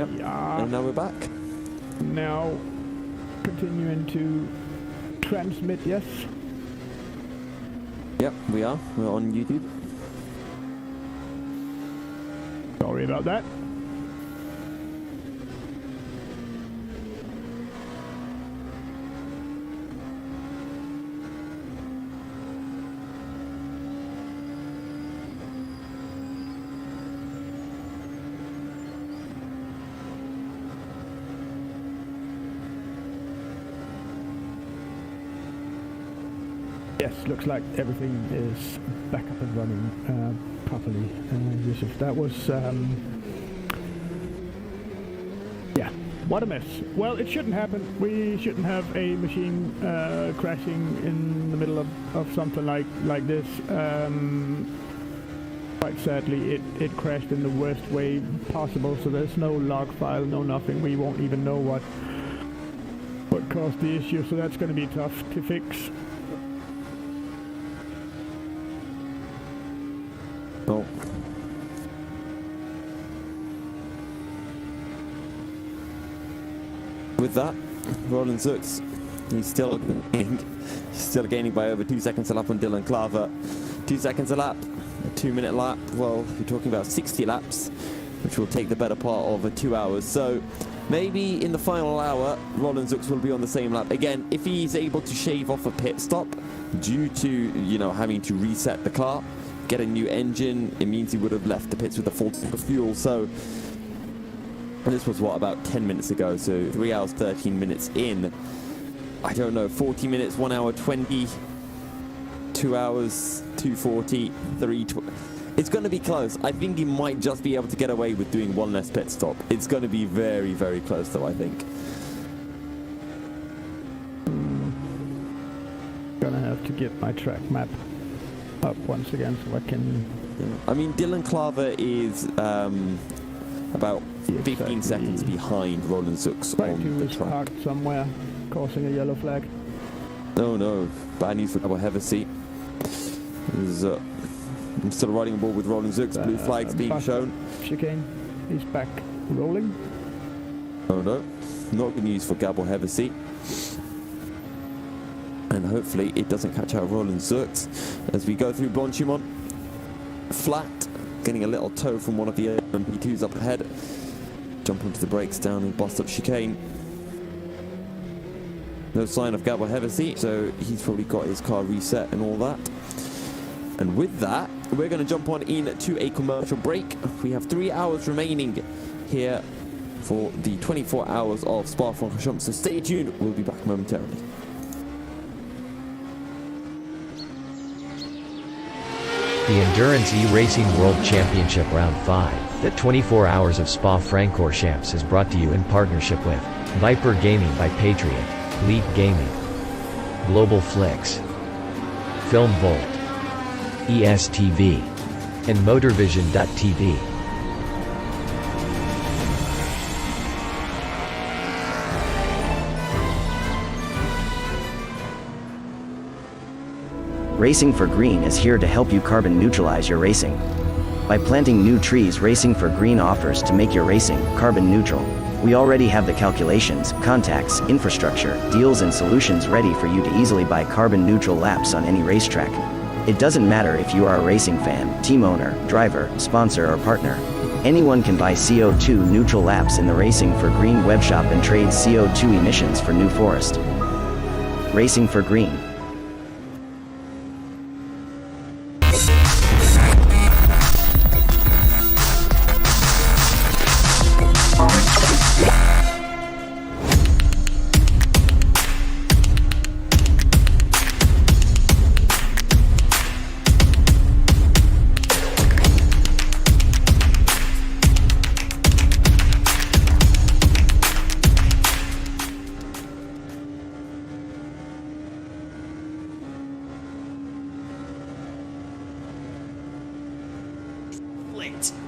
Yep. And now we're back. Now continuing to transmit, yes? Yep, we are. We're on YouTube. Sorry about that. Yes, looks like everything is back up and running properly. Yusuf, that was yeah, what a mess. Well, it shouldn't happen. We shouldn't have a machine crashing in the middle of something like this. Quite sadly, it crashed in the worst way possible. So there's no log file, no nothing. We won't even know what caused the issue. So that's going to be tough to fix. Oh. With that, Roland Zux, he's still gaining by over 2 seconds a lap on Dylan Klaver. 2 seconds a lap, a 2-minute lap. Well, you're talking about 60 laps, which will take the better part of 2 hours. So maybe in the final hour, Roland Zux will be on the same lap. Again, if he's able to shave off a pit stop due to, you know, having to reset the car, get a new engine, it means he would have left the pits with a full tank of fuel. So this was what, about 10 minutes ago, so 3 hours 13 minutes in. I don't know, 40 minutes, 1 hour 20, 2 hours 240, 320. It's going to be close. I think he might just be able to get away with doing one less pit stop. It's going to be very, very close though, I think. Gonna have to get my track map up once again so I can... I mean, Dylan Klaver is about 15 seconds behind Roland Zux on the track. Parked somewhere, causing a yellow flag. Oh no, bad news for Gabo Hevesi. I'm still riding a ball with Roland Zux, blue flags being shown. Chicane, he's back rolling. Oh no, not good news for Gabo Hevesi. And hopefully it doesn't catch out Roland Zux as we go through Blanchimont. Flat, getting a little tow from one of the MP2s up ahead. Jump onto the brakes down and bust up chicane. No sign of Gabo Hevesi, so he's probably got his car reset and all that. And with that, we're going to jump on into a commercial break. We have 3 hours remaining here for the 24 hours of Spa-Francorchamps, so stay tuned, we'll be back momentarily. The Endurance E-Racing World Championship Round 5, the 24 Hours of Spa-Francorchamps is brought to you in partnership with Viper Gaming by Patriot, Leap Gaming, Global Flix, Film Volt, ESTV, and Motorvision.tv. Racing for Green is here to help you carbon neutralize your racing. By planting new trees, Racing for Green offers to make your racing carbon neutral. We already have the calculations, contacts, infrastructure, deals and solutions ready for you to easily buy carbon neutral laps on any racetrack. It doesn't matter if you are a racing fan, team owner, driver, sponsor or partner. Anyone can buy CO2 neutral laps in the Racing for Green webshop and trade CO2 emissions for New Forest. Racing for Green.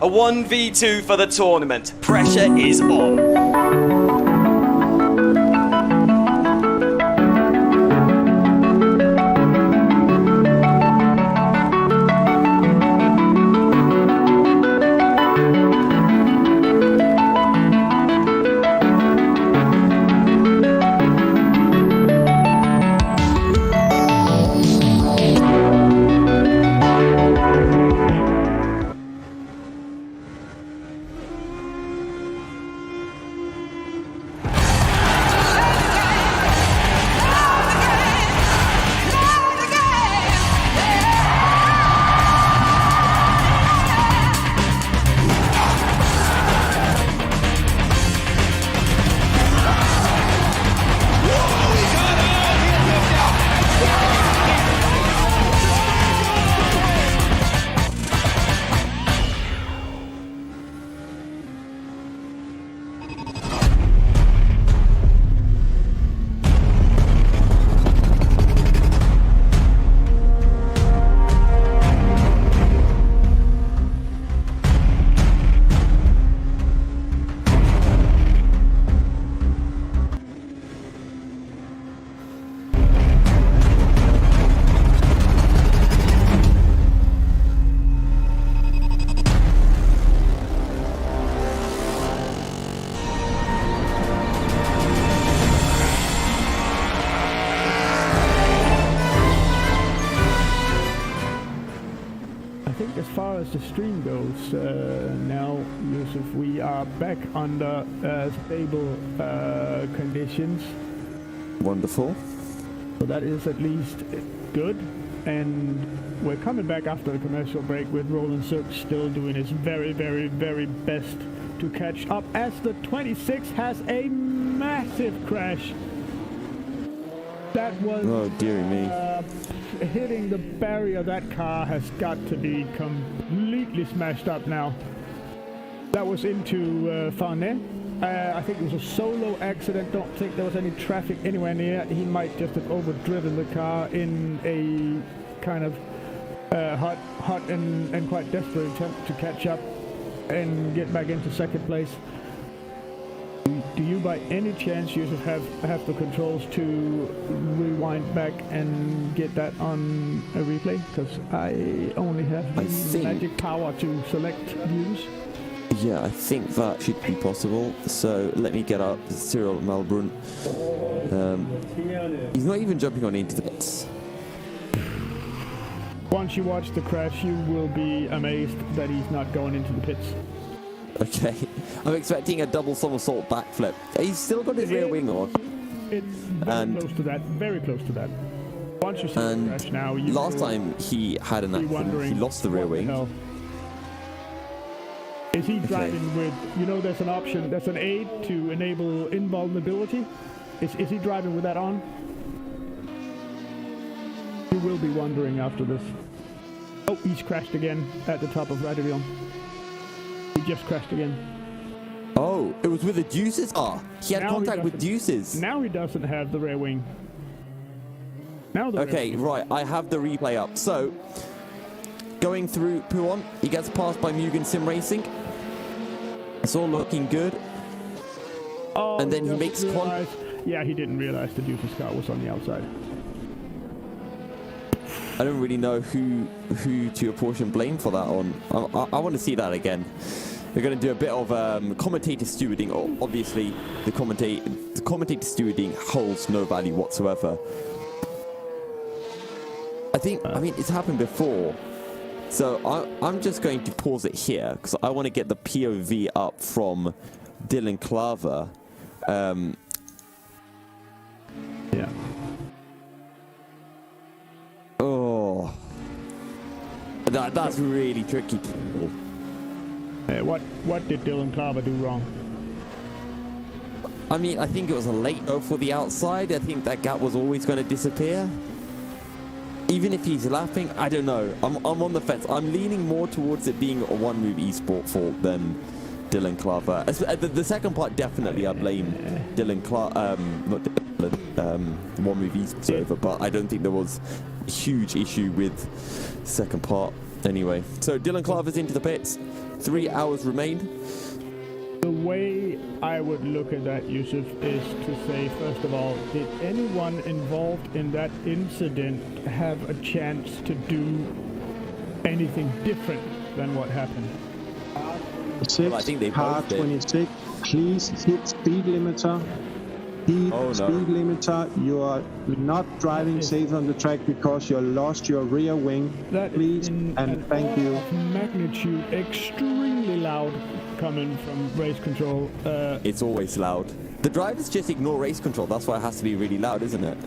A 1v2 for the tournament. Pressure is on. As far as the stream goes, now, Yusuf, we are back under stable conditions. Wonderful. So that is at least good. And we're coming back after the commercial break with Roland Zirk still doing his very, very, very best to catch up as the 26 has a massive crash. That was... Oh, dearie me. Hitting the barrier. That car has got to be completely smashed up now. That was into Farnet. I think it was a solo accident. Don't think there was any traffic anywhere near. He might just have overdriven the car in a kind of hot and quite desperate attempt to catch up and get back into second place. Do you by any chance, Yusuf, have the controls to rewind back and get that on a replay? Because I only have the magic power to select views. Yeah, I think that should be possible. So let me get up Cyril Malbrun. He's not even jumping on into the pits. Once you watch the crash, you will be amazed that he's not going into the pits. Okay, I'm expecting a double somersault backflip. He's still got his rear wing on. It's very close to that, very close to that. Once you see the crash now, you last time he had an accident, he lost the rear wing. Is he driving with, you know, there's an option, there's an aid to enable invulnerability? Is he driving with that on? You will be wondering after this. Oh, he's crashed again at the top of Radirion. He just crashed again. Oh, it was with the deuces? Ah, he had contact with deuces. Now he doesn't have the rear wing. Now the okay, right, I have the replay up. So, going through Pouon, he gets passed by Mugen Sim Racing. It's all looking good. Oh, and then he makes contact. Yeah, he didn't realize the deuces car was on the outside. I don't really know who to apportion blame for that on. I want to see that again. They're going to do a bit of commentator stewarding. Obviously, the commentator stewarding holds no value whatsoever. I mean, it's happened before. So I'm just going to pause it here because I want to get the POV up from Dylan Klaver. Yeah. Oh, that's really tricky. What did Dylan Klaver do wrong? I mean, I think it was a late go for the outside. I think that gap was always going to disappear. Even if he's lapping, I don't know. I'm on the fence. I'm leaning more towards it being a one-move esport fault than Dylan Klaver. The second part, definitely, I blame Dylan Klaver. Not Dylan, one-move esports over, but I don't think there was a huge issue with the second part. Anyway, so Dylan Klaver's into the pits. 3 hours remain. The way I would look at that, Yusuf, is to say, first of all, did anyone involved in that incident have a chance to do anything different than what happened? Well, I think they both did. 26, please hit speed limiter. Speed limiter. You are not driving safe on the track because you lost your rear wing. Please and thank you. Magnitude extremely loud coming from race control. It's always loud. The drivers just ignore race control. That's why it has to be really loud, isn't it?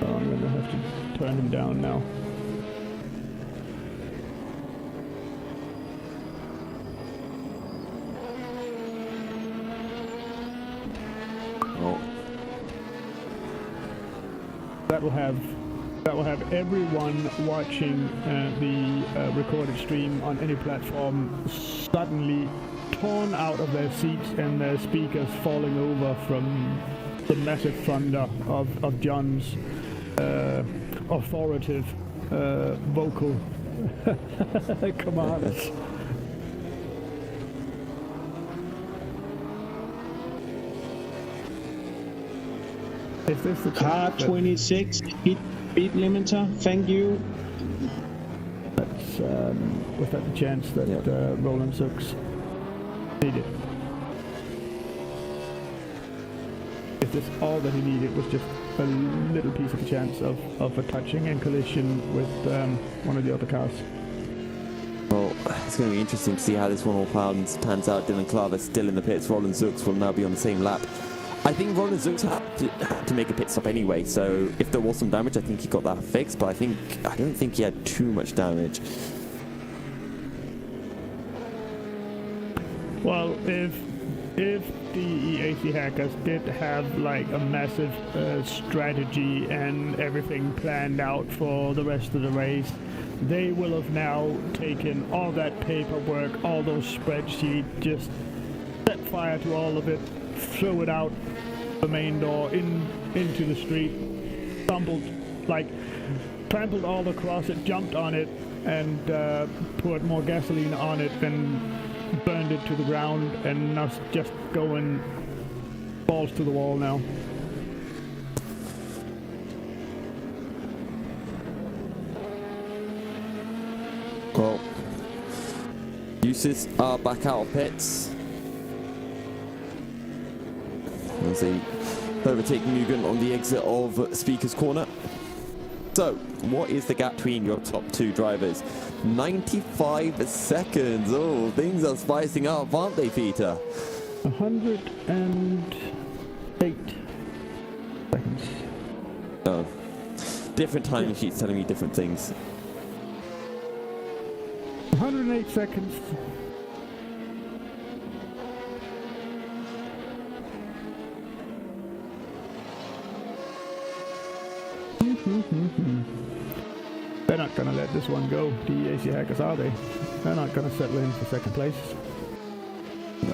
Oh, I'm gonna have to turn him down now. Oh. That will have everyone watching the recorded stream on any platform suddenly torn out of their seats and their speakers falling over from the massive thunder of John's authoritative vocal commands. Is this the Car 26, speed limiter, thank you. That's, was that the chance that Roland Zux needed? Is this all that he needed? Was just a little piece of a chance of a touching and collision with one of the other cars? Well, it's going to be interesting to see how this one all pans out. Dylan Klaver still in the pits. Roland Zux will now be on the same lap. I think Roland Zux had to make a pit stop anyway, so if there was some damage, I think he got that fixed, but I don't think he had too much damage. Well, if the EAC hackers did have like a massive strategy and everything planned out for the rest of the race, they will have now taken all that paperwork, all those spreadsheets, just set fire to all of it, throw it out the main door into the street, trampled all across it, jumped on it, and poured more gasoline on it, and burned it to the ground, and now it's just going balls to the wall now. Well, uses are back out of pits. As they overtake Mugen on the exit of Speaker's Corner. So, what is the gap between your top two drivers? 95 seconds. Oh, things are spicing up, aren't they, Peter? 108 seconds. Oh. Different timing sheets telling me different things. 108 seconds. They're not going to let this one go, the EAC hackers, are they? They're not going to settle in for second place. No.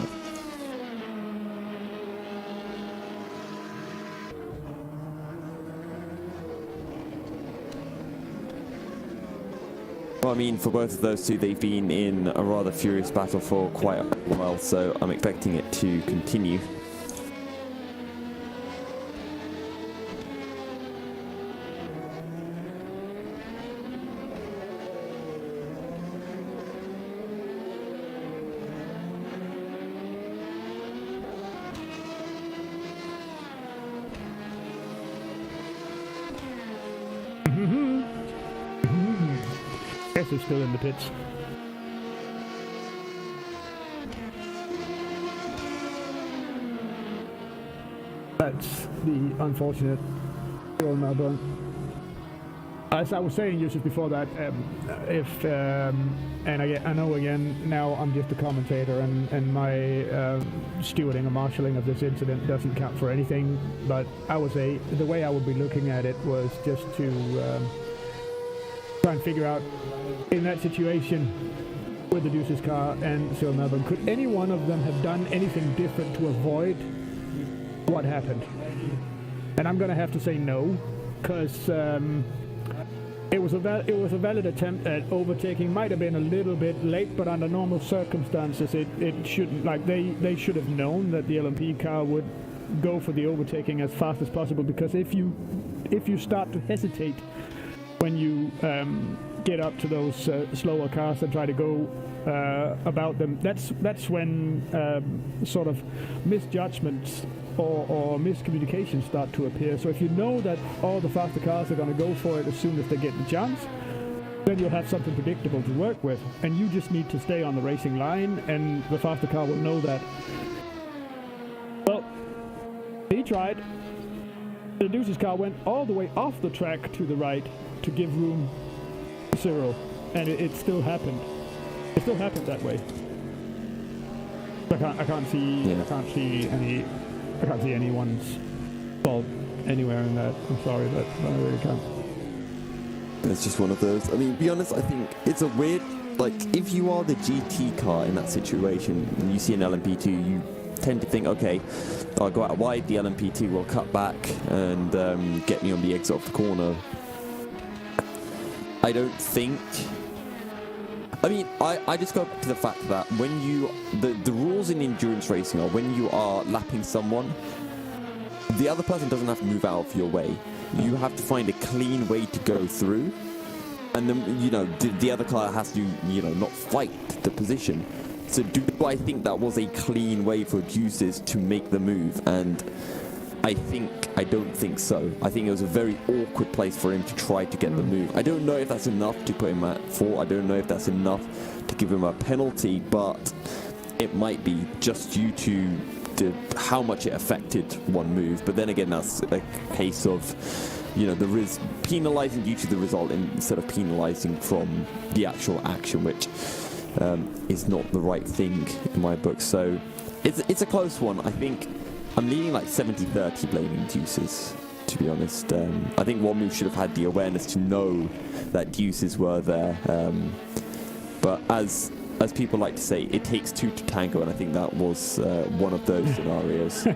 Well, I mean, for both of those two, they've been in a rather furious battle for quite a while, so I'm expecting it to continue. Guess they're still in the pits. That's the unfortunate Royal Melbourne. As I was saying, Yusuf, before that, and I know again, now I'm just a commentator, and my stewarding or marshalling of this incident doesn't count for anything, but I would say the way I would be looking at it was just to try and figure out, in that situation with the Deuce's car and Cyril Melbourne, could any one of them have done anything different to avoid what happened? And I'm going to have to say no, because it was a valid attempt at overtaking. Might have been a little bit late, but under normal circumstances, it shouldn't. Like they should have known that the LMP car would go for the overtaking as fast as possible. Because if you start to hesitate when you get up to those slower cars and try to go about them, that's when sort of misjudgments or miscommunications start to appear. So if you know that all the faster cars are going to go for it as soon as they get the chance, then you'll have something predictable to work with, and you just need to stay on the racing line, and the faster car will know that. Well, he tried. The Deuce's car went all the way off the track to the right to give room to Cyril, and it still happened. It still happened that way. I can't see anyone's fault anywhere in that. I'm sorry, but I really can't. It's just one of those. I mean, to be honest, I think it's a weird like, if you are the GT car in that situation, and you see an LMP2, you tend to think, okay, I'll go out wide, the LMP2 will cut back and get me on the exit of the corner. I don't think... I mean, I just go back to the fact that when you... The rules in endurance racing are when you are lapping someone, the other person doesn't have to move out of your way. You have to find a clean way to go through. And then, you know, the other car has to, you know, not fight the position. So do I think that was a clean way for Juices to make the move? And I don't think so. I think it was a very awkward place for him to try to get the move. I don't know if that's enough to put him at 4. I don't know if that's enough to give him a penalty, but it might be just due to how much it affected one move. But then again, that's a case of, you know, there is penalising due to the result instead of penalising from the actual action, which is not the right thing in my book. So it's a close one. I think I'm leaning like 70-30 blaming Deuces, to be honest. I think one move should have had the awareness to know that Deuces were there. But as people like to say, it takes 2 to tango, and I think that was one of those scenarios.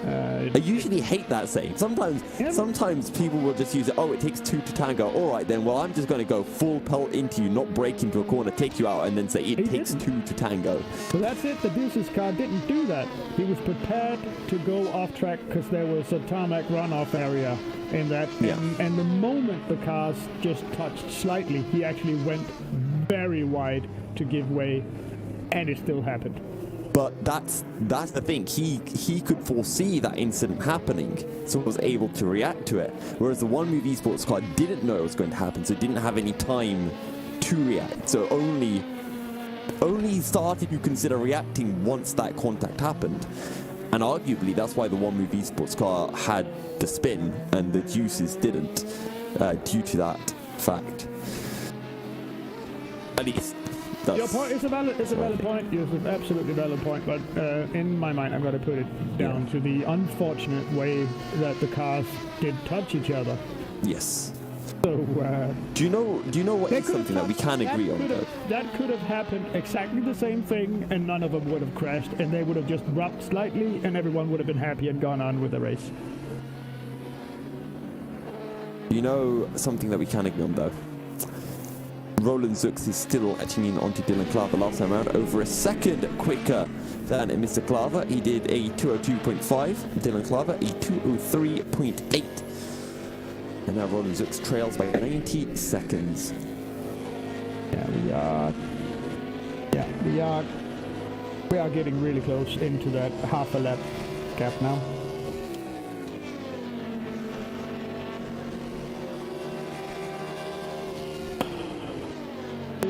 I usually hate that saying. Sometimes people will just use it, oh, it takes 2 to tango. All right, then, well, I'm just going to go full pelt into you, not break into a corner, take you out, and then say it takes 2 to tango. So that's it. The Deuces car didn't do that. He was prepared to go off track because there was a tarmac runoff area in that. Yeah. And the moment the cars just touched slightly, he actually went very wide to give way, and it still happened. But that's the thing. He could foresee that incident happening, so was able to react to it. Whereas the One Move Esports car didn't know it was going to happen, so it didn't have any time to react. So only started to consider reacting once that contact happened. And arguably, that's why the One Move Esports car had the spin and the Juices didn't, due to that fact. At least. Your point is a valid point. It's an absolutely valid point. But in my mind, I'm going to put it down to the unfortunate way that the cars did touch each other. Yes. So do you know what is something that we can agree on? That could have happened exactly the same thing, and none of them would have crashed, and they would have just rubbed slightly, and everyone would have been happy and gone on with the race. You know something that we can agree on, though? Roland Zux is still etching in onto Dylan Klaver last time around, over a second quicker than Mr. Klaver. He did a 202.5, Dylan Klaver a 203.8. And now Roland Zux trails by 90 seconds. We are getting really close into that half a lap gap now.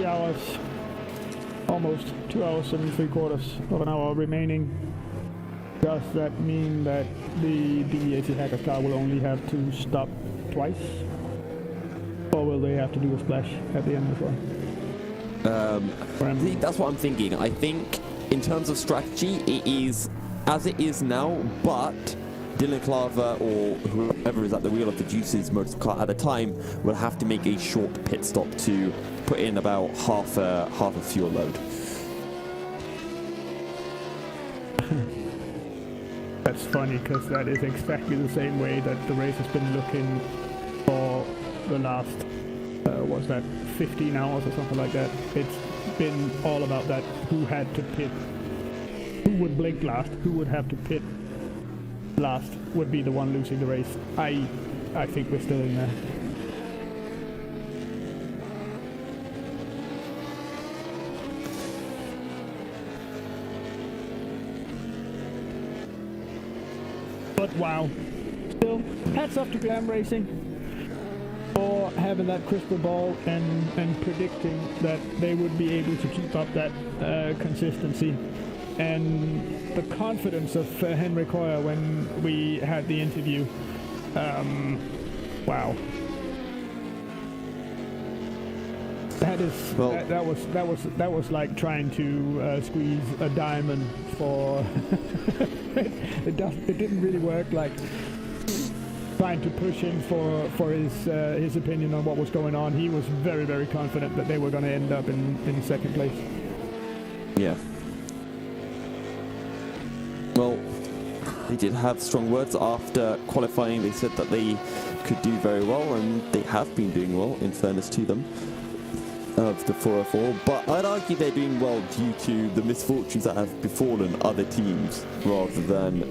Hours, almost 2 hours and 3/4 of an hour remaining. Does that mean that the DEAC Hackers car will only have to stop twice? Or will they have to do a splash at the end as well? That's what I'm thinking. I think in terms of strategy, it is as it is now, but Dylan Klaver or whoever is at the wheel of the Juices motor car at the time will have to make a short pit stop to put in about half a fuel load. That's funny, because that is exactly the same way that the race has been looking for the last, 15 hours or something like that. It's been all about that, who had to pit, who would blink last, who would have to pit last would be the one losing the race. I think we're still in there. But wow, still, hats off to Glam Racing for having that crystal ball and predicting that they would be able to keep up that consistency. And the confidence of Henry Coyer when we had the interview, wow. That was like trying to squeeze a diamond for. It didn't really work. Like trying to push him for his opinion on what was going on. He was very, very confident that they were going to end up in second place. Yeah. Well, they did have strong words after qualifying. They said that they could do very well, and they have been doing well, in fairness to them, of the 404. But I'd argue they're doing well due to the misfortunes that have befallen other teams, rather than,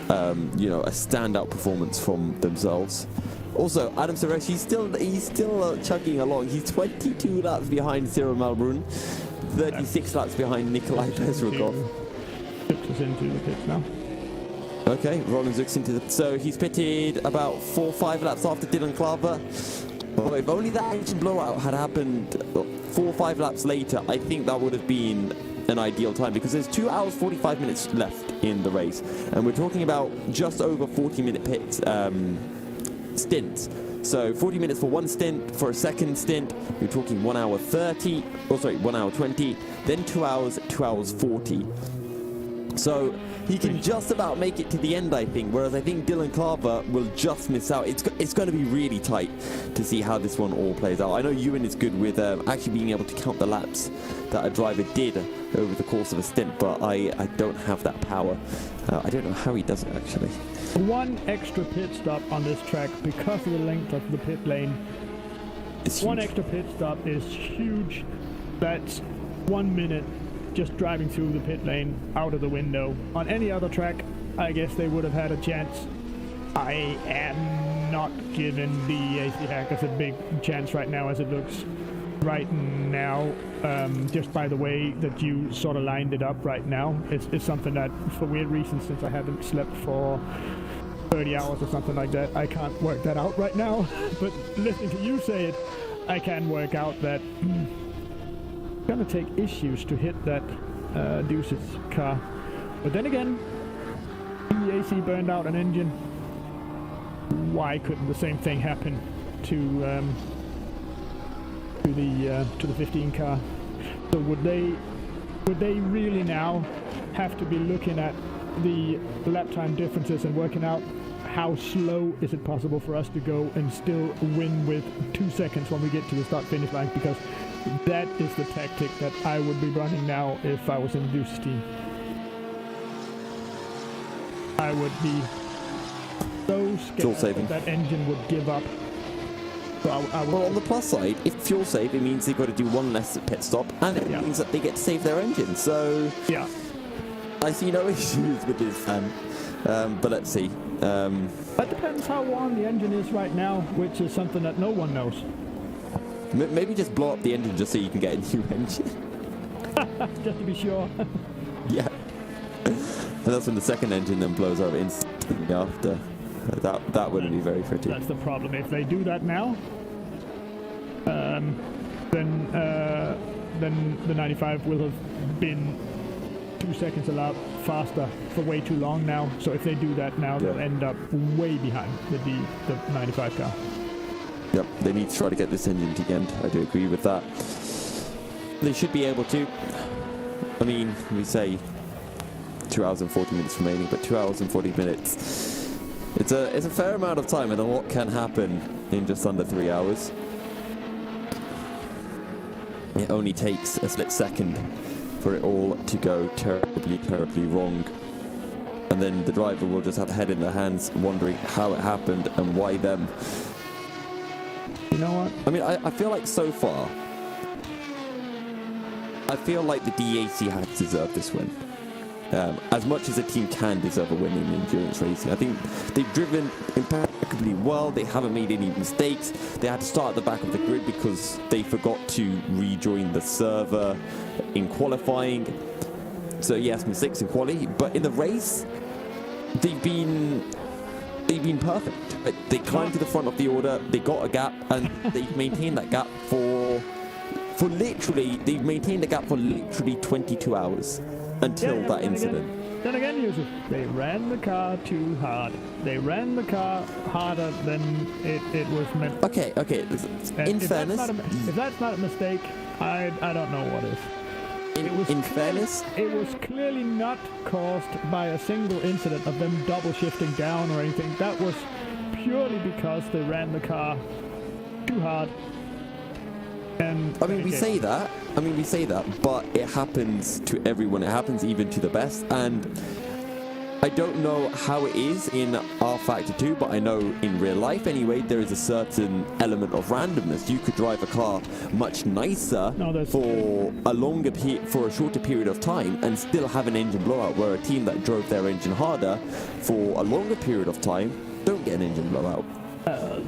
a standout performance from themselves. Also, Adam Suresh, he's still chugging along. He's 22 laps behind Cyril Malbrun, 36 laps behind Nikolai Bezrukov. Is into the pits now. Okay, Roland Zux into the... So he's pitted about 4 or 5 laps after Dylan Klaver. Oh, if only that engine blowout had happened 4 or 5 laps later, I think that would have been an ideal time, because there's 2 hours 45 minutes left in the race, and we're talking about just over 40-minute pit stints. So 40 minutes for one stint. For a second stint, you're talking 1 hour 30, 1 hour 20, then 2 hours, 2 hours 40. So he can just about make it to the end, I think, whereas I think Dylan Klaver will just miss out. It's going to be really tight to see how this one all plays out. I know Ewan is good with actually being able to count the laps that a driver did over the course of a stint, but I don't have that power. I don't know how he does it, actually. One extra pit stop on this track, because of the length of the pit lane. One extra pit stop is huge. That's 1 minute just driving through the pit lane out of the window. On any other track, I guess they would have had a chance. I am not giving the AC Hackers a big chance right now, as it looks right now, just by the way that you sort of lined it up right now. It's something that, for weird reasons, since I haven't slept for 30 hours or something like that, I can't work that out right now. But listening to you say it, I can work out that gonna take issues to hit that Deuce's car. But then again, the AC burned out an engine. Why couldn't the same thing happen to the 15 car? So would they really now have to be looking at the lap time differences and working out how slow is it possible for us to go and still win with 2 seconds when we get to the start-finish line? Because that is the tactic that I would be running now if I was in the Deuce's team. I would be so scared that engine would give up. So I would. Well, on the plus side, if fuel save, it means they've got to do one less pit stop, and it means that they get to save their engine. So yeah, I see no issues with this. But let's see. That depends how warm the engine is right now, which is something that no one knows. Maybe just blow up the engine just so you can get a new engine. Just to be sure. Yeah. And that's when the second engine then blows up instantly after. That wouldn't be very pretty. That's the problem. If they do that now, then the 95 will have been 2 seconds a lap faster for way too long now. So if they do that now, they'll end up way behind the 95 car. Yep, they need to try to get this engine to the end. I do agree with that. They should be able to. I mean, we say 2 hours and 40 minutes remaining, but 2 hours and 40 minutes. It's a fair amount of time, and a lot can happen in just under 3 hours. It only takes a split second for it all to go terribly, terribly wrong. And then the driver will just have a head in their hands, wondering how it happened and why them. You know what? I mean, I feel like so far, I feel like the DAC has deserved this win. As much as a team can deserve a win in endurance racing. I think they've driven impeccably well. They haven't made any mistakes. They had to start at the back of the grid because they forgot to rejoin the server in qualifying. So yes, mistakes in quali, but in the race, they've been perfect. They climbed to the front of the order, they got a gap, and they've maintained that gap for literally 22 hours until that incident. Then again, Yusuf, they ran the car too hard. They ran the car harder than it was meant. Okay. In fairness, if that's not a mistake, I don't know what is. In fairness, it was clearly not caused by a single incident of them double shifting down or anything. That was purely because they ran the car too hard. And I mean, we say that, but it happens to everyone. It happens even to the best. And I don't know how it is in R-Factor 2, but I know in real life anyway, there is a certain element of randomness. You could drive a car much nicer for a shorter period of time and still have an engine blowout, where a team that drove their engine harder for a longer period of time don't get an engine blowout.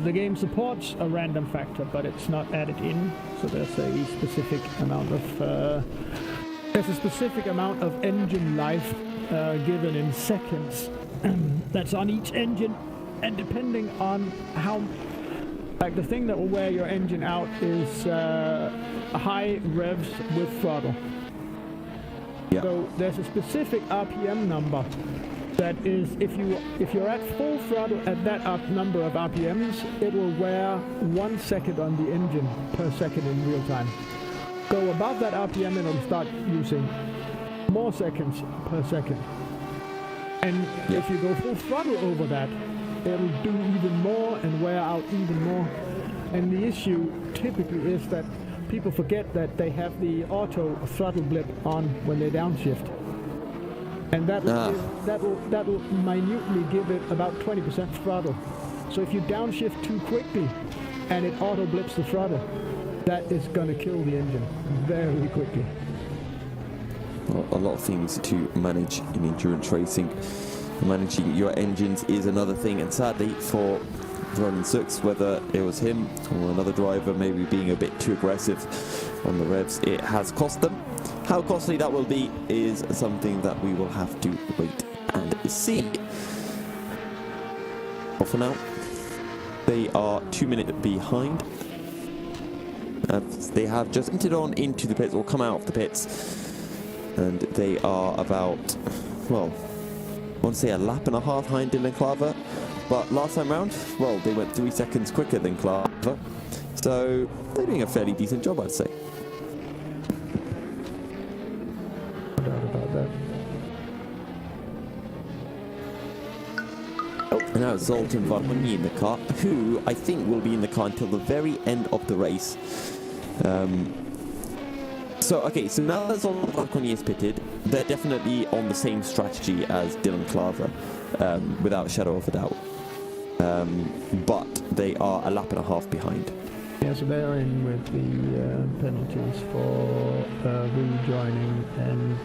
The game supports a random factor, but it's not added in, so there's a specific amount of engine life given in seconds that's on each engine, and depending on how, like, the thing that will wear your engine out is high revs with throttle. Yeah. So there's a specific RPM number that is, if you're at full throttle at that number of RPMs, it will wear 1 second on the engine per second in real time. Go above that RPM and it'll start using more seconds per second. And if you go full throttle over that, it'll do even more and wear out even more. And the issue typically is that people forget that they have the auto throttle blip on when they downshift. And that will minutely give it about 20% throttle. So if you downshift too quickly and it auto blips the throttle, that is going to kill the engine very quickly. Well, a lot of things to manage in endurance racing. Managing your engines is another thing, and sadly for Roland Sux, whether it was him or another driver maybe being a bit too aggressive on the revs, it has cost them. How costly that will be is something that we will have to wait and see. But for now, they are 2 minutes behind. They have just entered on into the pits, or come out of the pits, and they are about, well, I want to say a lap and a half behind Dylan Klaver, but last time round, well, they went 3 seconds quicker than Klaver, so they're doing a fairly decent job, I'd say. No doubt about that. Oh, and now Zoltan Varmoni in the car, who I think will be in the car until the very end of the race. So now that Zoltan Varmoni is pitted, they're definitely on the same strategy as Dylan Klaver, without a shadow of a doubt. But they are a lap and a half behind. Yeah, so they're in with the penalties for rejoining, and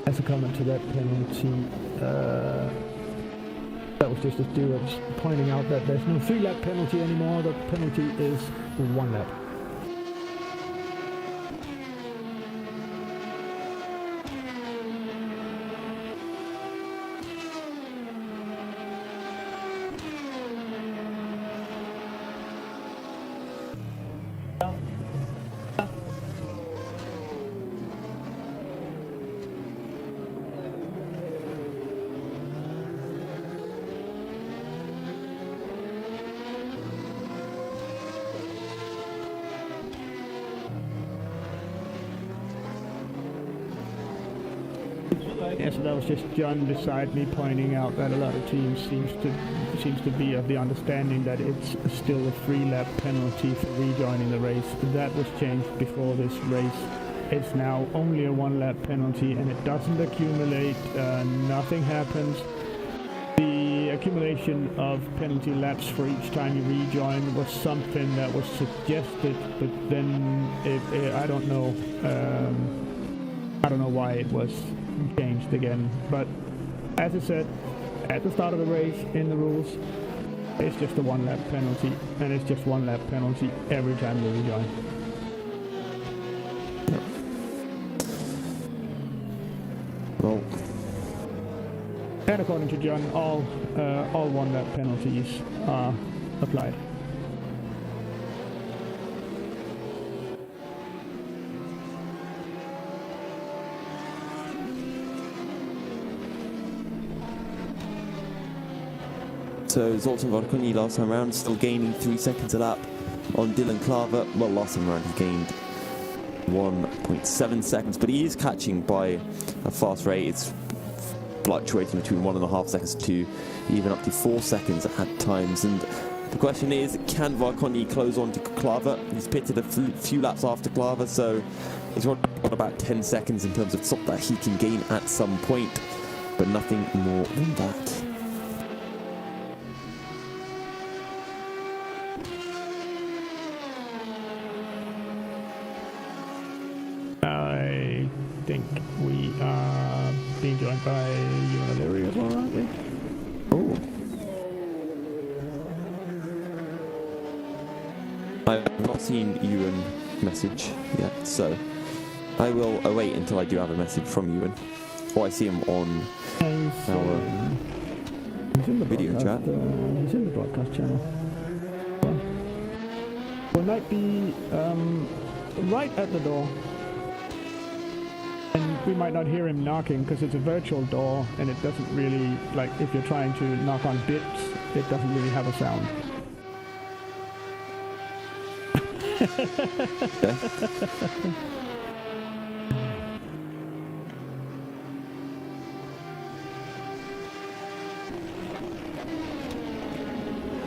as a comment to that penalty, that was just a steward pointing out that there's no 3-lap penalty anymore. The penalty is 1 lap. Yeah, so that was just John beside me pointing out that a lot of teams seems to be of the understanding that it's still a 3-lap penalty for rejoining the race. That was changed before this race. It's now only a 1-lap penalty, and it doesn't accumulate. Nothing happens. The accumulation of penalty laps for each time you rejoin was something that was suggested, but then I don't know. I don't know why it was changed again, but as I said at the start of the race in the rules, it's just a 1-lap penalty, and it's just 1-lap penalty every time you rejoin. Well, and according to John, all 1-lap penalties are applied. so Zoltan Varmoni last time round still gaining 3 seconds a lap on Dylan Klaver. Well, last time round he gained 1.7 seconds, but he is catching by a fast rate. It's fluctuating between 1.5 seconds to even up to 4 seconds at times. And the question is, can Varkonyi close on to Klaver? He's pitted a few laps after Klaver, so he's got about 10 seconds in terms of stop that he can gain at some point, but nothing more than that. I think we are being joined by Ewan O'Leary as well, aren't we? Oh. I've not seen Ewan message yet, so I will await until I do have a message from Ewan, or I see him on our video chat. He's in the broadcast channel. We might be right at the door. And we might not hear him knocking because it's a virtual door and it doesn't really, like if you're trying to knock on bits, it doesn't really have a sound.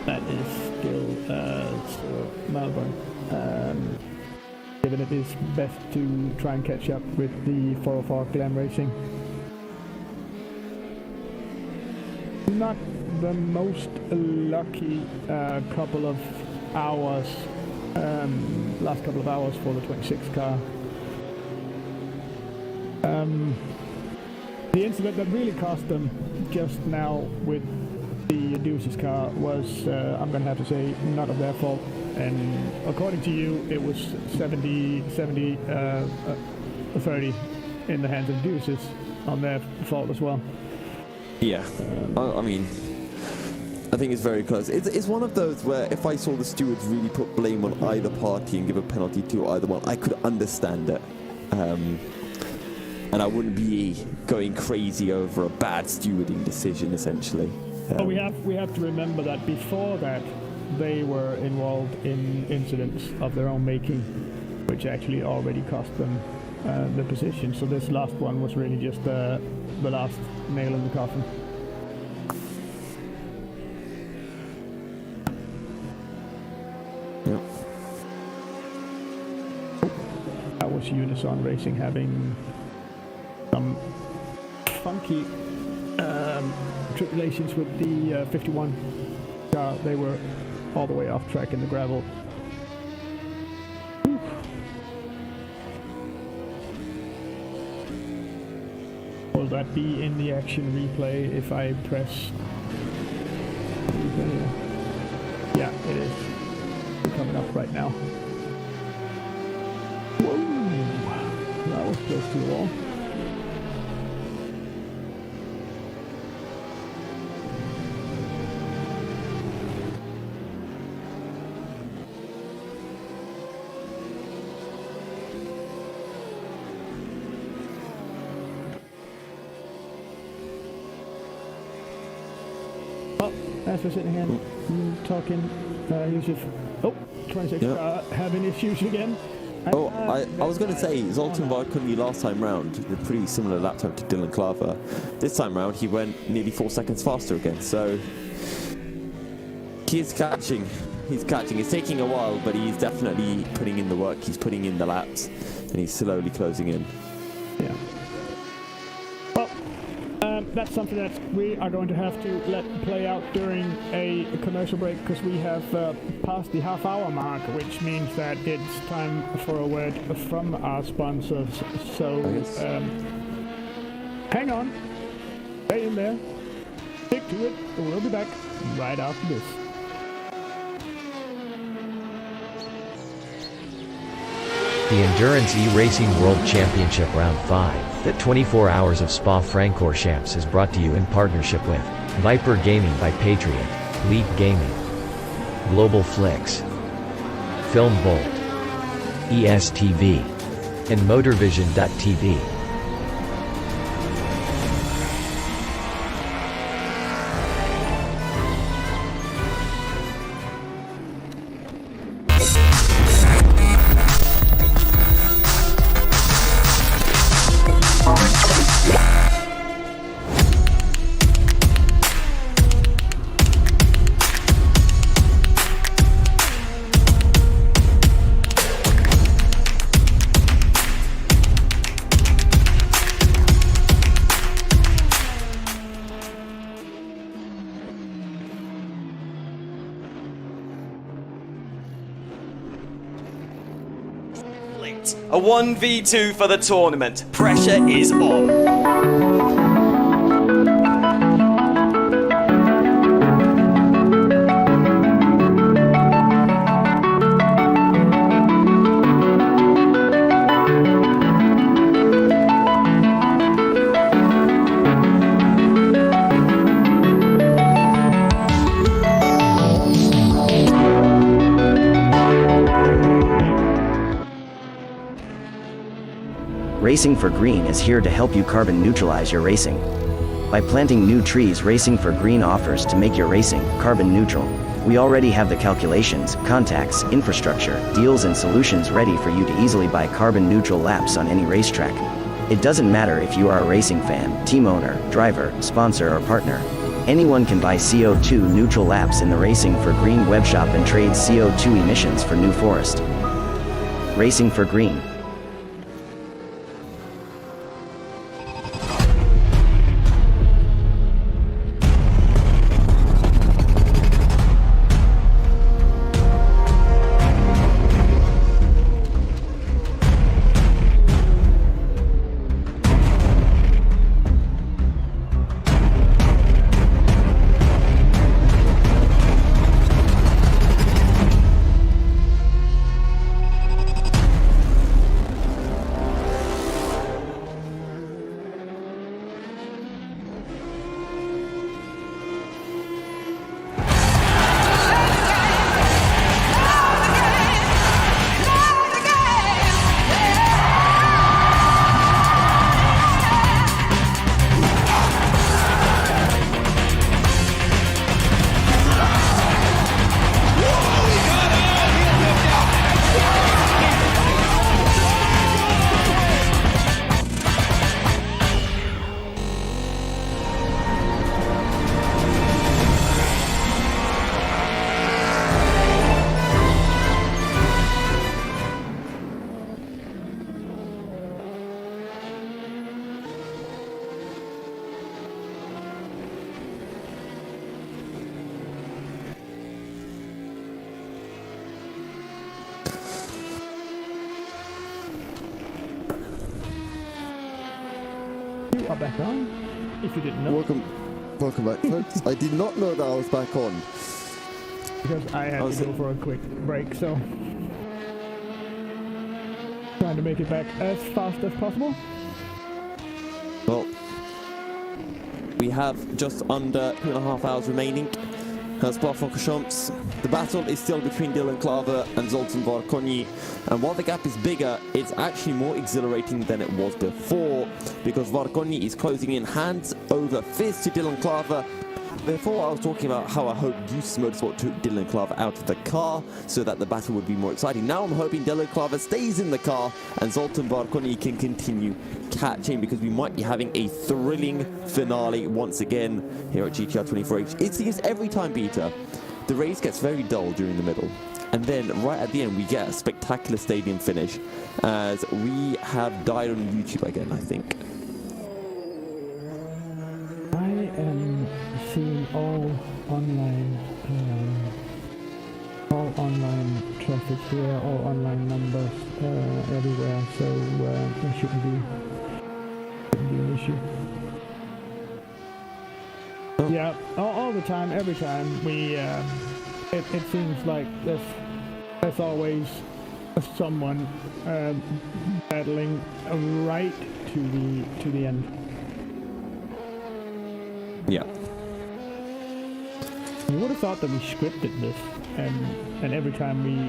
That is still Melbourne. Given it is best to try and catch up with the 404 Glam Racing. Not the most lucky couple of hours, last couple of hours for the 26 car. The incident that really cost them just now with the Deuces car was, I'm going to have to say, not of their fault. And according to you, it was 70-30 in the hands of Deuces on their fault as well. Yeah, I mean, I think it's very close. It's one of those where if I saw the stewards really put blame on either party and give a penalty to either one, I could understand it. And I wouldn't be going crazy over a bad stewarding decision, essentially. But we have to remember that before that, they were involved in incidents of their own making, which actually already cost them the position. So this last one was really just the last nail in the coffin. Yep. That was Unison Racing having some funky tribulations with the 51. They were all the way off track in the gravel. Will that be in the action replay if I press? Yeah, it is. It's coming up right now. Whoa! That was close to the wall. As we're sitting here talking, Yusuf, 26 having issues again. I was going to say, Zoltan Varkonyi last time round, a pretty similar lap time to Dylan Klaver. This time round, he went nearly 4 seconds faster again, so he's catching. He's catching. It's taking a while, but he's definitely putting in the work. He's putting in the laps, and he's slowly closing in. Yeah. Well, that's something that we are going to have to let play out during a commercial break because we have passed the half-hour mark, which means that it's time for a word from our sponsors. So hang on, stay in there, stick to it. We'll be back right after this. The Endurance E-Racing World Championship Round 5, that 24 hours of Spa-Francorchamps is brought to you in partnership with Viper Gaming by Patriot, Leap Gaming, Global Flix, Film Bolt, ESTV, and Motorvision.tv. A 1v2 for the tournament. Pressure is on. Racing for Green is here to help you carbon neutralize your racing. By planting new trees, Racing for Green offers to make your racing carbon neutral. We already have the calculations, contacts, infrastructure, deals and solutions ready for you to easily buy carbon neutral laps on any racetrack. It doesn't matter if you are a racing fan, team owner, driver, sponsor or partner. Anyone can buy CO2 neutral laps in the Racing for Green webshop and trade CO2 emissions for New Forest. Racing for Green. You are back on, if you didn't know. Welcome back, folks. I did not know that I was back on. Because I had to go for a quick break, so... trying to make it back as fast as possible. Well, we have just under 2.5 hours remaining. Spa-Francorchamps. The battle is still between Dylan Klaver and Zoltan Varkonyi, and while the gap is bigger, it's actually more exhilarating than it was before, because Varkonyi is closing in hands over fist to Dylan Klaver. Before I was talking about how I hope Goose Motorsport took Dylan Klaver out of the car so that the battle would be more exciting. Now I'm hoping Dylan Klaver stays in the car and Zoltan Varkonyi can continue catching, because we might be having a thrilling finale once again here at GTR 24H. It seems every time, Peter, the race gets very dull during the middle, and then right at the end we get a spectacular stadium finish, as we have died on YouTube again, I think. I am seeing all online traffic here, all online numbers everywhere, so there shouldn't be an issue. Yeah, all the time, every time we, it seems like there's always someone battling right to the end. Yeah. You would have thought that we scripted this, and every time we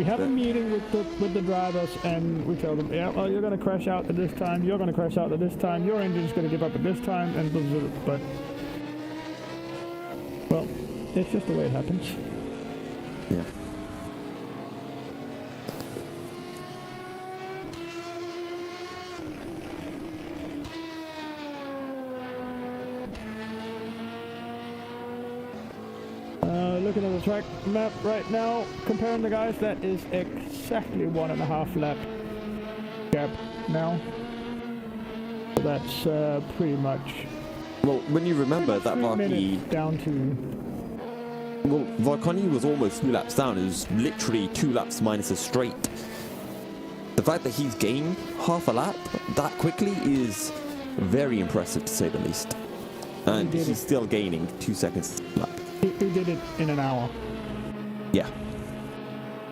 have a meeting with the drivers, and we tell them, yeah, well, you're going to crash out at this time, you're going to crash out at this time, your engine's going to give up at this time, and blah, blah, blah. But well, it's just the way it happens. Yeah. Looking at the track map right now, comparing the guys, that is exactly 1.5 lap gap now. So that's pretty much. Well, when you remember that Varkonyi down to. Well, Varkonyi was almost 2 laps down. It was literally 2 laps minus a straight. the fact that he's gained half a lap that quickly is very impressive, to say the least. And he's still gaining 2 seconds a lap. He did it in an hour. Yeah.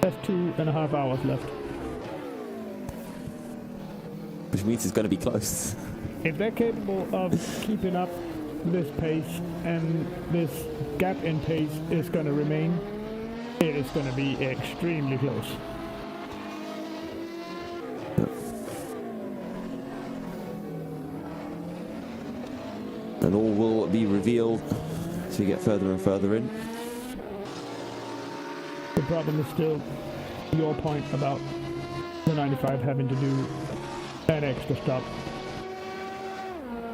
There's 2.5 hours left. Which means it's going to be close. If they're capable of keeping up this pace and this gap in pace is going to remain, it is going to be extremely close. And all will be revealed as we get further and further in. The problem is still your point about the 95 having to do an extra stop.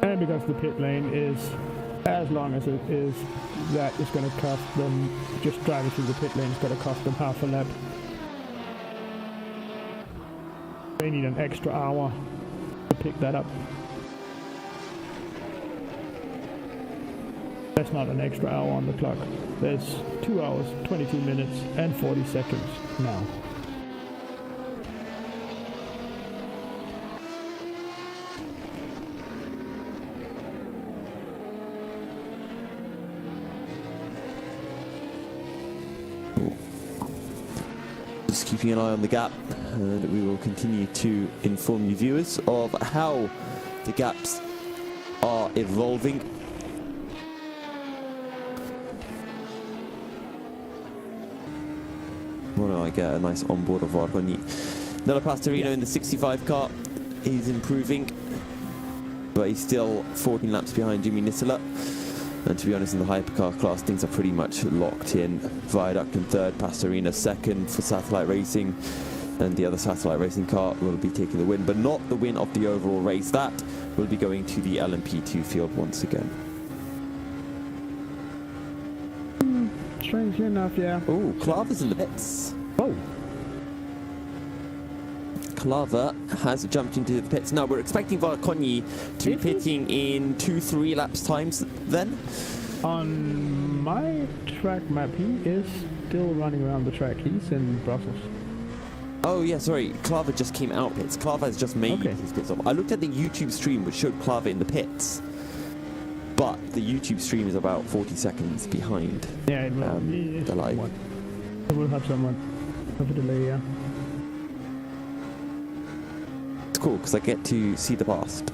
And because the pit lane is as long as it is, that is going to cost them, just driving through the pit lane is going to cost them half a lap. They need an extra hour to pick that up. That's not an extra hour on the clock. There's 2 hours, 22 minutes, and 40 seconds now. Just keeping an eye on the gap, and we will continue to inform you viewers of how the gaps are evolving. Why don't I get a nice onboard of Varconi? Nella Pastorino in the 65 car. He's improving, but he's still 14 laps behind Jimmy Nisela. And to be honest, in the hypercar class, things are pretty much locked in. Viaduct in third, Pastorino second for Satellite Racing, and the other Satellite Racing car will be taking the win, but not the win of the overall race. That will be going to the LMP2 field once again. Strangely enough, yeah. Oh, Claver's in the pits. Oh. Claver has jumped into the pits. Now, we're expecting Varconi to be pitting in 2-3 laps times then. On my track map, he is still running around the track. He's in Brussels. Oh, yeah, sorry. Claver just came out pits. Claver has just made his pit stop. I looked at the YouTube stream, which showed Claver in the pits. But the YouTube stream is about 40 seconds behind. Yeah, it will. The live. It will have someone of a delay, yeah. It's cool because I get to see the past.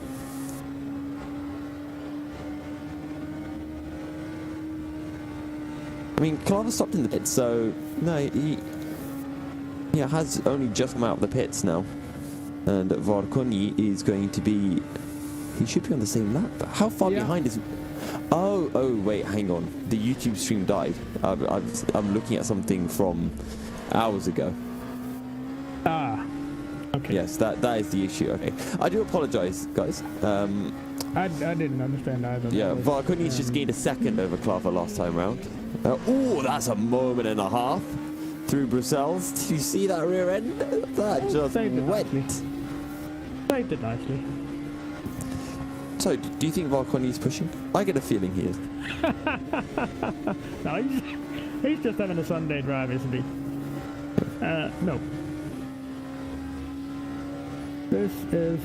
I mean, Claver stopped in the pits, so no, he has only just come out of the pits now. And Varconi is going to be. He should be on the same lap. How far behind is? Oh, wait, hang on. The YouTube stream died. I'm looking at something from hours ago. Ah, okay. Yes, that is the issue. Okay, I do apologize, guys. I didn't understand either. Yeah, Varconi's just gained a second over Claver last time round. Oh, that's a moment and a half through Brussels. Did you see that rear end? That just went. Saved it nicely. So, do you think Varconi is pushing? I get a feeling he is. No, he's just having a Sunday drive, isn't he? No. This is,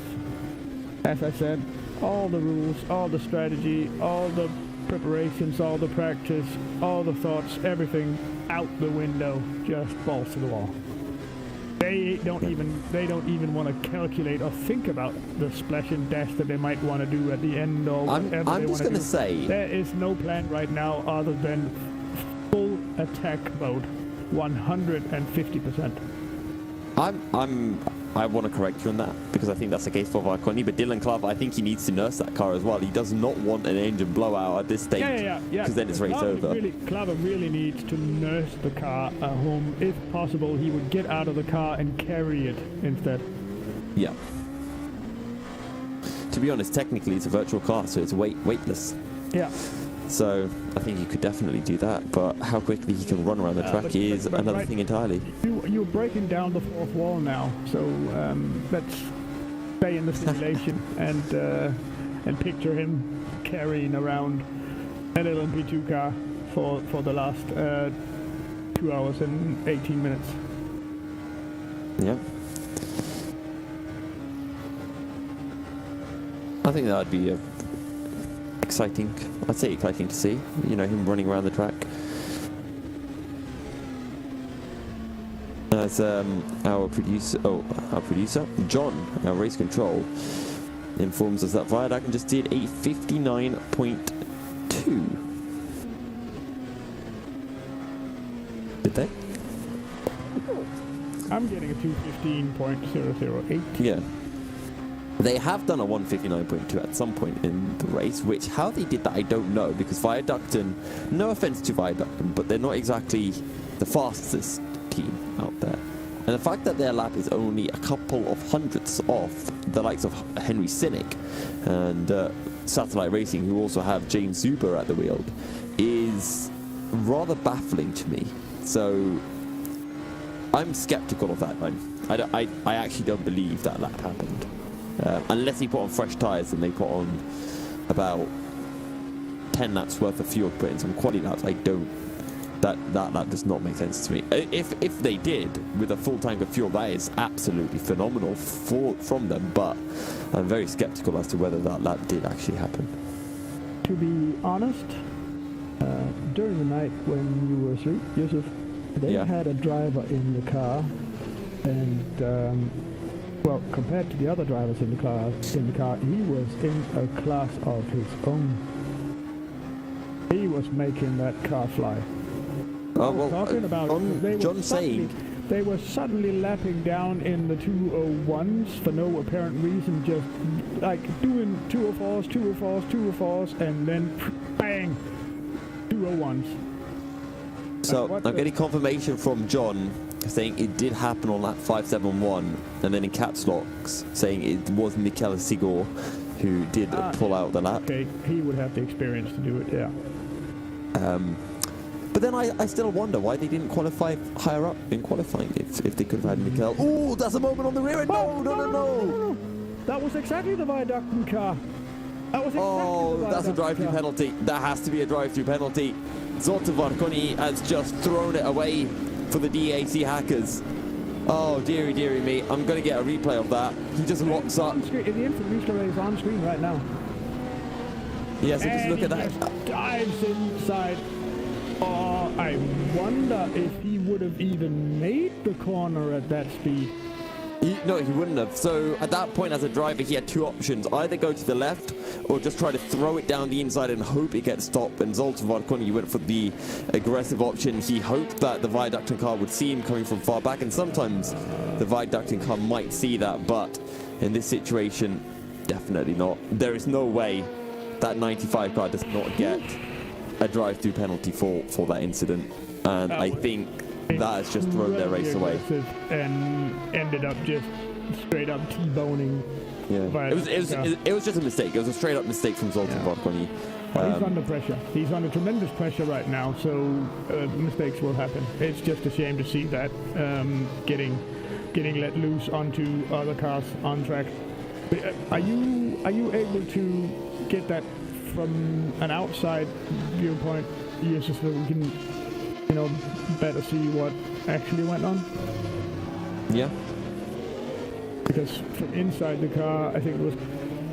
as I said, all the rules, all the strategy, all the preparations, all the practice, all the thoughts, everything out the window, just balls to the wall. They don't even want to calculate or think about the splash and dash that they might want to do at the end or whatever I'm just going to say there is no plan right now other than full attack mode, 150%. I want to correct you on that because I think that's the case for Varconi, but Dylan Claver, I think he needs to nurse that car as well. He does not want an engine blowout at this stage. Yeah. Because then it's race over. Claver really needs to nurse the car at home. If possible, he would get out of the car and carry it instead. Yeah. To be honest, technically it's a virtual car, so it's weightless. Yeah. So I think he could definitely do that, but how quickly he can run around the track is another thing entirely. You're breaking down the fourth wall now, so let's stay in the simulation and picture him carrying around an LMP2 car for the last 2 hours and 18 minutes. Yeah. I think that would be exciting. I'd say exciting to see. You know, him running around the track. As our producer, John, our race control, informs us that Viaduct just did a 59.2. Did they? I'm getting a 215.008. Yeah. They have done a 159.2 at some point in the race, which how they did that I don't know, because Viaducton, no offense to Viaducton, but they're not exactly the fastest team out there. And the fact that their lap is only a couple of hundredths off the likes of Henry Sinek and Satellite Racing, who also have James Zuber at the wheel, is rather baffling to me. So I'm skeptical of that, man. I actually don't believe that happened. Unless he put on fresh tyres and they put on about 10 laps worth of fuel, put in some quality laps, I don't. That does not make sense to me. If they did with a full tank of fuel, that is absolutely phenomenal from them. But I'm very skeptical as to whether that lap did actually happen. To be honest, during the night when you were asleep, Yusuf, they had a driver in the car, and well, compared to the other drivers in the car, he was in a class of his own. He was making that car fly. Well, talking about John saying they were suddenly lapping down in the 201s for no apparent reason, just like doing 204s, and then bang, 201s. So I'm getting confirmation from John saying it did happen on lap 571, and then in caps locks saying it was Mikel Sigor who did pull out the lap. Okay, he would have the experience to do it, yeah. But then I still wonder why they didn't qualify higher up in qualifying if they could have had Mikel. Oh, that's a moment on the rear end. No. That was exactly the Viaducton car. That was exactly that's a drive-through penalty. That has to be a drive-through penalty. Zoltan Varkoni has just thrown it away for the DAC hackers. Oh, dearie me. I'm going to get a replay of that. He just locks up. The instant replay is on screen right now. Yeah, so just look at that. Just dives inside. Oh, I wonder if he would have even made the corner at that speed. No, he wouldn't have. So at that point as a driver, he had two options. Either go to the left or just try to throw it down the inside and hope it gets stopped. And Zoltan Varkoni went for the aggressive option. He hoped that the Viaducton car would see him coming from far back. And sometimes the Viaducton car might see that. But in this situation, definitely not. There is no way that 95 car does not get a drive-through penalty for that incident. And I think that has just thrown their race away. And ended up just straight up T-boning. Yeah, it was just a mistake. It was a straight up mistake from Zoltan Varkoni. Well, he's under pressure. He's under tremendous pressure right now, so mistakes will happen. It's just a shame to see that getting let loose onto other cars on track. But, are you able to get that from an outside viewpoint, just so we can, better see what actually went on? Yeah. Because from inside the car, I think it was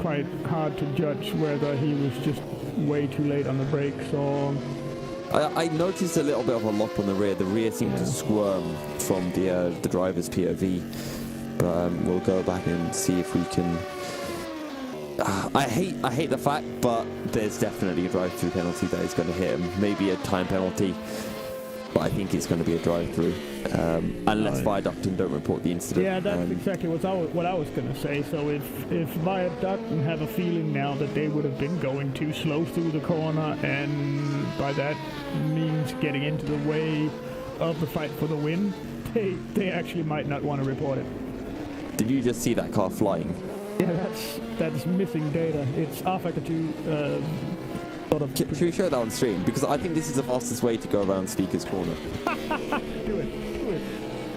quite hard to judge whether he was just way too late on the brakes or... I noticed a little bit of a lock on the rear. The rear seemed to squirm from the driver's POV. But we'll go back and see if we can... I hate the fact, but there's definitely a drive-through penalty that is going to hit him. Maybe a time penalty, but I think it's going to be a drive-through, unless Viaducton don't report the incident. Yeah, that's exactly what I was going to say. So if Viaducton have a feeling now that they would have been going too slow through the corner, and by that means getting into the way of the fight for the win, they actually might not want to report it. Did you just see that car flying? Yeah, that's missing data. It's Africa to sort of... Should we show that on stream? Because I think this is the fastest way to go around Speaker's Corner. Do it.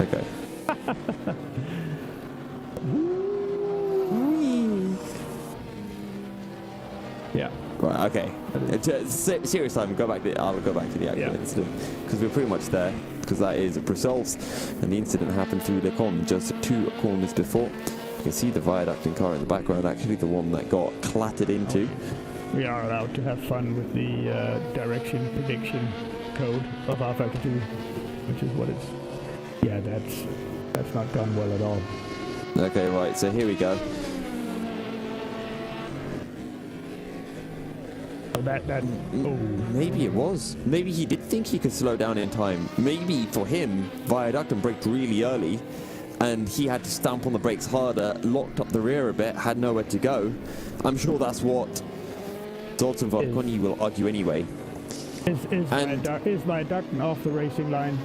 Okay. Yeah. Right, okay. Serious time, I'll go back to the actual incident. Because we're pretty much there. Because that is Brussels. And the incident happened through Le Con just 2 corners before. can see the viaducting car in the background, actually the one that got clattered into. We are allowed to have fun with the direction prediction code of R32, which is what it's... Yeah, that's not gone well at all. Okay, right, so here we go. Maybe it was. Maybe he did think he could slow down in time. Maybe for him, Viaductum braked really early, and he had to stamp on the brakes harder, locked up the rear a bit, had nowhere to go. I'm sure that's what Zoltan Varkoni will argue anyway. Is Viaductum off the racing line?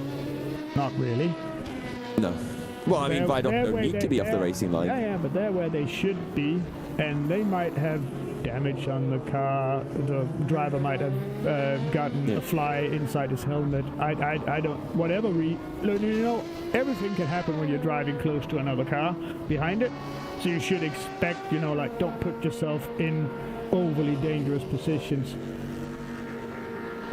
Not really. No. Well, I mean, Viaductum don't need to be off the racing line. Yeah, but they're where they should be, and they might have damage on the car. The driver might have gotten a fly inside his helmet. I don't, whatever everything can happen when you're driving close to another car behind it. So you should expect, like, don't put yourself in overly dangerous positions.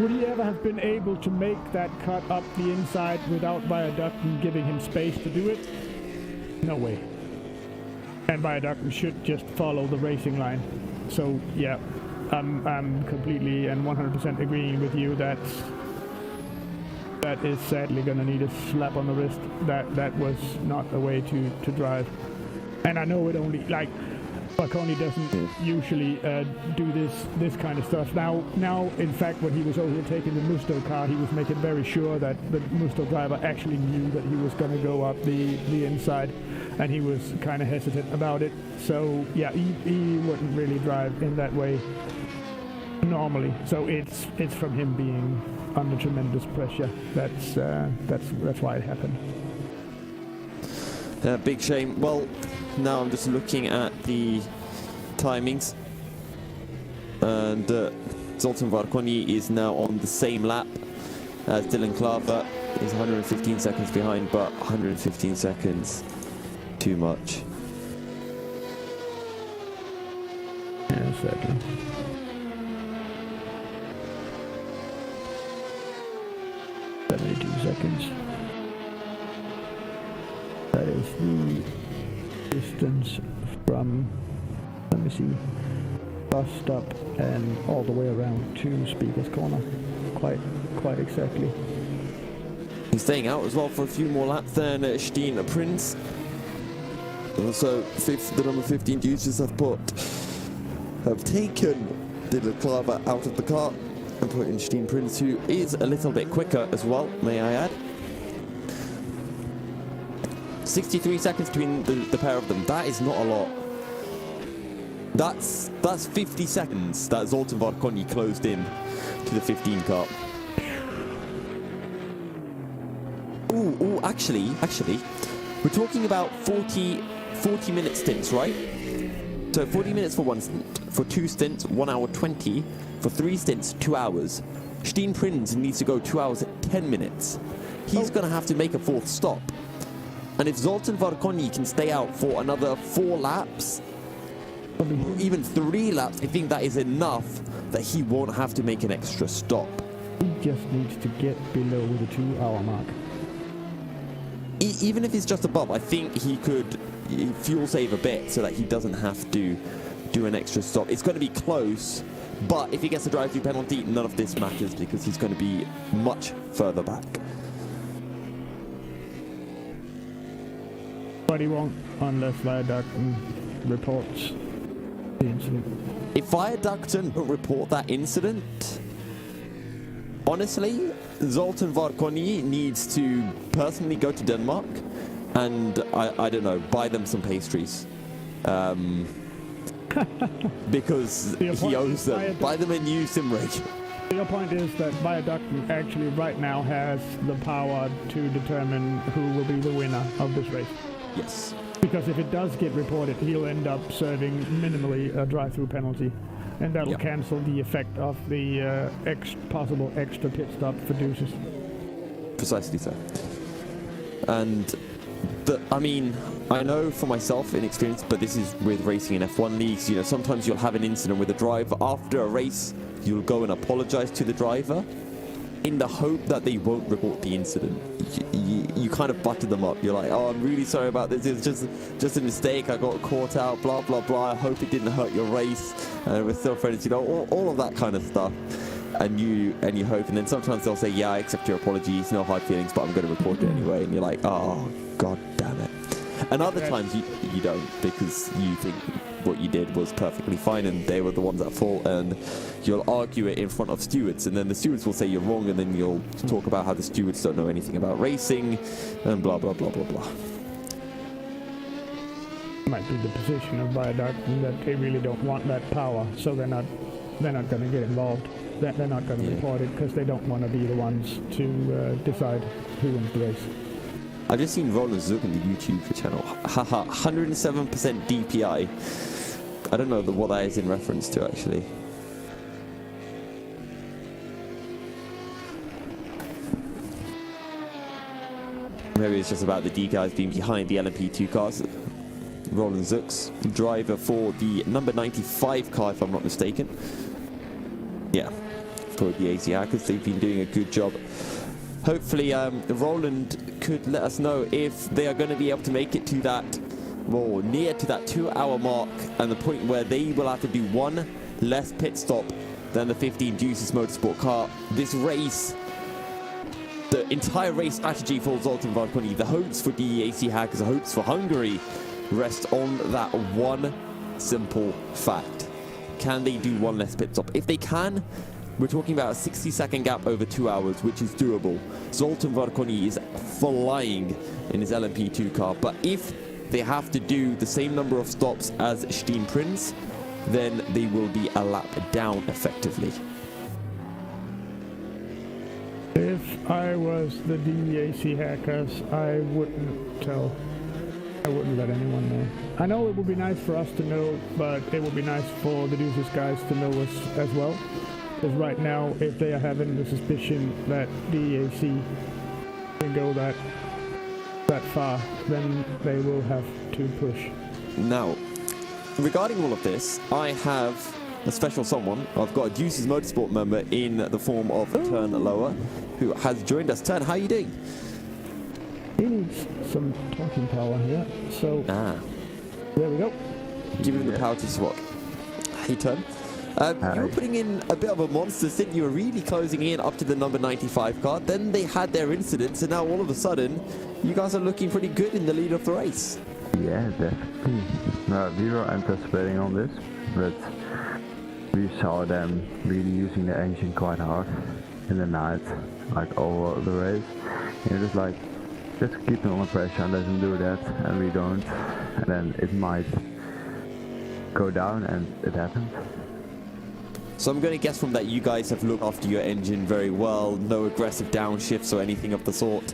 Would he ever have been able to make that cut up the inside without Viaductum giving him space to do it? No way. And Viaductum should just follow the racing line. So yeah, I'm completely and 100% agreeing with you. That is sadly going to need a slap on the wrist. That was not a way to drive. And I know it only, like, Varkoni doesn't usually do this kind of stuff. Now, in fact, when he was overtaking the Musto car, he was making very sure that the Musto driver actually knew that he was going to go up the inside, and he was kind of hesitant about it. So yeah, he wouldn't really drive in that way normally. So it's from him being under tremendous pressure. That's why it happened. Big shame. Well, now I'm just looking at the timings, and Zoltan Varkoni is now on the same lap as Dylan Klaver. He's 115 seconds behind, but 115 seconds too much. Yeah, sadly. Seconds. That is the distance from, let me see, bus stop and all the way around to Speaker's Corner. Quite exactly. He's staying out as well for a few more laps than Steen Prince. Also, the number 15 users have taken Dylan Klaver out of the car and put in Steen Prince, who is a little bit quicker as well, may I add. 63 seconds between the pair of them. That is not a lot. That's 50 seconds that Zoltan Varkoni closed in to the 15 car. Ooh, actually, we're talking about 40-minute stints, right? So 40 minutes for one stint, for 2 stints, 1 hour 20, for 3 stints, 2 hours. Steen Prinz needs to go 2 hours 10 minutes. He's going to have to make a 4th stop. And if Zoltan Varkoni can stay out for another 4 laps, or even 3 laps, I think that is enough that he won't have to make an extra stop. He just needs to get below the 2-hour mark. Even if it's just above, I think he could fuel save a bit so that he doesn't have to do an extra stop. It's going to be close, but if he gets a drive-through penalty, none of this matters because he's going to be much further back. But he won't unless Viaductum reports the incident. If Viaductum don't report that incident, honestly, Zoltan Varkoni needs to personally go to Denmark and, I don't know, buy them some pastries. Because he owes them. Buy them a new sim rig. Your point is that Viaductum actually right now has the power to determine who will be the winner of this race. Yes. Because if it does get reported, he'll end up serving minimally a drive-through penalty. And that'll cancel the effect of the possible extra pit stop for Deuces. Precisely so. And, I mean, I know for myself in experience, but this is with racing in F1 leagues, sometimes you'll have an incident with a driver. After a race, you'll go and apologize to the driver. in the hope that they won't report the incident. You kind of butter them up. You're like, oh, I'm really sorry about this. It's just a mistake. I got caught out, blah, blah, blah. I hope it didn't hurt your race. We're still friends, you know, all of that kind of stuff. And you hope. And then sometimes they'll say, yeah, I accept your apologies. No hard feelings, but I'm going to report it anyway. And you're like, oh, God damn it. And other times you don't, because you think what you did was perfectly fine and they were the ones at fault, and you'll argue it in front of stewards, and then the stewards will say you're wrong, and then you'll talk about how the stewards don't know anything about racing and blah blah blah blah blah. Might be the position of Viaduct that they really don't want that power, so they're not going to get involved. They're not going to report it because they don't want to be the ones to decide who wins the race. I've just seen Roland Zug in the YouTube channel. Haha, 107% DPI. I don't know what that is in reference to, actually. Maybe it's just about the DPIs being behind the LMP2 cars. Roland Zux, driver for the number 95 car, if I'm not mistaken. Yeah, for the AC Hackers, they've been doing a good job. Hopefully, Roland could let us know if they are going to be able to make it to that, well, near to that 2-hour mark, and the point where they will have to do one less pit stop than the 15 Juices Motorsport car. This race, the entire race strategy for Zoltan Varkoni, the hopes for DEAC Hackers, the hopes for Hungary, rest on that one simple fact. Can they do one less pit stop? If they can, we're talking about a 60-second gap over 2 hours, which is doable. Zoltan Varkoni is flying in his LMP2 car, but if they have to do the same number of stops as Steen Prinz, then they will be a lap down effectively. If I was the DEAC Hackers, I wouldn't tell. I wouldn't let anyone know. I know it would be nice for us to know, but it would be nice for the Deuces guys to know us as well. Because right now, if they are having the suspicion that DEAC can go that far, then they will have to push. Now, regarding all of this, I have a special someone. I've got a Deuces Motorsport member in the form of Turn Lower, who has joined us. Turn, how are you doing? He needs some talking power here, so there we go. Give him the power to swap. Hey, Turn. You were putting in a bit of a monster stint. You were really closing in up to the number 95 car. Then they had their incidents, and now all of a sudden, you guys are looking pretty good in the lead of the race. Yeah, definitely. We were anticipating on this, but we saw them really using the engine quite hard in the night, like over the race. And it was like, just keep them under pressure and let them do that, and we don't. And then it might go down, and it happened. So I'm going to guess from that you guys have looked after your engine very well, no aggressive downshifts or anything of the sort.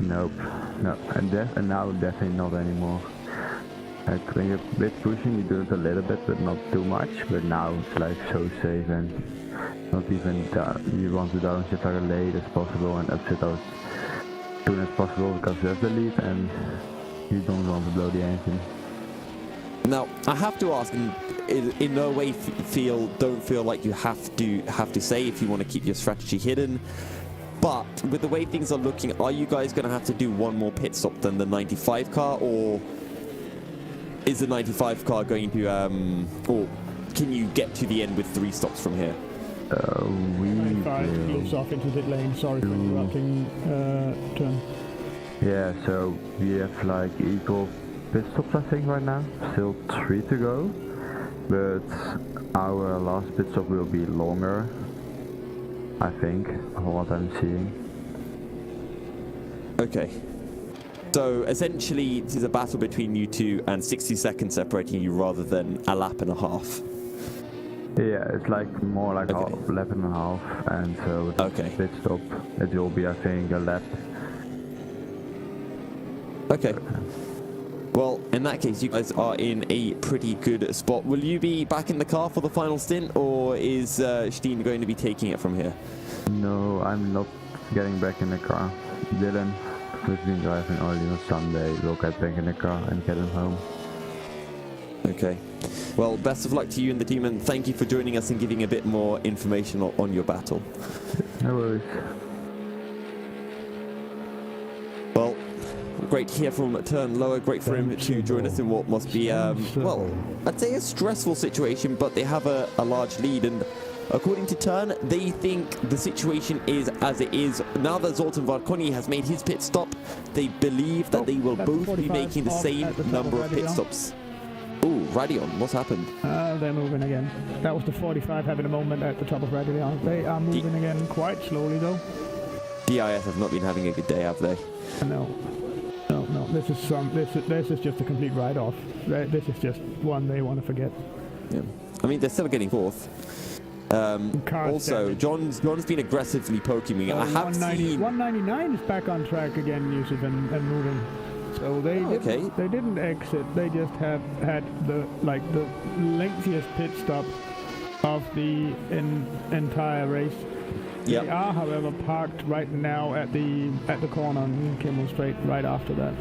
Nope, no, and now definitely not anymore. I think a bit pushing, you do it a little bit, but not too much. But now it's like so safe, and not even you want to downshift like as late as possible and upset as soon as possible because there's the lead, and you don't want to blow the engine. Now, I have to ask, and in no way don't feel like you have to say if you want to keep your strategy hidden, but with the way things are looking, are you guys going to have to do one more pit stop than the 95 car, or is the 95 car going to, or can you get to the end with 3 stops from here? 95 moves off into pit lane. Sorry for interrupting, Turn. Yeah, so we have like equal pit stops I think right now, still 3 to go, but our last pit stop will be longer, I think, from what I'm seeing. Okay. So essentially this is a battle between you two and 60 seconds separating you rather than a lap and a half. Yeah, it's like more like a lap and a half, and so with the pit stop it will be I think a lap. Okay. Well, in that case, you guys are in a pretty good spot. Will you be back in the car for the final stint, or is Steen going to be taking it from here? No, I'm not getting back in the car. Dylan, who's been driving early on Sunday, will get back in the car and get him home. Okay. Well, best of luck to you and the team, and thank you for joining us and giving a bit more information on your battle. No worries. Well, great to hear from Turn Lower. Great for him to join us in what must be, well, I'd say a stressful situation, but they have a large lead. And according to Turn, they think the situation is as it is. Now that Zoltan Varkoni has made his pit stop, they believe that they will both be making the same number of pit stops. Ooh, Radion, what's happened? They're moving again. That was the 45 having a moment at the top of Radion. They are moving again quite slowly though. DIS have not been having a good day, have they? No. This is just a complete write-off. This is just one they want to forget. Yeah. I mean, they're still getting fourth. Also, John's been aggressively poking me. I have seen 199 is back on track again, Yusuf, and moving. So they didn't exit. They just had the lengthiest pit stop of the entire race. Yep. They are, however, parked right now at the corner on Kimmel Straight right after that.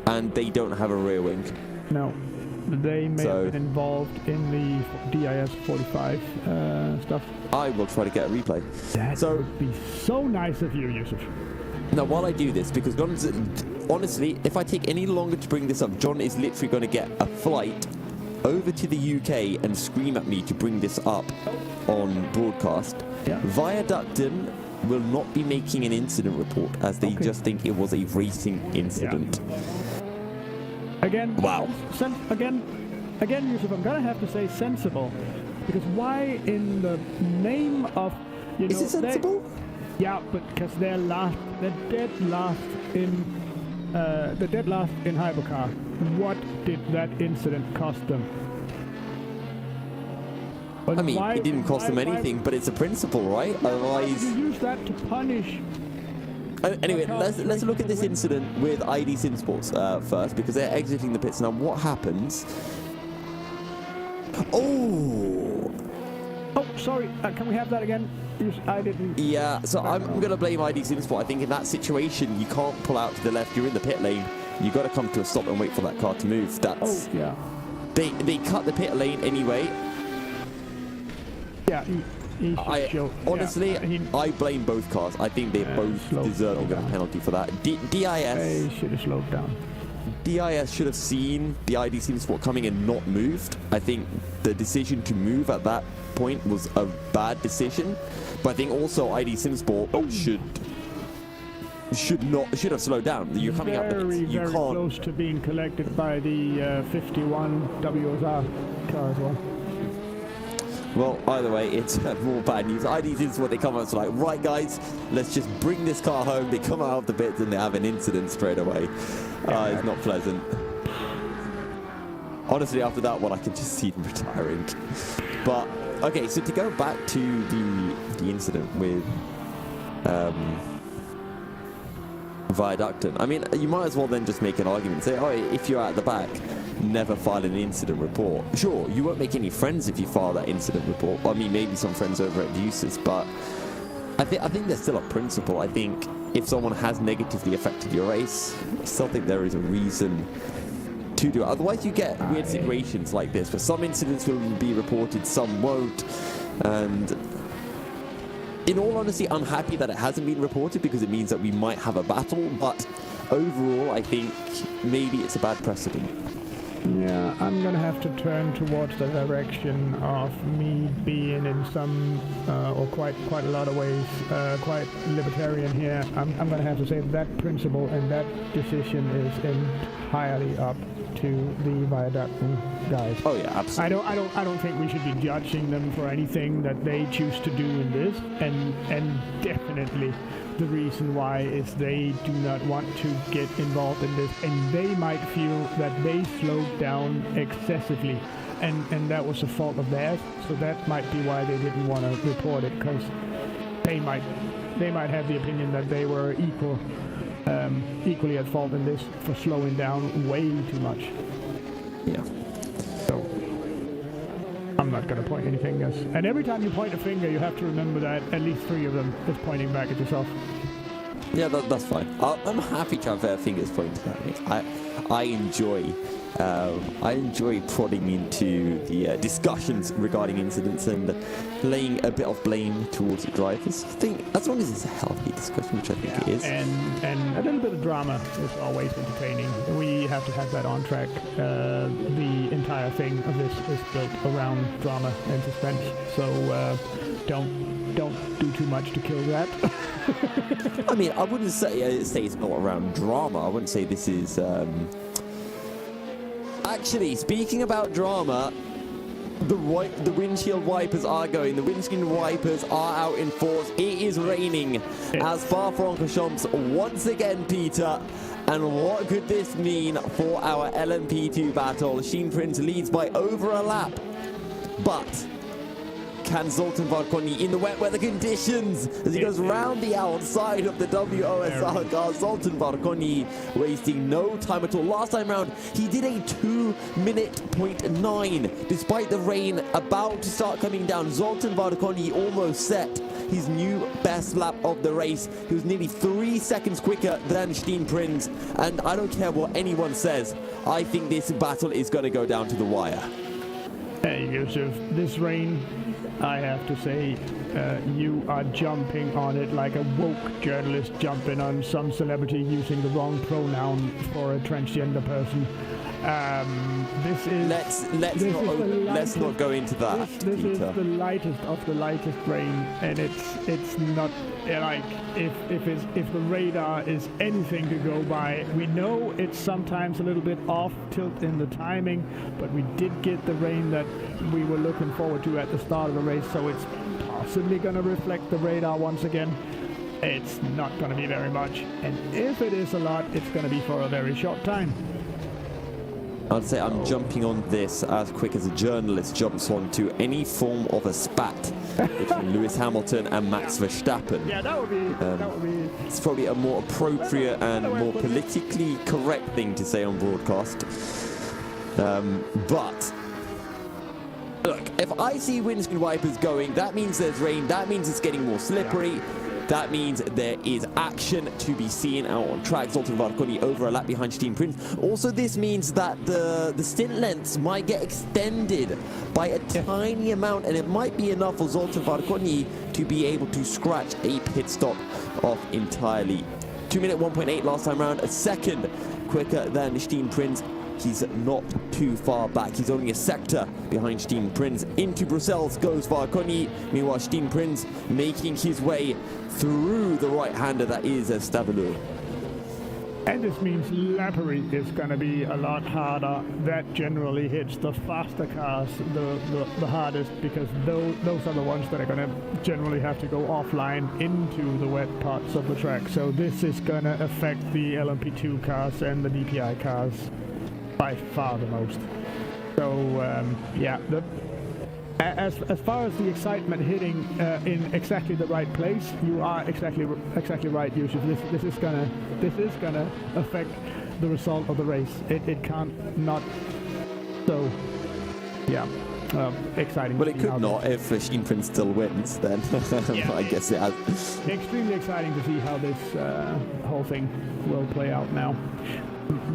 And they don't have a rear wing. No. They may have been involved in the DIS 45 stuff. I will try to get a replay. That would be so nice of you, Yusuf. Now, while I do this, because honestly, if I take any longer to bring this up, John is literally going to get a flight over to the UK and scream at me to bring this up on broadcast. Yeah. Viaducton will not be making an incident report as they just think it was a racing incident. Yeah. Again, wow. Again, Yusuf, I'm gonna have to say sensible, because why in the name of is it sensible? Yeah, but because they're dead last in HyperCar. What did that incident cost them? But I mean, it didn't cost them anything, but it's a principle, right? Yeah, otherwise, you use that to punish. Anyway, let's look at this incident with ID Simsports first, because they're exiting the pits now. What happens? Oh, sorry. Can we have that again? I didn't. Yeah. So I'm going to blame ID Simsport. I think in that situation, you can't pull out to the left. You're in the pit lane. You got to come to a stop and wait for that car to move. That's. Oh yeah. They cut the pit lane anyway. Yeah. Honestly, I blame both cars. I think they both deserve a penalty for that. DIS. They should have slowed down. DIS should have seen the ID Simsport coming and not moved. I think the decision to move at that point was a bad decision. But I think also ID Simsport should have slowed down. You're coming out. Very close to being collected by the 51 WSR car as well. Well, either way, it's more bad news. ID Simsport, they come out, it's like, right guys, let's just bring this car home. They come out of the pits and they have an incident straight away. It's not pleasant. Honestly, after that one, I can just see them retiring. But, okay, so to go back to the incident with Viaducton, I mean, you might as well then just make an argument. Say, oh, if you're at the back, never file an incident report. Sure, you won't make any friends if you file that incident report. I mean, maybe some friends over at Uses, but I think there's still a principle. I think if someone has negatively affected your race, I still think there is a reason to do it. Otherwise, you get weird situations like this, where some incidents will be reported, some won't. And in all honesty, I'm happy that it hasn't been reported, because it means that we might have a battle. But overall, I think maybe it's a bad precedent. Yeah, I'm gonna have to turn towards the direction of me being in some, or quite a lot of ways, quite libertarian here. I'm gonna have to say that principle and that decision is entirely up to the Viaducton guys. Oh yeah, absolutely. I don't think we should be judging them for anything that they choose to do in this, and definitely the reason why is they do not want to get involved in this, and they might feel that they slowed down excessively, and that was a fault of theirs. So that might be why they didn't want to report it, because they might have the opinion that they were equally at fault in this for slowing down way too much. Yeah. So I'm not going to point any fingers. And every time you point a finger, you have to remember that at least 3 of them is pointing back at yourself. Yeah, that's fine. I'm happy to have their fingers pointed at me. I enjoy I enjoy prodding into the discussions regarding incidents and laying a bit of blame towards the drivers. I think as long as it's a healthy discussion, which I think it is. And a little bit of drama is always entertaining. We have to have that on track. The entire thing of this is built around drama and suspense. So don't do too much to kill that. I mean, I wouldn't say it's not around drama. I wouldn't say this is. Actually, speaking about drama, the windshield wipers are going. The windscreen wipers are out in force. It is raining as Spa-Francorchamps once again, Peter. And what could this mean for our LMP2 battle? Steen Prince leads by over a lap. But can Zoltan Varkoni in the wet weather conditions as he goes round the outside of the WOSR car? Zoltan Varkoni wasting no time at all. Last time round, he did a 2:09. Despite the rain about to start coming down, Zoltan Varkoni almost set his new best lap of the race. He was nearly 3 seconds quicker than Steen Prince. And I don't care what anyone says, I think this battle is going to go down to the wire. Hey, Yusuf, this rain, I have to say, you are jumping on it like a woke journalist jumping on some celebrity using the wrong pronoun for a transgender person. This is. Let's not go into that. This is the lightest of the lightest rain, and it's not like if the radar is anything to go by. We know it's sometimes a little bit off tilt in the timing, but we did get the rain that we were looking forward to at the start of the race, so it's possibly going to reflect the radar once again. It's not going to be very much, and if it is a lot, it's going to be for a very short time. I'd say I'm jumping on this as quick as a journalist jumps onto any form of a spat between Lewis Hamilton and Max Verstappen. Yeah, that would be. It's probably a more appropriate and more politically correct thing to say on broadcast. But look, if I see windscreen wipers going, that means there's rain. That means it's getting more slippery. That means there is action to be seen out on track. Zoltan Varkoni over a lap behind Steen Prince. Also, this means that the stint lengths might get extended by a tiny amount, and it might be enough for Zoltan Varkoni to be able to scratch a pit stop off entirely. 2 minute 1.8 last time round, a second quicker than Steen Prince. He's not too far back. He's only a sector behind Steen Prince. Into Brussels goes Varkoni. Meanwhile, Steen Prince making his way through the right-hander that is Stavelot. And this means Lappery is going to be a lot harder. That generally hits the faster cars the hardest, because those are the ones that are going to generally have to go offline into the wet parts of the track. So this is going to affect the LMP2 cars and the DPI cars by far the most. So yeah, as far as the excitement hitting in exactly the right place, you are exactly right, Yusuf. This is gonna affect the result of the race. It can't not. So yeah, exciting. Well, it could not if Steen Prince still wins. Then yeah, I guess it has. Extremely exciting to see how this whole thing will play out now.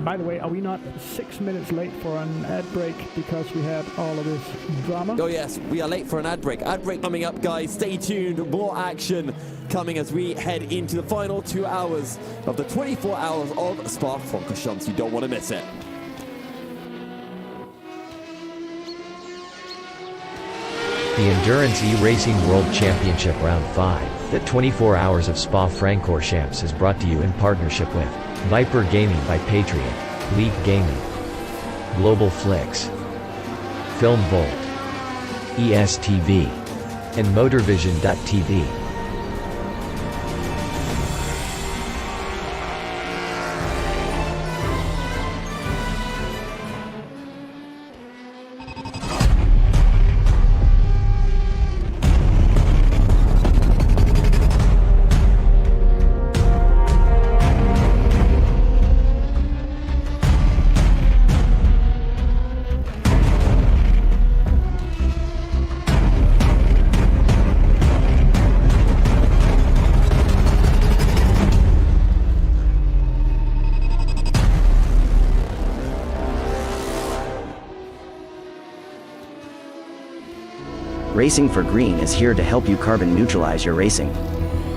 By the way, are we not 6 minutes late for an ad break because we had all of this drama? Oh yes, we are late for an ad break. Ad break coming up, guys. Stay tuned. More action coming as we head into the final 2 hours of the 24 hours of Spa-Francorchamps. You don't want to miss it. The Endurance E-Racing World Championship Round 5, the 24 hours of Spa-Francorchamps is brought to you in partnership with Viper Gaming by Patriot, League Gaming, Global Flix, Film Volt, ESTV, and Motorvision.tv. Racing for Green is here to help you carbon neutralize your racing.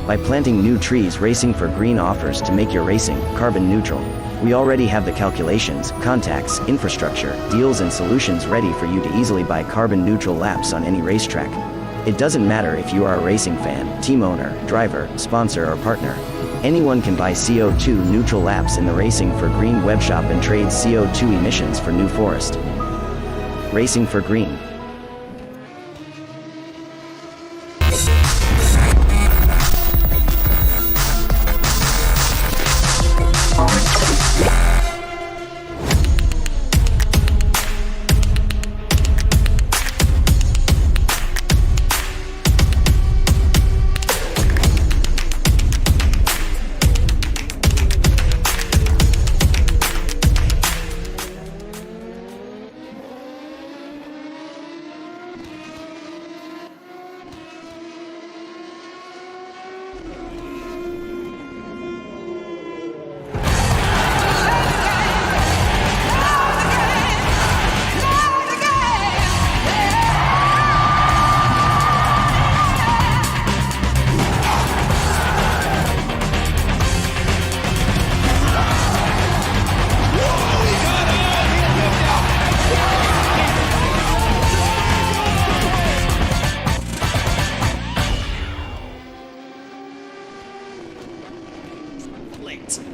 By planting new trees, Racing for Green offers to make your racing carbon neutral. We already have the calculations, contacts, infrastructure, deals and solutions ready for you to easily buy carbon neutral laps on any racetrack. It doesn't matter if you are a racing fan, team owner, driver, sponsor or partner. Anyone can buy CO2 neutral laps in the Racing for Green webshop and trade CO2 emissions for New Forest. Racing for Green.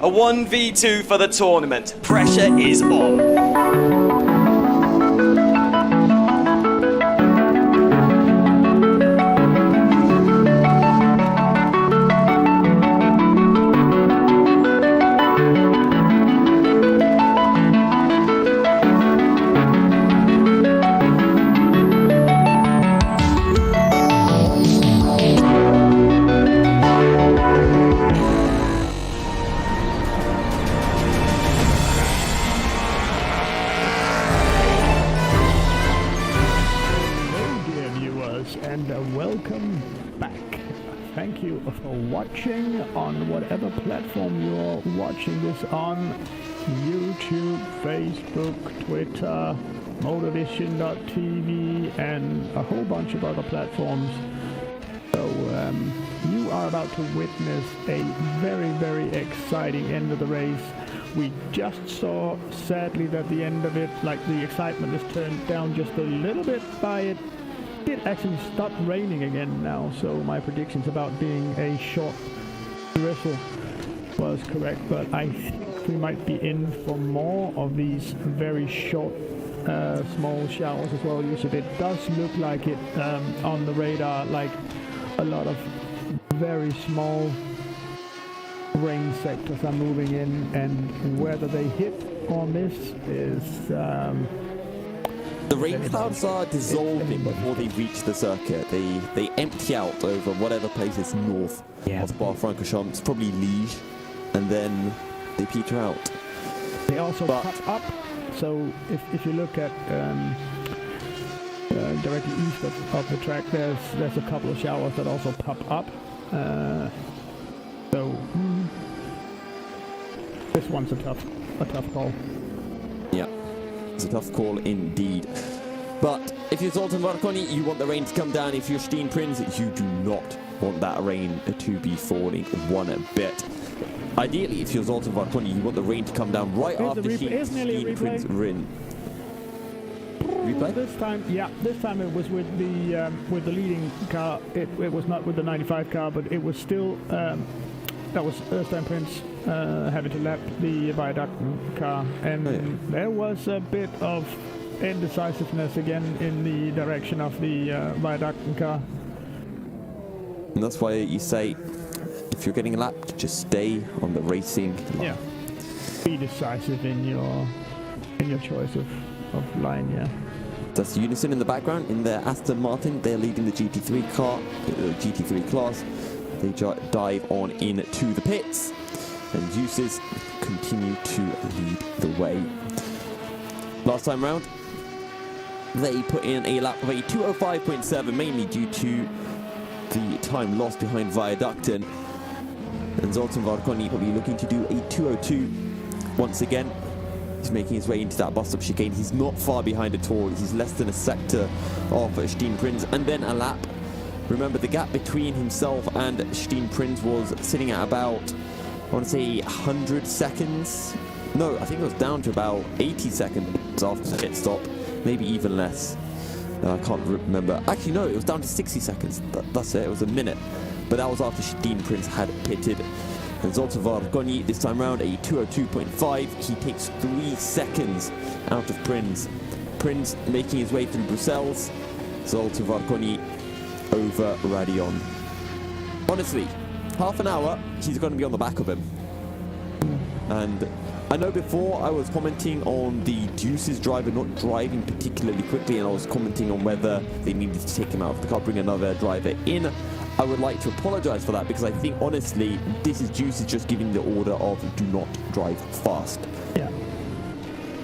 A 1v2 for the tournament. Pressure is on. Welcome back. Thank you for watching on whatever platform you're watching this on. YouTube, Facebook, Twitter, Motorvision.tv and a whole bunch of other platforms. So you are about to witness a very, very exciting end of the race. We just saw, sadly, that the end of it, like the excitement is turned down just a little bit by it. It actually stopped raining again now, so my predictions about being a short drizzle was correct, but I think we might be in for more of these very short small showers as well. Usually it does look like it on the radar, like a lot of very small rain sectors are moving in, and whether they hit or miss is the rain clouds are dissolving before they reach the circuit. They empty out over whatever place is north of Spa-Francorchamps, probably Liège, and then they peter out. They also pop up, so if you look at directly east of the track, there's a couple of showers that also pop up. This one's a tough call. Yeah. It's a tough call indeed. But if you're Zoltan Varconi, you want the rain to come down. If you're Steen Prinz, you do not want that rain to be falling one bit. Ideally, if you're Zoltan Varconi, you want the rain to come down right after Steen Prinz rin. Replay? This time it was with the leading car. It was not with the 95 car, but it was still that was Steen Prinz having to lap the Viaduct car, and there was a bit of indecisiveness again in the direction of the Viaduct car. And that's why you say, if you're getting lapped, just stay on the racing line. Yeah, be decisive in your choice of line. Yeah. That's Unison in the background in their Aston Martin. They're leading the GT3 car, GT3 class. They dive on into the pits, and Uses continue to lead the way. Last time round, they put in a lap of a 2:05.7, mainly due to the time lost behind Viaducten. And Zoltan Varconi will be looking to do a 2:02 once again. He's making his way into that bus stop chicane. He's not far behind at all. He's less than a sector of Steen Prinz, and then a lap. Remember, the gap between himself and Steen Prinz was sitting at about, I want to say, 100 seconds. No, I think it was down to about 80 seconds after the pit stop, maybe even less. I can't remember. Actually, no, it was down to 60 seconds. That's it. It was a minute. But that was after Steen Prinz had pitted. And Zoltán this time round, a 2:02.5. He takes 3 seconds out of Prinz. Prinz making his way through Brussels. Zoltán over Radion. Honestly, half an hour, he's going to be on the back of him. And I know before I was commenting on the Deuce's driver not driving particularly quickly, and I was commenting on whether they needed to take him out of the car, bring another driver in. I would like to apologize for that, because I think honestly this is Deuce just giving the order of do not drive fast. Yeah.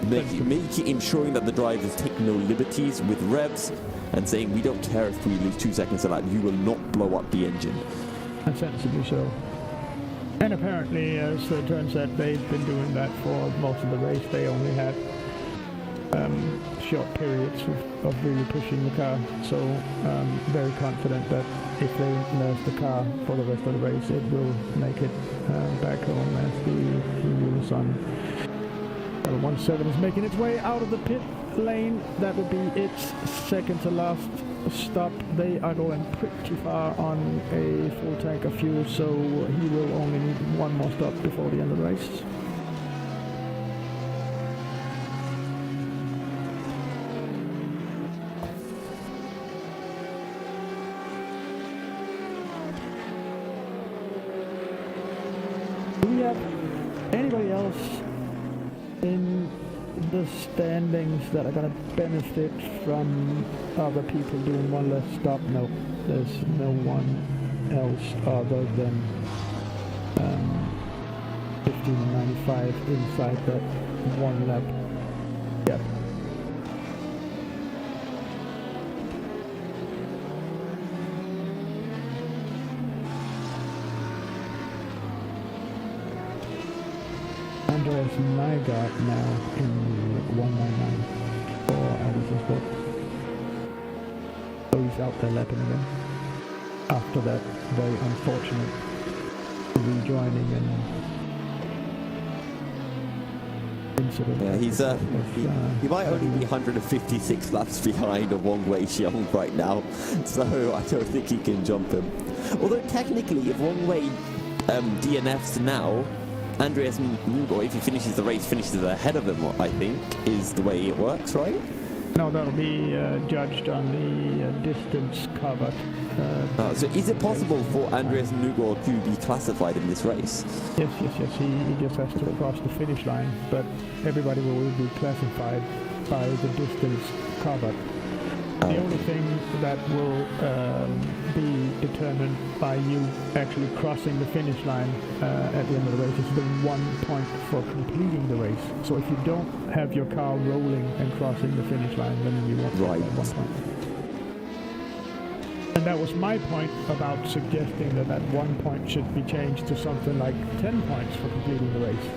Make it ensuring that the drivers take no liberties with revs, and saying we don't care if we lose 2 seconds a lap, you will not blow up the engine. And sensibly so. And apparently, as it turns out, they've been doing that for most of the race. They only had short periods of really pushing the car. So very confident that if they nurse the car for the rest of the race, it will make it back home as the wheels on. 17 is making its way out of the pit lane. That will be its second to last stop. They are going pretty far on a full tank of fuel, so he will only need one more stop before the end of the race. Do we have anybody else in the standings that are going to benefit from other people doing one less stop? No, there's no one else other than 1595 inside that one lap. Yep. Andreas Nygaard now in 199 for Anderson Sport. So he's out there lapping again. After that very unfortunate rejoining and incident. Yeah, he might only be 156 laps behind of Wong Wei Xiong right now, so I don't think he can jump him. Although technically, if Wong Wei DNFs now, Andreas Nygaard, if he finishes the race, finishes ahead of him, I think, is the way it works, right? No, that'll be judged on the distance covered. So is it possible for Andreas Nygaard to be classified in this race? Yes. He just has to cross the finish line, but everybody will be classified by the distance covered. The only thing that will be determined by you actually crossing the finish line at the end of the race is the 1 point for completing the race. So if you don't have your car rolling and crossing the finish line, then you won't get that 1 point. And that was my point about suggesting that that 1 point should be changed to something like 10 points for completing the race.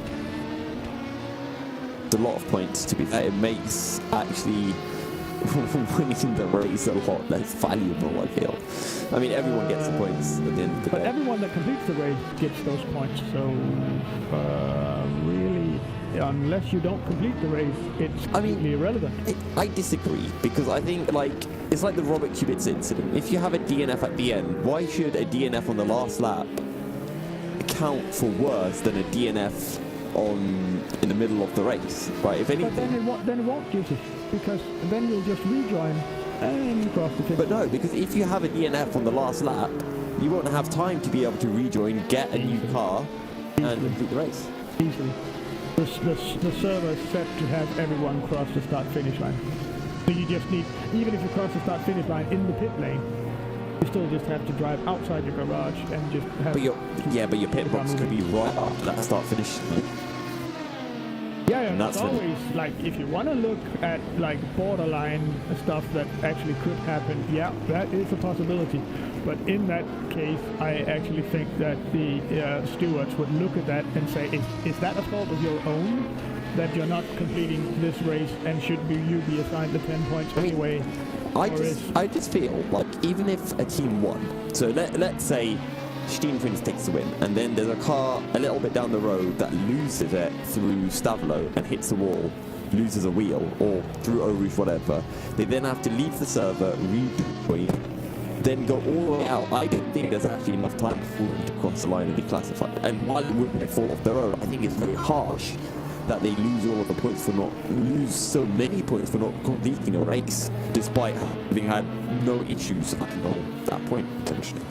It's a lot of points, to be fair. It makes actually winning the race a lot less valuable, I feel. I mean, everyone gets the points at the end of the day. But everyone that completes the race gets those points, so really, unless you don't complete the race, it's completely irrelevant. I disagree, because I think, it's like the Robert Kubica incident. If you have a DNF at the end, why should a DNF on the last lap count for worse than a DNF in the middle of the race, right? If anything. But then it won't use it, because then you'll just rejoin and cross the finish. But no, because if you have a DNF on the last lap, you won't have time to be able to rejoin, get a new car, and complete the race. Easily. The server is set to have everyone cross the start-finish line. So you just need, even if you cross the start-finish line in the pit lane, you still just have to drive outside your garage and just have... But your pit box could be right after that start-finish. Yeah, it's always, if you want to look at, borderline stuff that actually could happen, yeah, that is a possibility. But in that case, I actually think that the stewards would look at that and say, is that a fault of your own? that you're not completing this race and should you be assigned the 10 points anyway? I just feel like even if a team won, so let's say Steam Prince takes the win, and then there's a car a little bit down the road that loses it through Stavlo and hits the wall, loses a wheel, or through Eau Rouge, whatever. They then have to leave the server, redeploy, then go all the way out. I don't think there's actually enough time for them to cross the line and be classified. And while it wouldn't fall off their own, I think it's very harsh that they lose all of the points for not lose so many points for not completing a race, despite having had no issues up until that point potentially.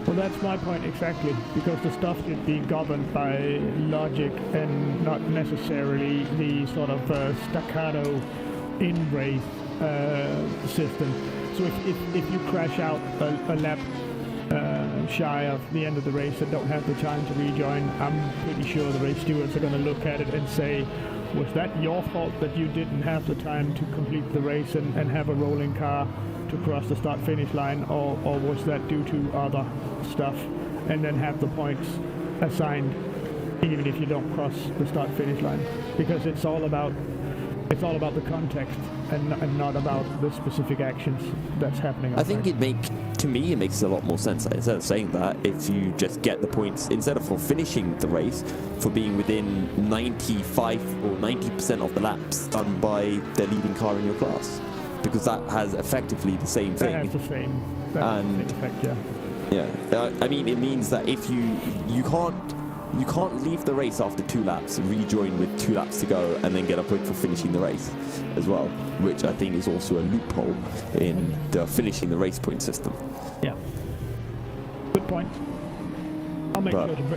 Well, that's my point exactly, because the stuff should be governed by logic and not necessarily the sort of staccato in-race system. So if you crash out a lap shy of the end of the race and don't have the time to rejoin, I'm pretty sure the race stewards are going to look at it and say, was that your fault that you didn't have the time to complete the race and have a rolling car to cross the start-finish line, or was that due to other stuff, and then have the points assigned even if you don't cross the start-finish line, because it's all about the context and not about the specific actions that's happening. I think it makes a lot more sense instead of saying that if you just get the points instead of for finishing the race for being within 95 or 90% of the laps done by the leading car in your class, because that has effectively the same thing. That has the same effect, yeah. Yeah, I mean, it means that if you can't leave the race after 2 laps, rejoin with 2 laps to go, and then get a point for finishing the race as well, which I think is also a loophole in the finishing the race point system. Yeah. Good point.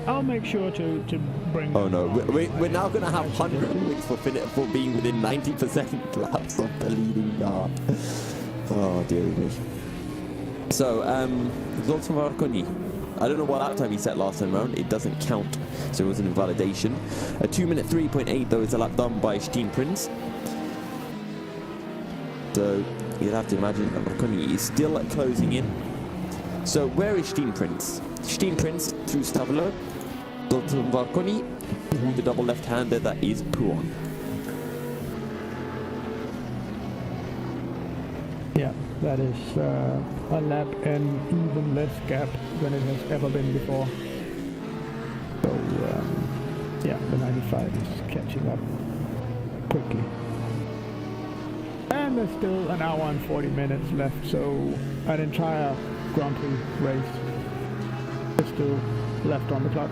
I'll make sure to bring. Oh no, we're now going to have 100 points for being within 90% laps of the leading car. Oh dear me. So, Zoltan Marconi. I don't know what lap time he set last time around. It doesn't count, so it was an invalidation. A 2-minute 3.8 though is a lap done by Steam Prince. So you'd have to imagine that Marconi is still closing in. So where is Steam Prince? Steam Prince through Stavlo. Zoltan Marconi through the double left-hander that is Puon. Yeah, that is a lap and even less gap than it has ever been before. So, yeah, the 95 is catching up quickly. And there's still an hour and 40 minutes left, so an entire Grand Prix race is still left on the clock.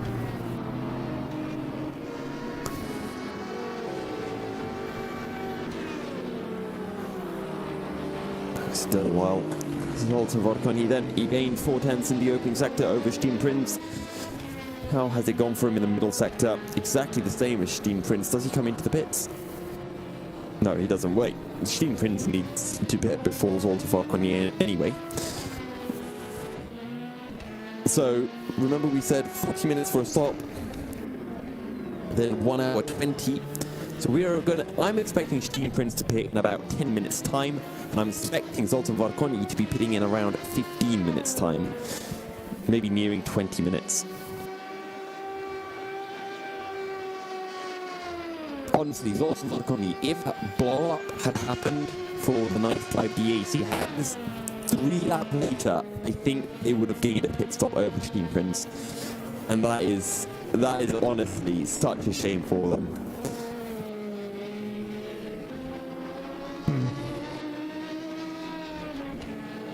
Still a while. Zoltan Marconi then, he gained 4/10 in the opening sector over Steam Prince. How has it gone for him in the middle sector? Exactly the same as Steam Prince. Does he come into the pits? No, he doesn't. Wait, Steam Prince needs to pit before Zoltan Marconi anyway. So, remember we said 40 minutes for a stop, then 1 hour 20. So I'm expecting Steam Prince to pit in about 10 minutes time, and I'm expecting Zoltan Marconi to be pitting in around 15 minutes time, maybe nearing 20 minutes. Honestly, Zoltan Marconi, if that blow up had happened for the 95 DAC hands, 3 laps later, I think it would have gained a pit stop over Steam Prince, and that is honestly such a shame for them.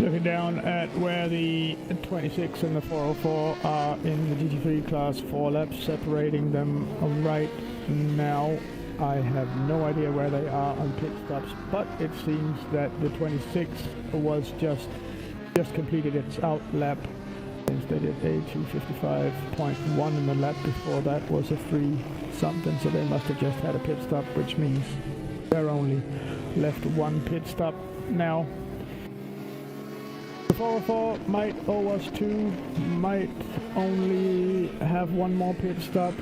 Looking down at where the 26 and the 404 are in the GT3 class, 4 laps separating them right now. I have no idea where they are on pit stops, but it seems that the 26 was just completed its out lap, since they did a 2:55.1, and the lap before that was a 3 something, so they must have just had a pit stop, which means they're only left 1 pit stop now. The 404 might owe us 2, might only have 1 more pit stop.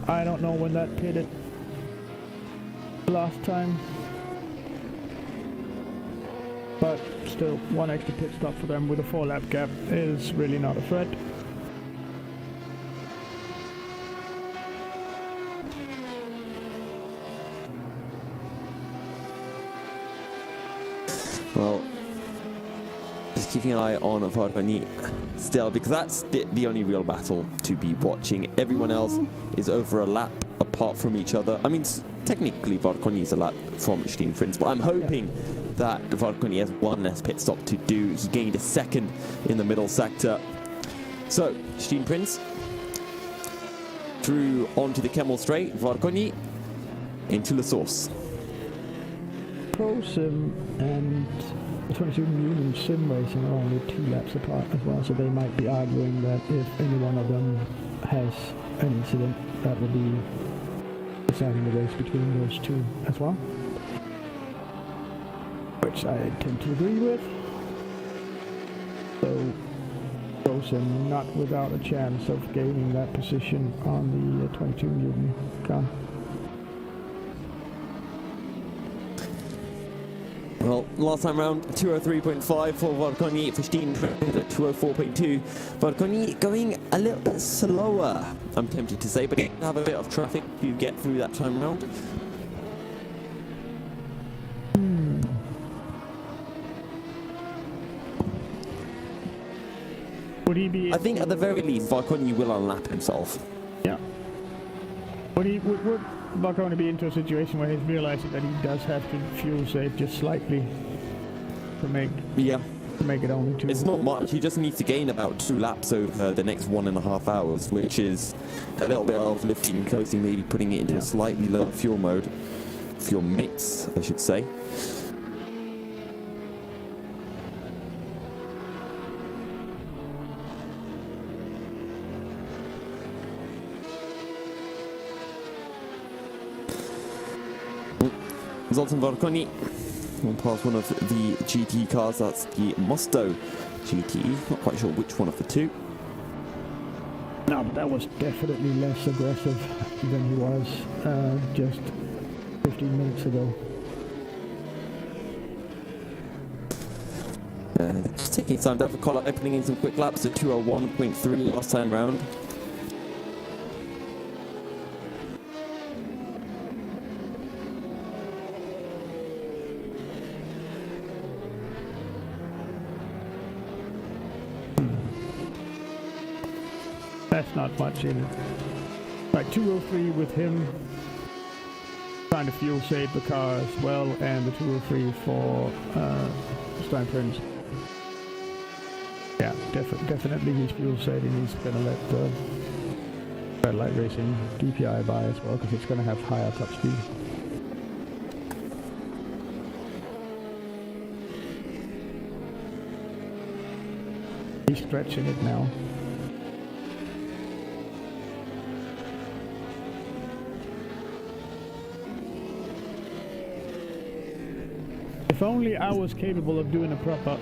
I don't know when that pitted last time, but still 1 extra pit stop for them with a 4 lap gap is really not a threat. Well, just keeping an eye on Varkoni still, because that's the only real battle to be watching. Everyone else is over a lap apart from each other. I mean, technically Varkoni is a lap from Steen Prince, but I'm hoping that Varkoni has one less pit stop to do. He gained a second in the middle sector. So, Steen Prince through onto the Kemmel Straight, Varkoni into the source. Pro Sim and the 22 Union Sim Racing are only 2 laps apart as well, so they might be arguing that if any one of them has an incident, that will be deciding the race between those two as well. Which I tend to agree with. So, Pro Sim not without a chance of gaining that position on the 22 Newton car. Well, last time round, 203.5 for Varkoni, for Steen at 204.2. Varkoni going a little bit slower, I'm tempted to say, but he have a bit of traffic to get through that time round. Would he be? I think at the very least, Varkoni will unlap himself. Yeah. Would Varkoni be into a situation where he's realizing that he does have to fuel save just slightly to make it only 2? It's not much. He just needs to gain about 2 laps over the next 1.5 hours, which is a little bit of lifting and coasting, maybe putting it into a slightly lower fuel mode, fuel mix, I should say. Zoltan Varkoni will pass one of the GT cars, that's the Musto GTE, not quite sure which one of the two. No, but that was definitely less aggressive than he was just 15 minutes ago. Just taking time to have a collar, opening in some quick laps at 201.3 last time round. That's not much in it. Right, 203 with him. Trying to fuel save the car as well, and the 203 for Steen Prince. Yeah, definitely he's fuel saving. He's going to let the Red Light Racing DPI by as well, because it's going to have higher top speed. He's stretching it now. If only I was capable of doing a proper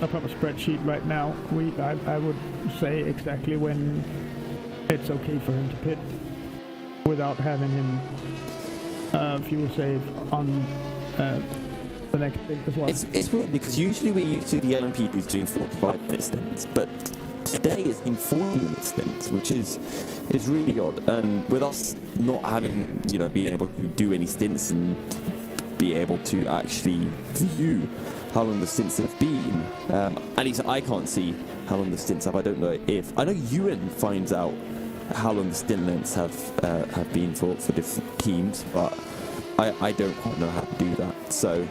spreadsheet right now, I would say exactly when it's okay for him to pit without having him fuel save on the next thing as well. It's weird because usually we're used to the LMP who's doing 45-minute stints, but today it's in 40-minute stints, which is really odd. And with us not having, being able to do any stints and be able to actually view how long the stints have been. At least I can't see how long the stints have. I don't know if... I know Ewan finds out how long the stint lengths have been for different teams, but I don't quite know how to do that. So,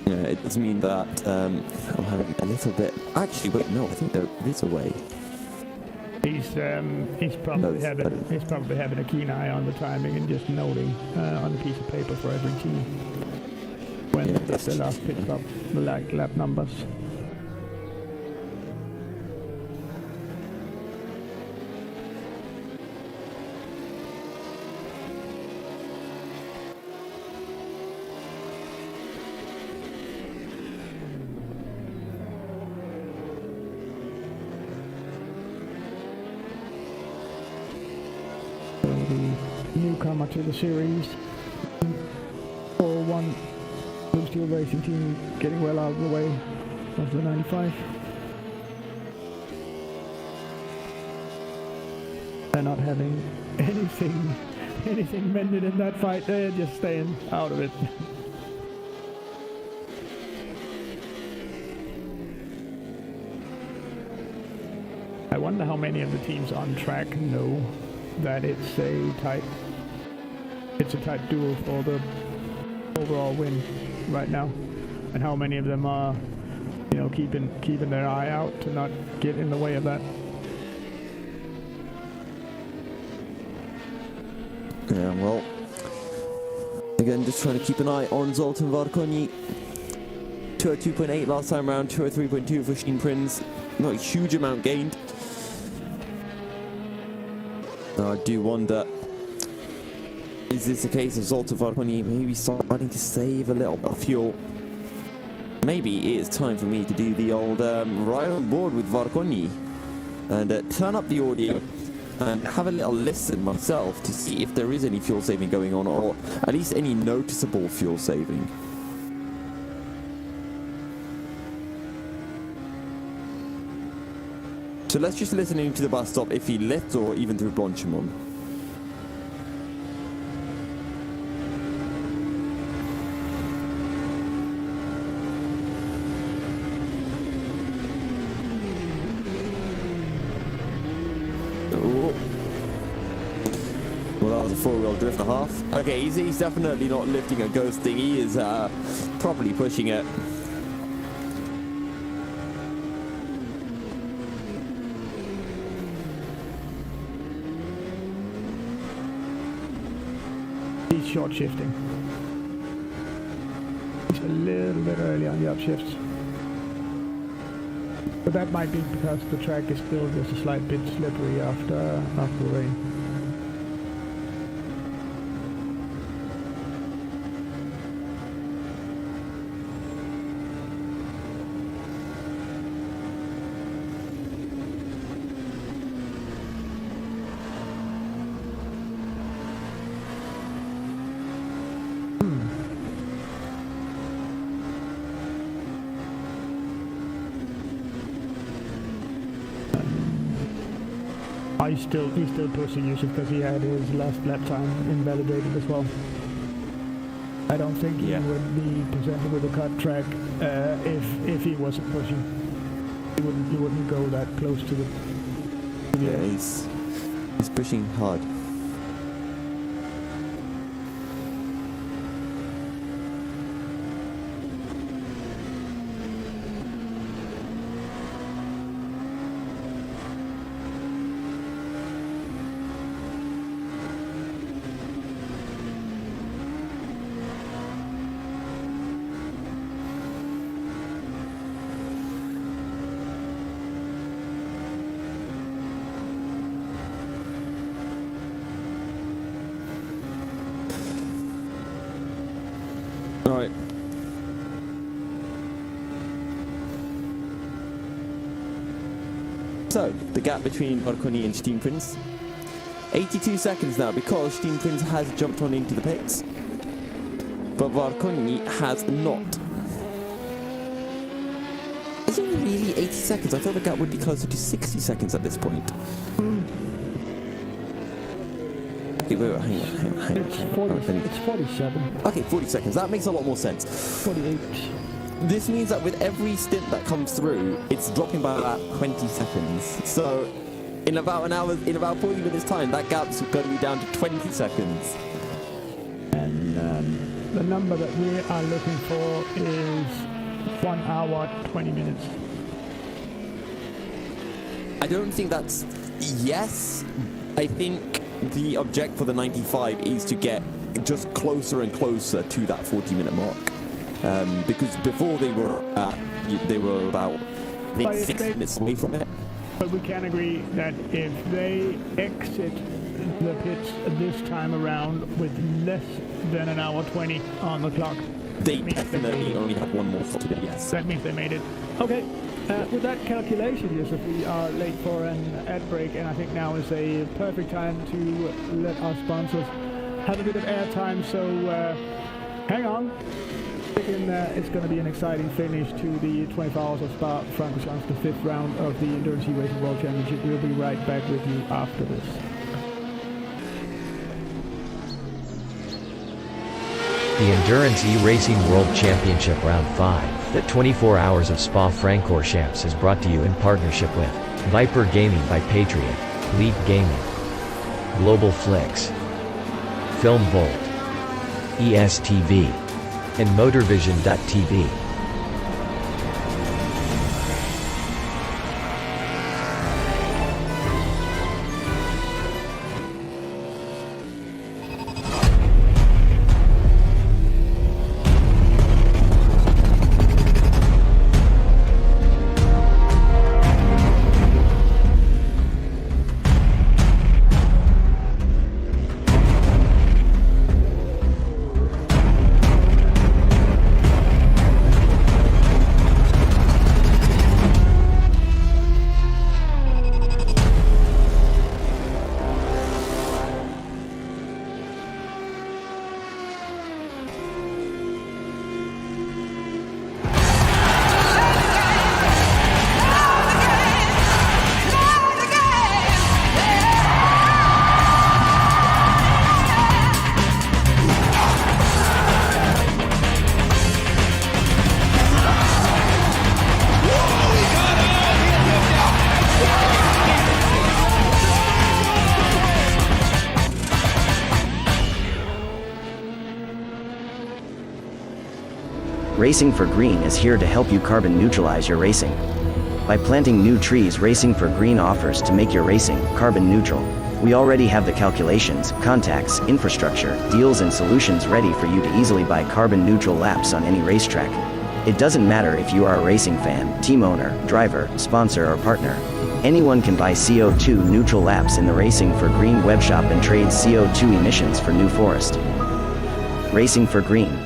it does mean that I'm having a little bit... Actually, wait, no, I think there is a way. He's probably having a keen eye on the timing and just noting on a piece of paper for every team when the last pit stop, the lap numbers. Newcomer to the series, 4-1 Blue Steel Racing team getting well out of the way of the 95. They're not having anything mended in that fight, they're just staying out of it. I wonder how many of the teams on track know that it's a tight duel for the overall win right now, and how many of them are, you know, keeping their eye out to not get in the way of that. Yeah, well, again, just trying to keep an eye on Zoltan Varkonyi. 202.8 last time around, 203.2 for Steen Prinz. Not a huge amount gained. I do wonder, is this a case of Zoltan Varkonyi maybe starting to save a little bit of fuel? Maybe it is time for me to do the old ride on board with Varkonyi and turn up the audio and have a little listen myself to see if there is any fuel saving going on, or at least any noticeable fuel saving. So let's just listen into the bus stop if he left, or even through Blanchimont. Well, that was a four-wheel drift and a half. Okay, he's definitely not lifting a ghost thing. He is properly pushing it. He's short shifting. He's a little bit early on the upshifts. But that might be because the track is still just a slight bit slippery after the rain. He's still pushing you because he had his last lap time invalidated as well. I don't think he would be presented with a cut track if he wasn't pushing. He wouldn't go that close to the. Yeah, he's pushing hard. Alright. So, the gap between Varkonyi and Steen Prinz. 82 seconds now, because Steen Prinz has jumped on into the pits. But Varkonyi has not. Is it really 80 seconds? I thought the gap would be closer to 60 seconds at this point. Okay, wait, hang on. It's 47. Okay, 40 seconds. That makes a lot more sense. 48. This means that with every stint that comes through, it's dropping by about 20 seconds. So, in about an hour, in about 40 minutes time, that gap's going to be down to 20 seconds. And the number that we are looking for is 1 hour, 20 minutes. I don't think that's yes. I think the object for the 95 is to get just closer and closer to that 40-minute mark. Because before they were about, I think, 6 minutes away from it. But we can agree that if they exit the pits this time around with less than an hour 20 on the clock, they definitely only have one more stop to do, yes. That means they made it. Okay, with that calculation, Yusuf, we are late for an ad break, and I think now is a perfect time to let our sponsors have a bit of airtime, so hang on. It's going to be an exciting finish to the 24 Hours of Spa-Francorchamps, the 5th round of the Endurance Racing World Championship. We'll be right back with you after this. The Endurance E-Racing World Championship Round 5, the 24 Hours of Spa-Francorchamps is brought to you in partnership with Viper Gaming by Patriot, Leap Gaming, Global Flix, Film Volt, ESTV, and Motorvision.tv. Racing for Green is here to help you carbon neutralize your racing. By planting new trees, Racing for Green offers to make your racing carbon neutral. We already have the calculations, contacts, infrastructure, deals and solutions ready for you to easily buy carbon neutral laps on any racetrack. It doesn't matter if you are a racing fan, team owner, driver, sponsor or partner. Anyone can buy CO2 neutral laps in the Racing for Green webshop and trade CO2 emissions for New Forest. Racing for Green.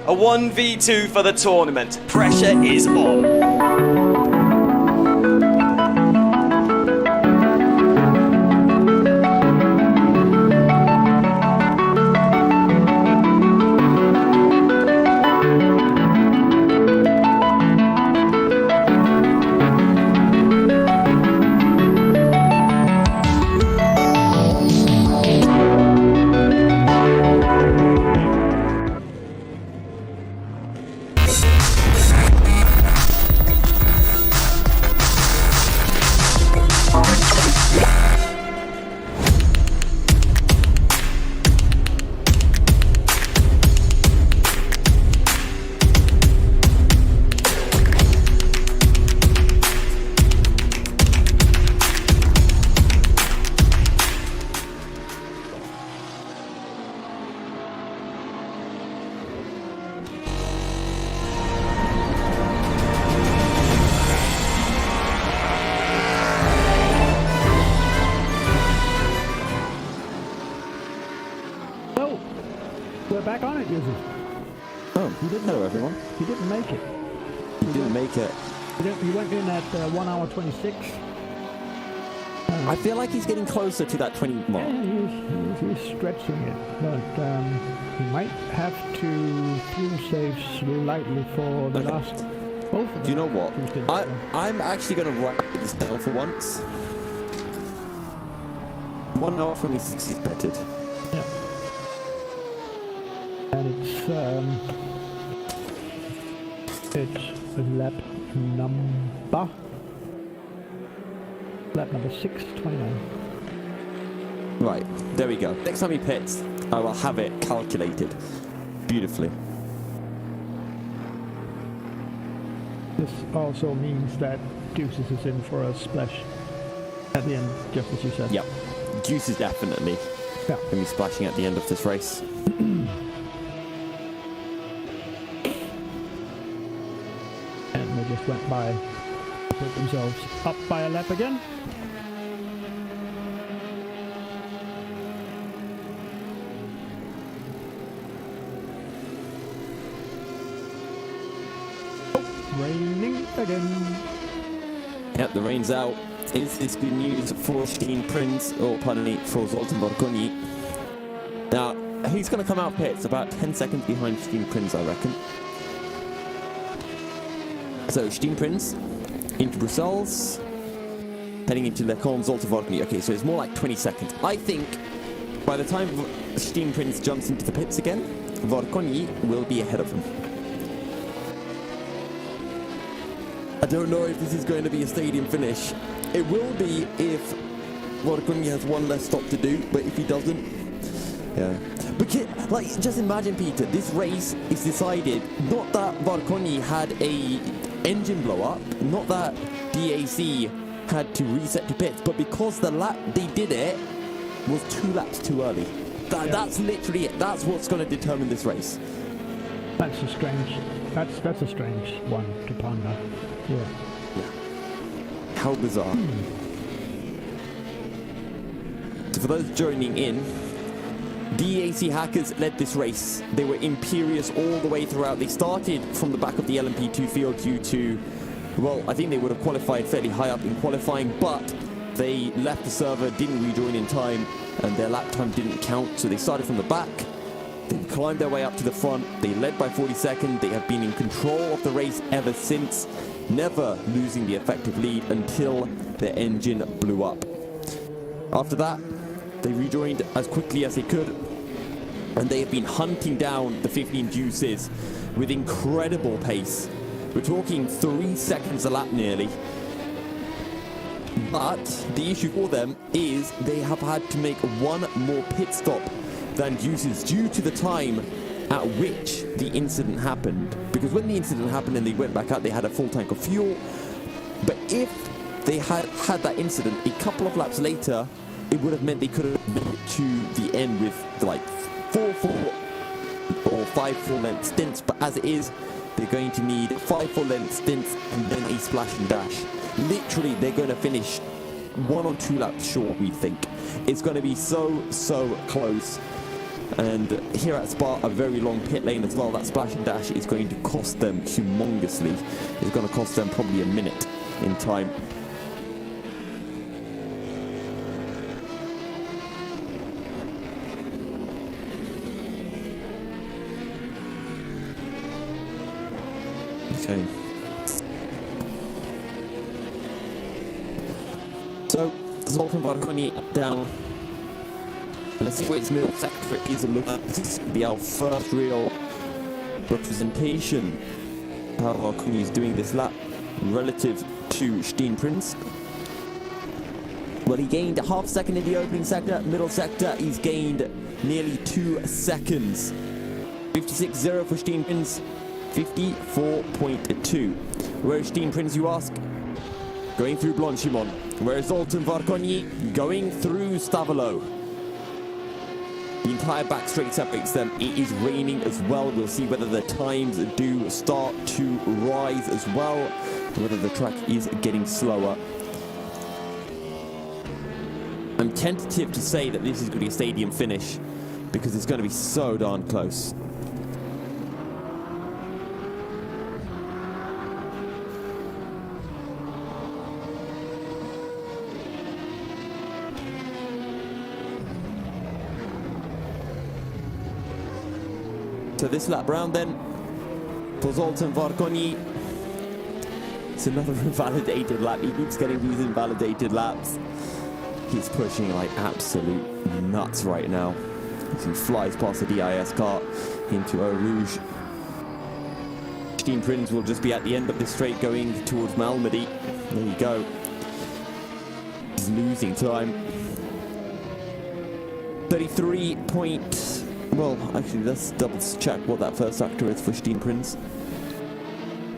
A 1v2 for the tournament. Pressure is on. We're back on it, Yuzu. Oh, hello everyone. You didn't make it. You didn't make it. You went in at 1 hour 26. I feel like he's getting closer to that 20 mark. Yeah, he's stretching it, but he might have to fuel save slightly for the last. Both of them. Do you know what? I'm actually going to write this down for once. 1 hour 26 is bettered. Yeah. And it's lap number 629. Right, there we go. Next time he pits, I will have it calculated beautifully. This also means that Deuces is in for a splash at the end, just as you said. Yep, Juice is definitely going to be splashing at the end of this race. And they just went by, put themselves up by a lap again. Raining again. Yep, the rain's out. Is this good news for Steen Prince, or pardon me, for Zoltan Borgoni? Now, he's going to come out pits about 10 seconds behind Steen Prince, I reckon. So, Steen Prince into Brussels, heading into Le Con, Zoltan Borgoni. Okay, so it's more like 20 seconds. I think by the time Steen Prince jumps into the pits again, Borgoni will be ahead of him. I don't know if this is going to be a stadium finish. It will be if Varkonyi has one less stop to do, but if he doesn't, yeah. But like, just imagine, Peter, this race is decided not that Varkonyi had a engine blow up, not that DAC had to reset to pits, but because the lap they did it was 2 laps too early. That's literally it. That's what's going to determine this race. That's a strange one to ponder. Yeah. How bizarre. So for those joining in, DAC Hackers led this race. They were imperious all the way throughout. They started from the back of the LMP2 field due to, well, I think they would have qualified fairly high up in qualifying, but they left the server, didn't rejoin in time, and their lap time didn't count. So they started from the back. They climbed their way up to the front. They led by 42nd. They have been in control of the race ever since, never losing the effective lead until their engine blew up. After that, they rejoined as quickly as they could, and they have been hunting down the 15 Juices with incredible pace. We're talking 3 seconds a lap nearly. But the issue for them is they have had to make one more pit stop than Juices due to the time at which the incident happened. Because when the incident happened and they went back out, they had a full tank of fuel. But if they had had that incident a couple of laps later, it would have meant they could have made it to the end with like 4 or 5 full-length stints. But as it is, they're going to need 5 full-length stints and then a splash and dash. Literally, they're going to finish 1 or 2 laps short, we think. It's going to be so close. And here at Spa, a very long pit lane as well. That splash and dash is going to cost them humongously. It's going to cost them probably a minute in time. Okay. So, Zoltan Varkonyi down. Let's see what his middle sector is looking at. This will be our first real representation of how Varkonyi is doing this lap relative to Steen Prince. Well, he gained a half second in the opening sector. Middle sector, he's gained nearly 2 seconds. 56.0 for Steen Prince, 54.2. Where is Steen Prince, you ask? Going through Blanchimont. Where is Zoltan Varkonyi? Going through Stavelo. The entire back straight separates them. It is raining as well. We'll see whether the times do start to rise as well, whether the track is getting slower. I'm tentative to say that this is going to be a stadium finish because it's going to be so darn close. So this lap round then for Zoltan Varkonyi. It's another invalidated lap. He keeps getting these invalidated laps. He's pushing like absolute nuts right now as he flies past the DIS car into Eau Rouge. Steen Prince will just be at the end of this straight going towards Malmedy. There you go. He's losing time. 33 point... Well, actually, let's double check what that first sector is for Steen Prince.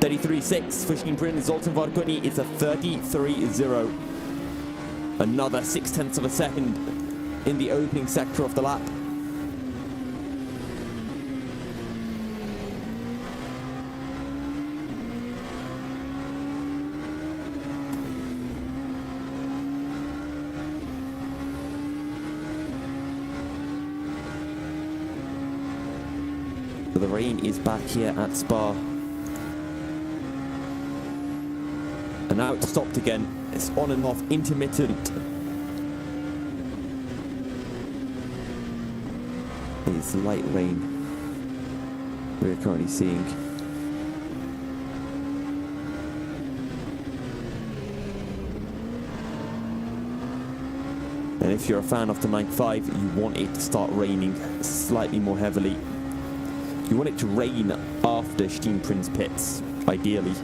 33.6 for Steen Prince. Zoltan Varkonyi is a 33.0. Another 0.6 of a second in the opening sector of the lap. The rain is back here at Spa. And now it's stopped again. It's on and off, intermittent. It's light rain we're currently seeing. And if you're a fan of the 9.5, you want it to start raining slightly more heavily. You want it to rain after Steen Prince pits, ideally.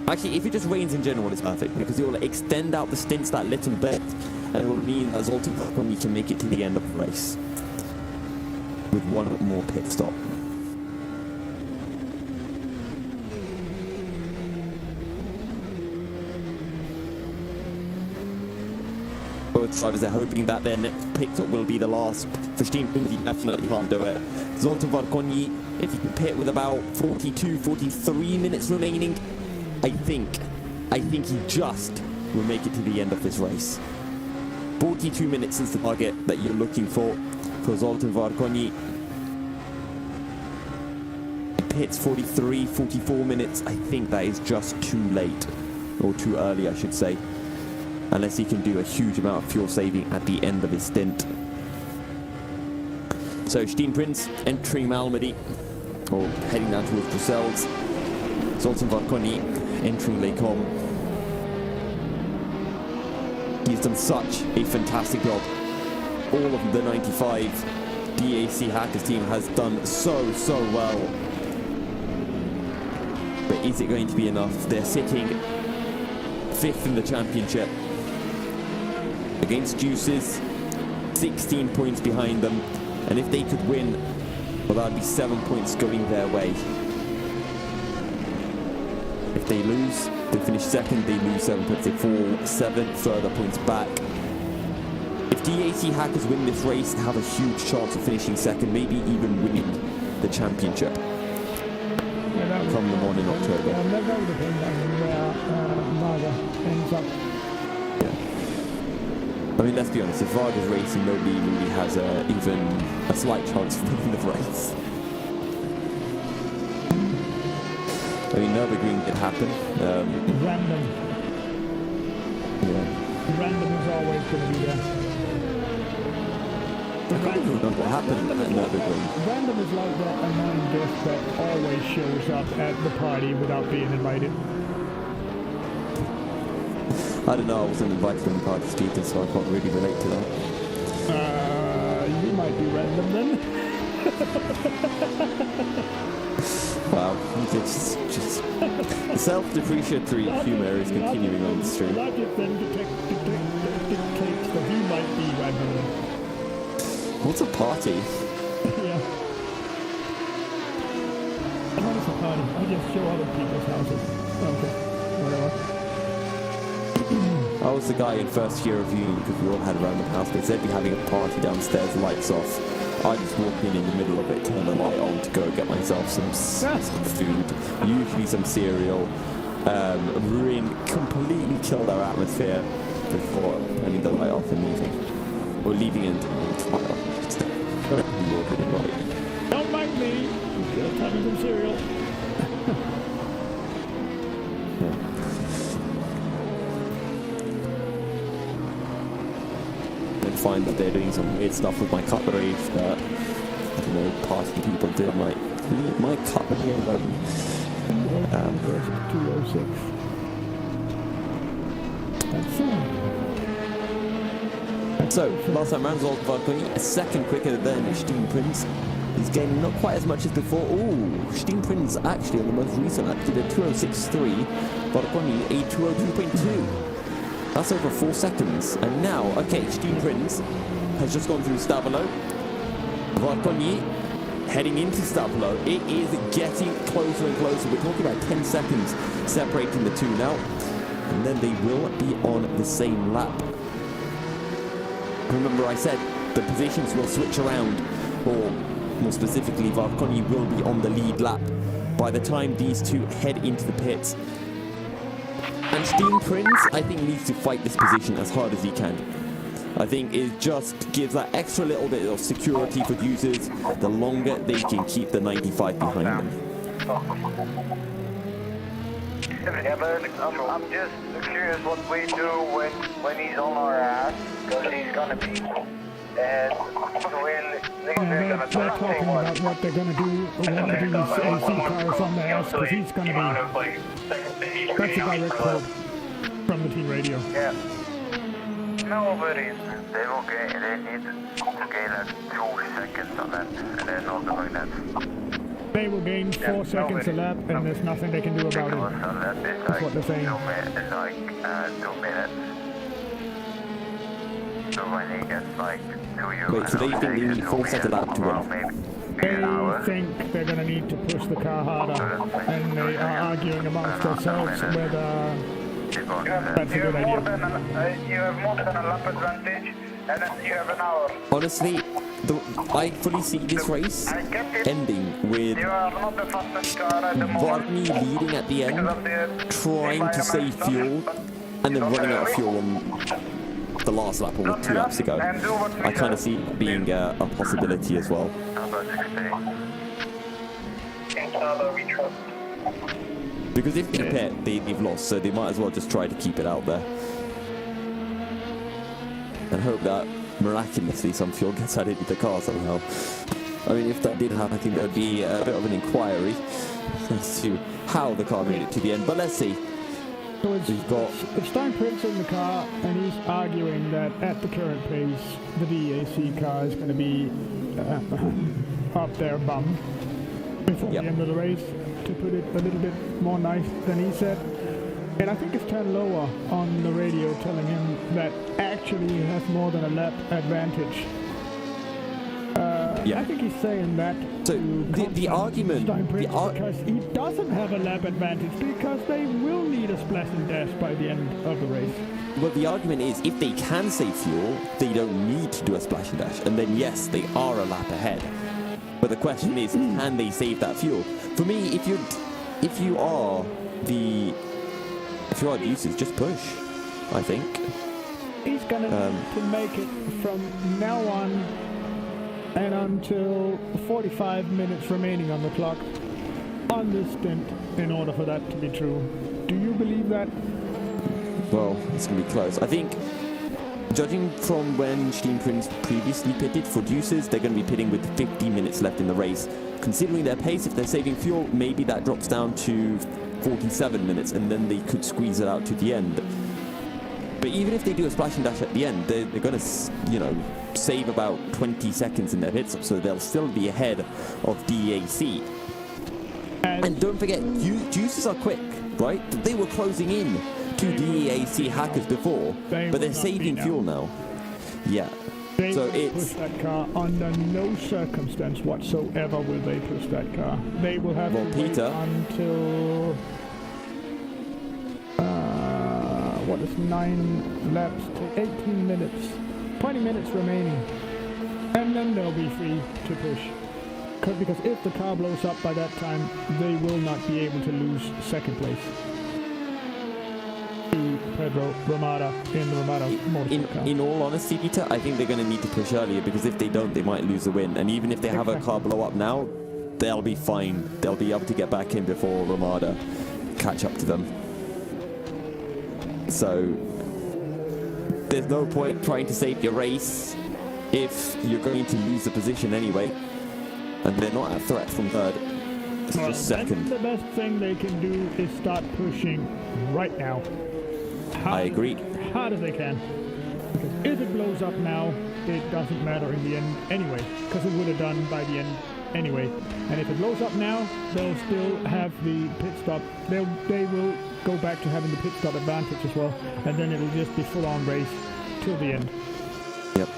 Actually, if it just rains in general, it's perfect because it will extend out the stints that little bit, and it will mean that Zoltan Varkonyi can make it to the end of the race with one more pit stop. Both drivers are hoping that their next pit stop will be the last. For Steenprins, he definitely can't do it. Zoltan Varkonyi, if he can pit with about 42, 43 minutes remaining, I think he just will make it to the end of this race. 42 minutes is the target that you're looking for Zoltan Varkonyi. Pits 43, 44 minutes. I think that is just too late, or too early, I should say. Unless he can do a huge amount of fuel saving at the end of his stint. So Steenprins entering Malmedy, or heading down towards Brussels. Zoltan Varkonyi entering Les Combes. He's done such a fantastic job. All of the 95 DAC Hackers team has done so well. But is it going to be enough? They're sitting 5th in the championship. Against Juices, 16 points behind them, and if they could win, well, that'd be 7 points going their way. If they lose, they finish second, they lose 7 points, they fall 7 further points back. If DAC Hackers win this race, they have a huge chance of finishing second, maybe even winning the championship. Come the morning in October. That would depend on where Varga ends up. I mean, let's be honest, if Varga's racing, nobody really has even a slight chance of winning the race. I mean, Nürburgring did happen. Random. Yeah. Random is always going to be there. I can't even remember what happened at Nürburgring. Random is like that annoying guest that always shows up at the party without being invited. I don't know, I wasn't invited to the party, Peter, so I can't really relate to that. You might be random then. Wow, just self-depreciatory humour is continuing on the stream. Logic then dictates that you might be random. What's a party? Yeah. What is a party? I just show other people's houses. Okay, whatever. I was the guy in first year of uni because we all had a random house. They said we're having a party downstairs, lights off. I just walked in the middle of it, turned the light on to go get myself some food, usually some cereal, completely killed our atmosphere before turning the light off and leaving. Or leaving it until the light off. Don't mind me, just having some cereal. Find that they're doing some weird stuff with my cutlery that, I don't know, party people do. I'm like, leave my cutlery alone. 206. So, last time round, Zoltan Varkonyi, a second quicker than Steenprins. He's gaining not quite as much as before. Ooh, Steenprins actually on the most recent lap did a 206.3, Varkonyi a 202.2. That's over 4 seconds. And now, okay, Steenprins has just gone through Stavelo. Varkonyi heading into Stavelo. It is getting closer and closer. We're talking about 10 seconds separating the two now. And then they will be on the same lap. Remember I said the positions will switch around, or more specifically, Varkonyi will be on the lead lap by the time these two head into the pits. And Steenprins, I think, needs to fight this position as hard as he can. I think it just gives that extra little bit of security for users the longer they can keep the 95 behind them. Yeah, but I'm just curious what we do when he's on our ass, because he's gonna be. And they're talking about what they're gonna do when they do these AC cars on the ass, because he's gonna be. That's a direct quote from the team radio. Yeah. No, but they need to gain like 2 seconds on that, and they're not doing that. They will gain 4 seconds a lap, and there's nothing they can do about it. That's what they're saying. It's like 2 minutes. So when he gets like to you. Wait, so they think they need 4 seconds lap to win? They think they're going to need to push the car harder, and they are arguing amongst themselves whether that's a good idea. You have more than a lap advantage, and then you have an hour. Honestly, I fully see this race ending with Varney leading at the end, trying to save fuel, and then running out of fuel on the last lap or 2 laps to go. I kind of see it being a possibility as well. Because if they pit, they've lost, so they might as well just try to keep it out there. And hope that miraculously some fuel gets added to the car somehow. I mean, if that did happen, I think there would be a bit of an inquiry as to how the car made it to the end. But let's see. So it's Stein Prince in the car, and he's arguing that at the current pace, the DAC car is going to be up their bum before the end of the race, to put it a little bit more nice than he said. And I think it's turned lower on the radio, telling him that actually he has more than a lap advantage. I think he's saying that. So the argument, because he doesn't have a lap advantage, because they will need a splash and dash by the end of the race. Well, the argument is if they can save fuel, they don't need to do a splash and dash, and then yes, they are a lap ahead. But the question is, can they save that fuel? For me, if you are users, just push, I think. He's going to make it from now on and until 45 minutes remaining on the clock on this stint in order for that to be true. Do you believe that? Well, it's going to be close. I think, judging from when Steenprinz previously pitted for juices, they're going to be pitting with 50 minutes left in the race. Considering their pace, if they're saving fuel, maybe that drops down to 47 minutes, and then they could squeeze it out to the end. But even if they do a splash and dash at the end, they're going to, save about 20 seconds in their pit stop, so they'll still be ahead of DAC. And don't forget, juices are quick, right? They were closing in to DAC hackers before, but they're saving fuel now. Yeah. They will push that car under no circumstance whatsoever will they push that car. They will have to wait until 9 laps to 18 minutes, 20 minutes remaining, and then they'll be free to push. Because if the car blows up by that time, they will not be able to lose second place to Pedro Ramada in the Ramada motorcycle car. In all honesty, Peter, I think they're going to need to push earlier, because if they don't, they might lose the win. And even if they have a car blow up now, they'll be fine. They'll be able to get back in before Ramada catch up to them. So there's no point trying to save your race if you're going to lose the position anyway. And they're not a threat from third. It's just second. The best thing they can do is start pushing right now. I agree. Hard as they can. Because if it blows up now, it doesn't matter in the end anyway. Because it would have done by the end anyway. And if it blows up now, they'll still have the pit stop. They will go back to having the pit stop advantage as well. And then it'll just be full-on race till the end. Yep.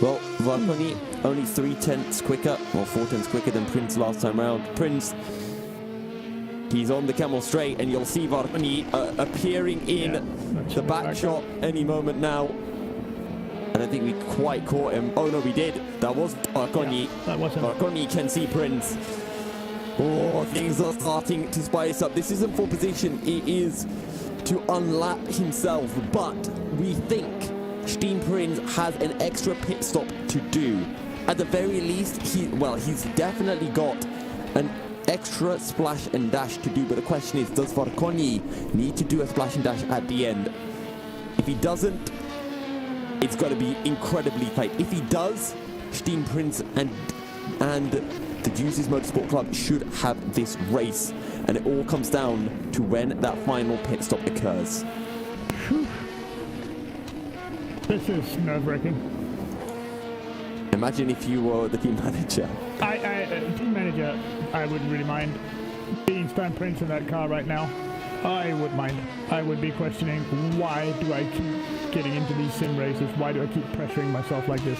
Well, Varkoni only 3/10 quicker, or 4/10 quicker than Prince last time round. Prince, he's on the camel straight, and you'll see Varkoni appearing in the back shot any moment now. I don't think we quite caught him. Oh no, we did. That was Varkoni. That was him. Varkoni can see Prince. Oh, things are starting to spice up. This isn't for position. It is to unlap himself, but we think Steenprinz has an extra pit stop to do. At the very least, he's definitely got an extra splash and dash to do, but the question is, does Varkoni need to do a splash and dash at the end? If he doesn't, it's got to be incredibly tight. If he does, Steenprinz and the Juices Motorsport Club should have this race, and it all comes down to when that final pit stop occurs. This is nerve-wracking. Imagine if you were the team manager. Team manager, I wouldn't really mind being Stan Prince in that car right now. I would mind. I would be questioning, why do I keep getting into these sim races? Why do I keep pressuring myself like this?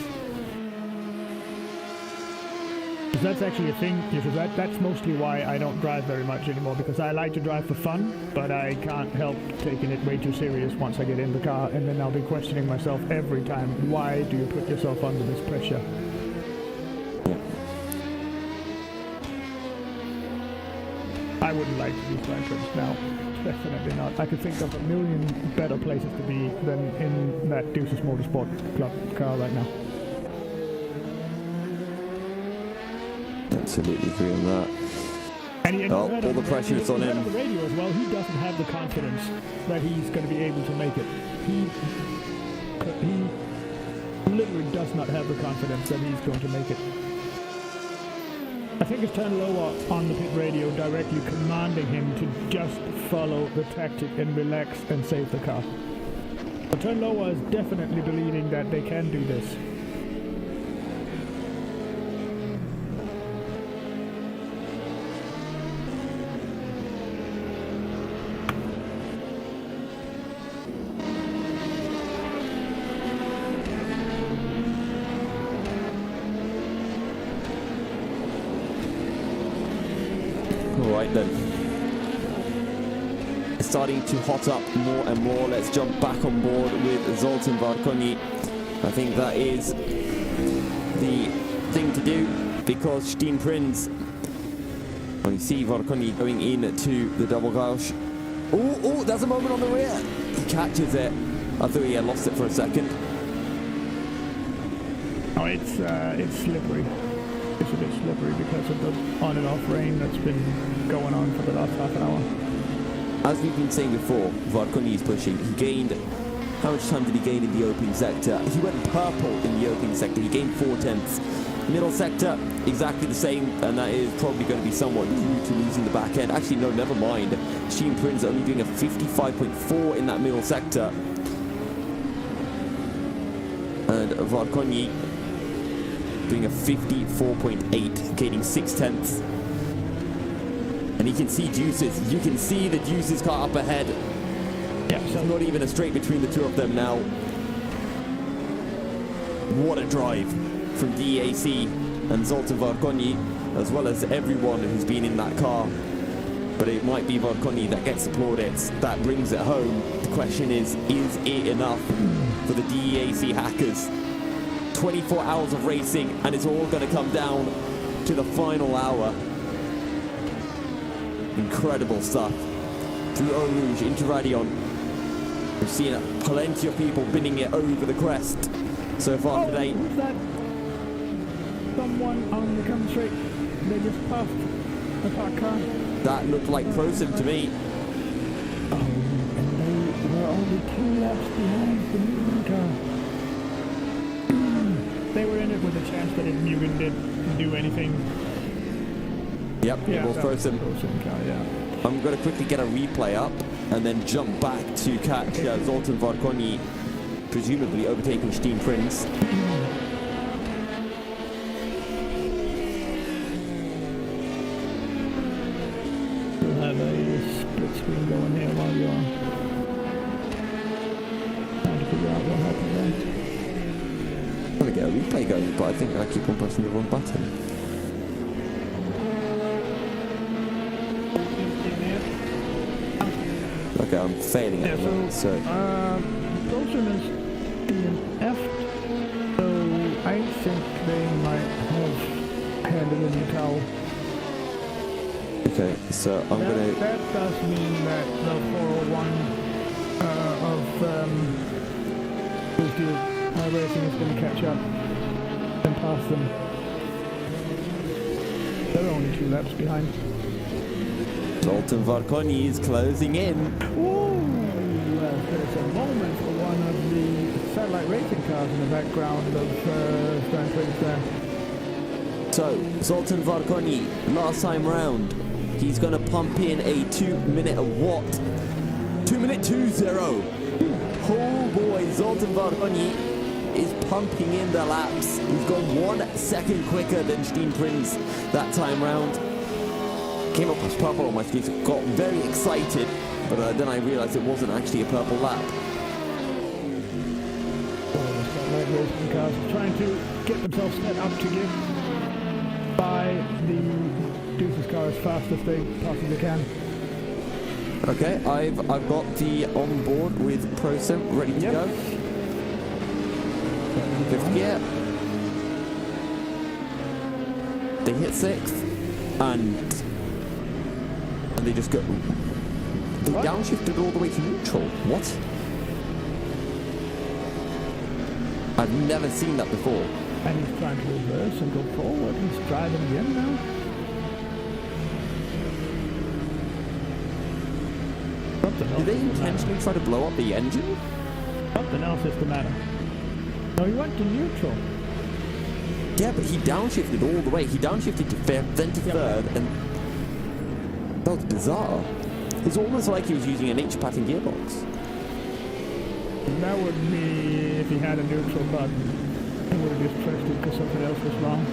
Because that's actually a thing. Because that's mostly why I don't drive very much anymore. Because I like to drive for fun, but I can't help taking it way too serious once I get in the car. And then I'll be questioning myself every time. Why do you put yourself under this pressure? I wouldn't like to be Stan Prince now. Definitely not. I could think of a million better places to be than in that Deuces Motorsport Club car right now. Absolutely agree on that. And all the pressure is on him. On the radio as well, he doesn't have the confidence that he's going to be able to make it. He literally does not have the confidence that he's going to make it. I think it's Turn Lower on the pit radio directly commanding him to just follow the tactic and relax and save the car. But Turn Lower is definitely believing that they can do this. Right then, it's starting to hot up more and more. Let's jump back on board with Zoltan Varkonyi. I think that is the thing to do, because Steen Prinz, well, you see Varkonyi going into the double gauche. Oh, there's a moment on the rear. He catches it. I thought he had lost it for a second. Oh, it's slippery. It's a bit slippery because of the on and off rain that's been going on for the last half an hour. As we've been saying before, Varkonyi is pushing. He gained, how much time did he gain in the opening sector? He went purple in the opening sector. He gained 4/10. Middle sector, exactly the same, and that is probably going to be somewhat due to losing the back end. Actually, no, never mind. Steen Prinz only doing a 55.4 in that middle sector. And Varkonyi doing a 54.8, gaining 6/10. And you can see Juices. You can see the Juices car up ahead. Yeah, so not even a straight between the two of them now. What a drive from DEAC and Zoltan Varkonyi, as well as everyone who's been in that car. But it might be Varkonyi that gets the plaudits, that brings it home. The question is it enough for the DEAC hackers? 24 hours of racing, and it's all going to come down to the final hour. Incredible stuff. Through Eau Rouge into Radion. We've seen plenty of people pinning it over the crest so far today. Who's that? Someone on the come straight. They just passed the parked car. That looked like Prosim to me. Oh, and they were only 2 laps behind the Mugen car. They were in it with a chance that if Mugen didn't do anything. Yep, it was Prosim. Car, yeah. I'm going to quickly get a replay up and then jump back to catch Zoltan Varkonyi, presumably overtaking Steen Prinz. We'll have a split screen going here while you're trying to figure out what happened there. I'm going to get a replay going, but I think I keep on pressing the wrong button. Okay, I'm failing at it. So Prosim is DNF, so I think they might have handed in the towel. Okay, so I'm going to... That does mean that the 401 of Racing is going to catch up and pass them. They're only 2 laps behind. Zoltan Varkonyi is closing in. Ooh, there's a moment for one of the satellite racing cars in the background of Stan Prinz there. So, Zoltan Varkonyi, last time round, he's going to pump in a 2-minute what? 2-minute 2-0. Oh boy, Zoltan Varkonyi is pumping in the laps. He's gone 1 second quicker than Steen Prinz that time round. Came up as purple on my screen, so got very excited, but then I realized it wasn't actually a purple lap. Racing cars trying to get themselves set up to get by the Deuce's car as fast as they possibly can. Okay, I've got the onboard with ProSim ready to go. Fifth gear. They hit 6th, and they just go. They downshifted all the way to neutral. What? I've never seen that before. And he's trying to reverse and go forward. He's driving again now. Did they intentionally try to blow up the engine? Something else is the matter. No, he went to neutral. Yeah, but he downshifted all the way. He downshifted to 5th, then to 3rd, and that was bizarre. It's almost like he was using an H-pattern gearbox. That would be if he had a neutral button. He would have just pressed it because something else was wrong.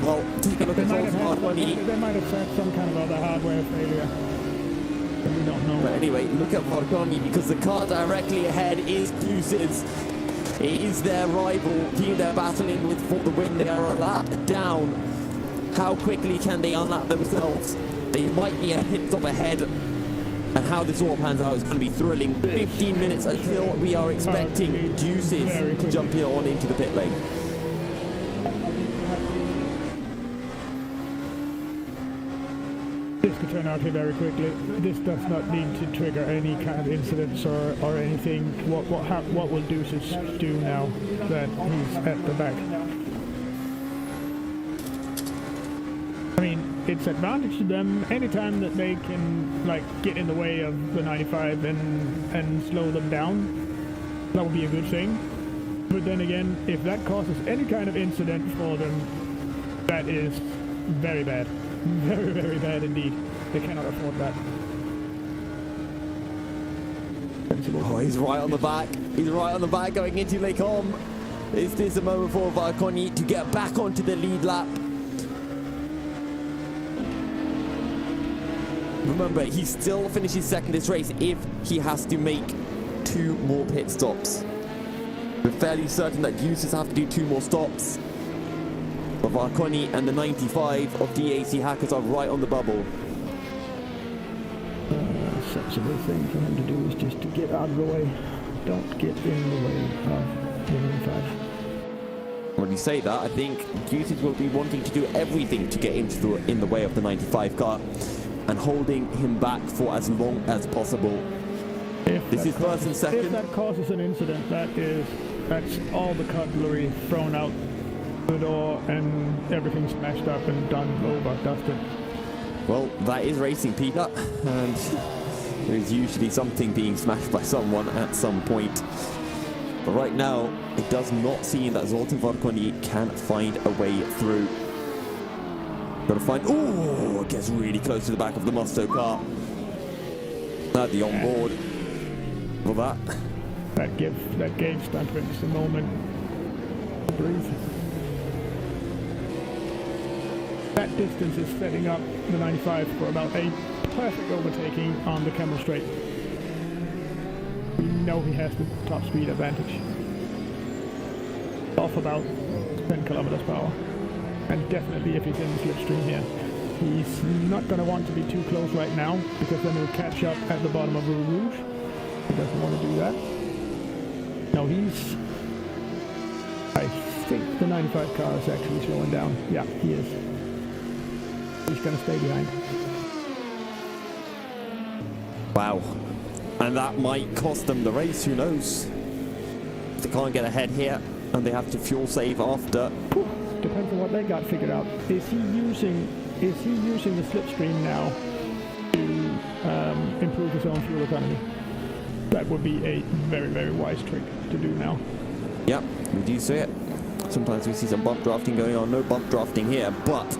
Well, take a look at they might have said some kind of other hardware failure. But we don't know. But anyway, look at Varkoni, because the car directly ahead is Deuce's. It is their rival team they're battling with for the win. They are a lap down. How quickly can they unlap themselves? They might be a hit stop ahead. And how this all pans out is going to be thrilling. 15 minutes until we are expecting Deuces to jump here on into the pit lane. This could turn out here very quickly. This does not need to trigger any kind of incidents or anything. What will Deuces do now that he's at the back? I mean, it's advantage to them anytime that they can get in the way of the 95 and slow them down. That would be a good thing. But then again, if that causes any kind of incident for them, that is very bad. Very, very bad indeed. They cannot afford that. Oh, he's right on the back. He's right on the back going into Lake Holm. Is this a moment for Varkoni to get back onto the lead lap? Remember, he still finishes second this race if he has to make 2 more pit stops. We're fairly certain that Deuces have to do 2 more stops. But Varkoni and the 95 of DAC Hackers are right on the bubble. Sensible thing for him to do is just to get out of the way. Don't get in the way of the 95. When you say that, I think Deuces will be wanting to do everything to get in the way of the 95 car and holding him back for as long as possible. This is first and second. If that causes an incident, that's all the cutlery thrown out the door and everything smashed up and done over, dusted. Well, that is racing, Peter, and there is usually something being smashed by someone at some point. But right now, it does not seem that Zoltan Varkoni can find a way through. Got to find. Oh, it gets really close to the back of the Musto car. At the onboard. Well, that gave Steen Prinz a moment to breathe. That distance is setting up the 95 for about a perfect overtaking on the Camel Straight. We know he has the top speed advantage. Off about 10 kilometers per hour. And definitely if he's in the slipstream here. He's not going to want to be too close right now, because then he'll catch up at the bottom of the Rouge. He doesn't want to do that. No, I think the 95 car is actually slowing down. Yeah, he is. He's going to stay behind. Wow. And that might cost them the race, who knows? They can't get ahead here, and they have to fuel save after. Depends on what they got figured out. Is he using the slipstream now to improve his own fuel economy? That would be a very, very wise trick to do now. Yep, we do see it. Sometimes we see some bump drafting going on. No bump drafting here, but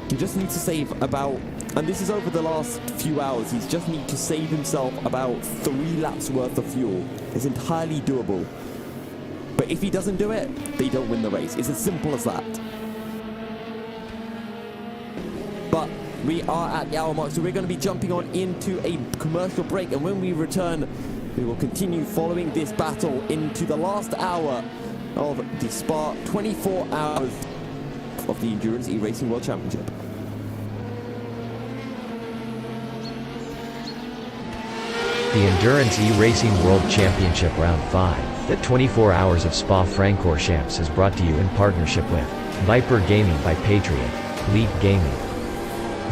he just needs to save about, and this is over the last few hours, he's just need to save himself about 3 laps worth of fuel. It's entirely doable. But if he doesn't do it, they don't win the race. It's as simple as that. But we are at the hour mark, so we're going to be jumping on into a commercial break. And when we return, we will continue following this battle into the last hour of the Spa 24 hours of the Endurance E-Racing World Championship. The Endurance E-Racing World Championship Round 5, the 24 hours of Spa-Francorchamps is brought to you in partnership with Viper Gaming by Patriot, Leap Gaming,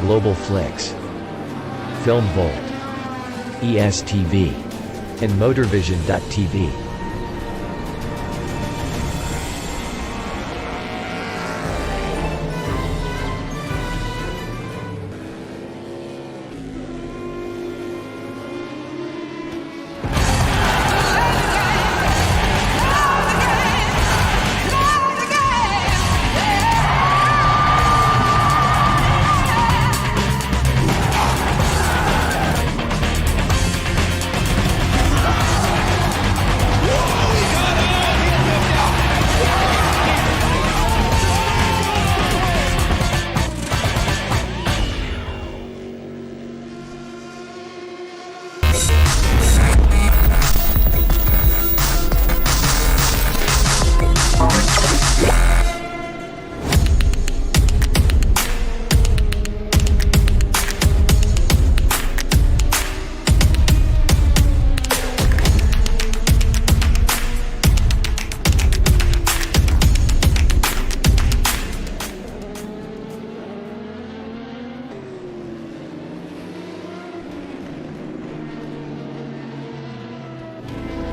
Global Flix, Film Volt, ESTV, and Motorvision.tv.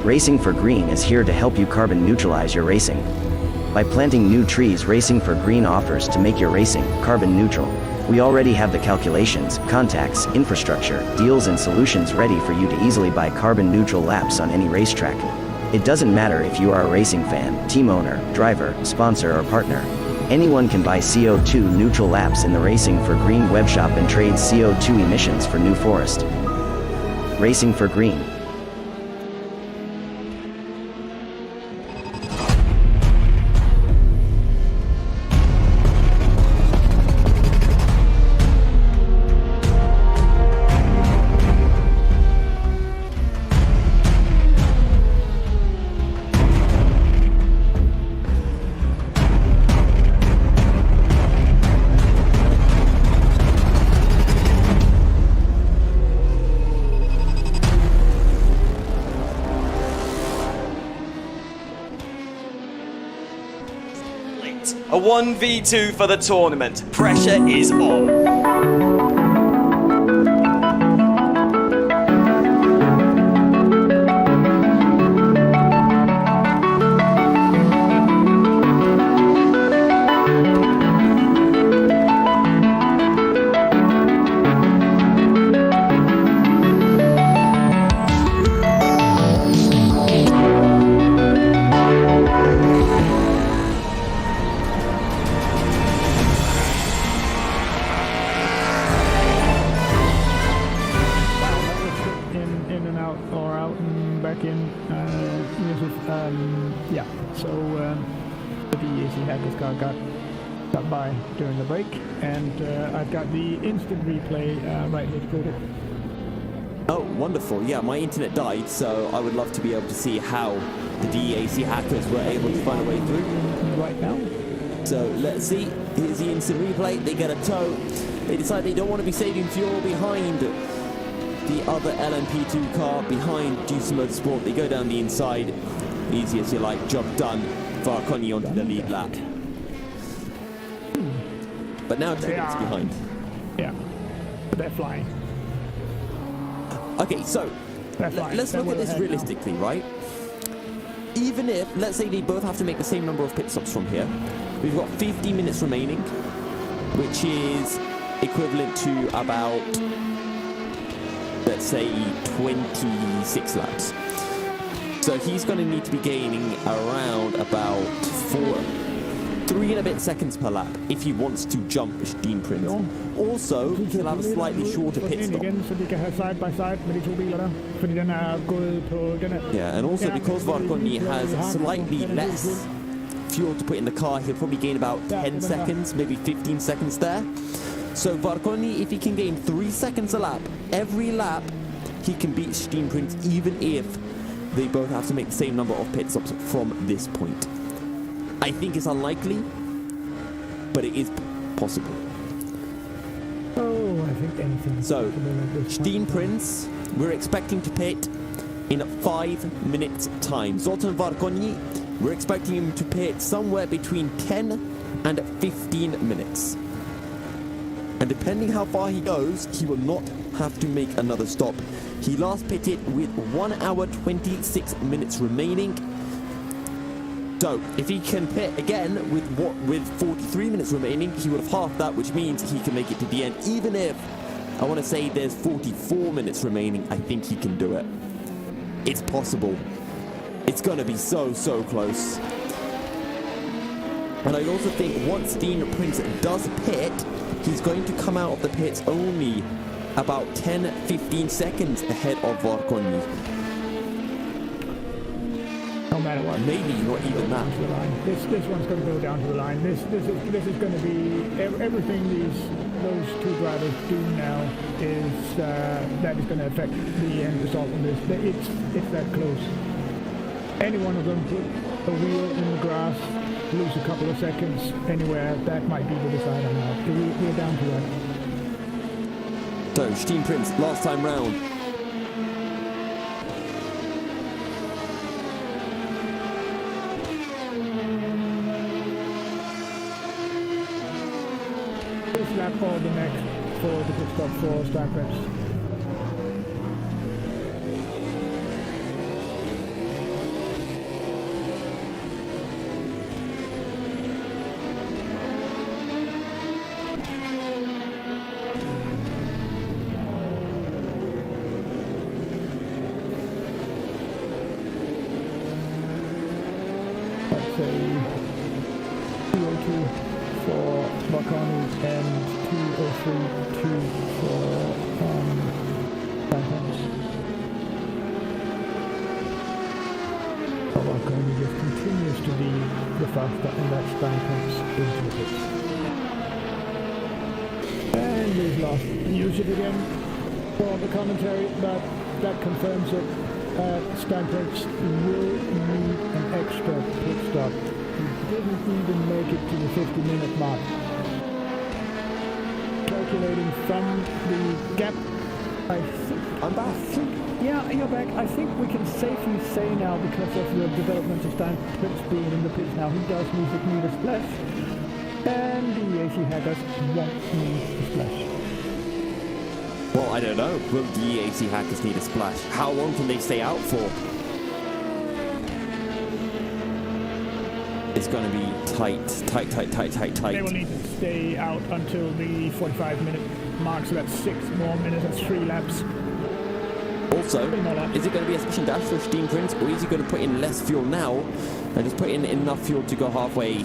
Racing for Green is here to help you carbon neutralize your racing. By planting new trees, Racing for Green offers to make your racing carbon neutral. We already have the calculations, contacts, infrastructure, deals and solutions ready for you to easily buy carbon neutral laps on any racetrack. It doesn't matter if you are a racing fan, team owner, driver, sponsor or partner. Anyone can buy CO2 neutral laps in the Racing for Green webshop and trade CO2 emissions for New Forest. Racing for Green. A 1v2 for the tournament. Pressure is on. Got by during the break, and I've got the instant replay right here to put it. Oh, wonderful. Yeah, my internet died, so I would love to be able to see how the DEAC hackers were able to find a way through. Right now. So let's see. Here's the instant replay. They get a tow. They decide they don't want to be saving fuel behind the other LMP2 car, behind Juicy Motorsport. They go down the inside. Easy as you like. Job done. Varconi onto the lead lap. But now 2 minutes behind. Yeah, but they're flying. Okay, so let's look at this realistically, right? Even if, let's say they both have to make the same number of pit stops from here, we've got 50 minutes remaining, which is equivalent to about, let's say, 26 laps. So he's going to need to be gaining around about 3 and a bit seconds per lap if he wants to jump Dean Prince. also, he'll have a slightly shorter pit stop. Igen, så de kan have side by side med de to biler der, fordi den gået på den Yeah, and also because Varconi has slightly less fuel to put in the car, he'll probably gain about 10 seconds, maybe 15 seconds there. So Varconi, if he can gain 3 seconds a lap, every lap, he can beat Steenprinz, even if they both have to make the same number of pit stops from this point. I think it's unlikely, but it is possible. Oh, I think anything. So, Steenprinz, we're expecting to pit in 5 minutes time. Zoltan Varconi, we're expecting him to pit somewhere between 10 and 15 minutes. And depending how far he goes, he will not have to make another stop. He last pitted with 1 hour 26 minutes remaining. So, if he can pit again with 43 minutes remaining, he would have halved that, which means he can make it to the end. Even if, I want to say there's 44 minutes remaining, I think he can do it. It's possible. It's going to be so, so close. And I also think once Steenprinz does pit, he's going to come out of the pits only about 10-15 seconds ahead of Varconi. No matter what. Maybe not even that. This one's going to go down to the line. This is going to be everything those two drivers do now is that is going to affect the end result of this. It's that close. Any one of them put a wheel in the grass, lose a couple of seconds anywhere, that might be the decider now. We're down to that. So Steenprinz, last time round. This lap or the next for the pit stop for Steenprinz. Say 202 for Varconi and 203.2 for Steenprinz. Varconi just continues to be the faster, and that's Steenprinz into the pits. And we've lost usage again for the commentary, but that confirms it. Steenprinz will need an extra pit stop. He didn't even make it to the 50-minute mark. Calculating from the gap, I think... I'm back. Yeah, you're back. I think we can safely say now, because of the development of Steenprinz being in the pits now, he does need a splash. And the AC hackers won't need a splash. Well, I don't know. Will the EAC hackers need a splash? How long can they stay out for? It's going to be tight. They will need to stay out until the 45-minute mark, so that's 6 more minutes, that's 3 laps. Also, is it going to be a session dash for Steenprinz, or is he going to put in less fuel now and just put in enough fuel to go halfway?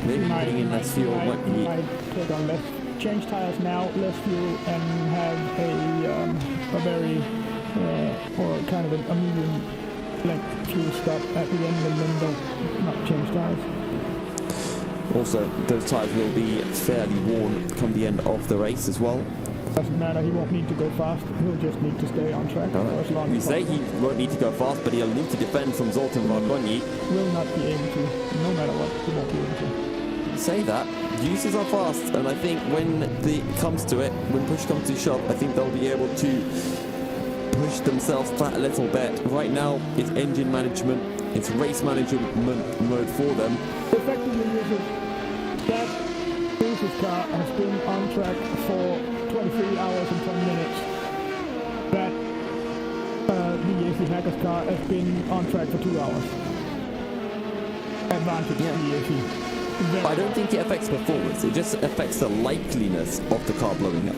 Maybe putting in less fuel might be... Put on less, change tires now, less fuel, and have a very, or kind of a medium length fuel stop at the end, and then don't not change tires. Also, those tires will be fairly worn come the end of the race as well. Doesn't matter, he won't need to go fast, he'll just need to stay on track for as long We as say possible. he won't need to go fast, but he'll need to defend from Zoltan Varconi. Will not be able to, no matter what, he won't be able to. Say that, uses are fast, and I think when it comes to it, when push comes to shove, I think they'll be able to push themselves back a little bit. Right now, it's engine management, it's race management mode for them. Effectively, that Bruce's car has been on track for 23 hours and 10 minutes. That the AC Hackers car has been on track for 2 hours. Advantage to the AC. I don't think it affects performance, it just affects the likeliness of the car blowing up.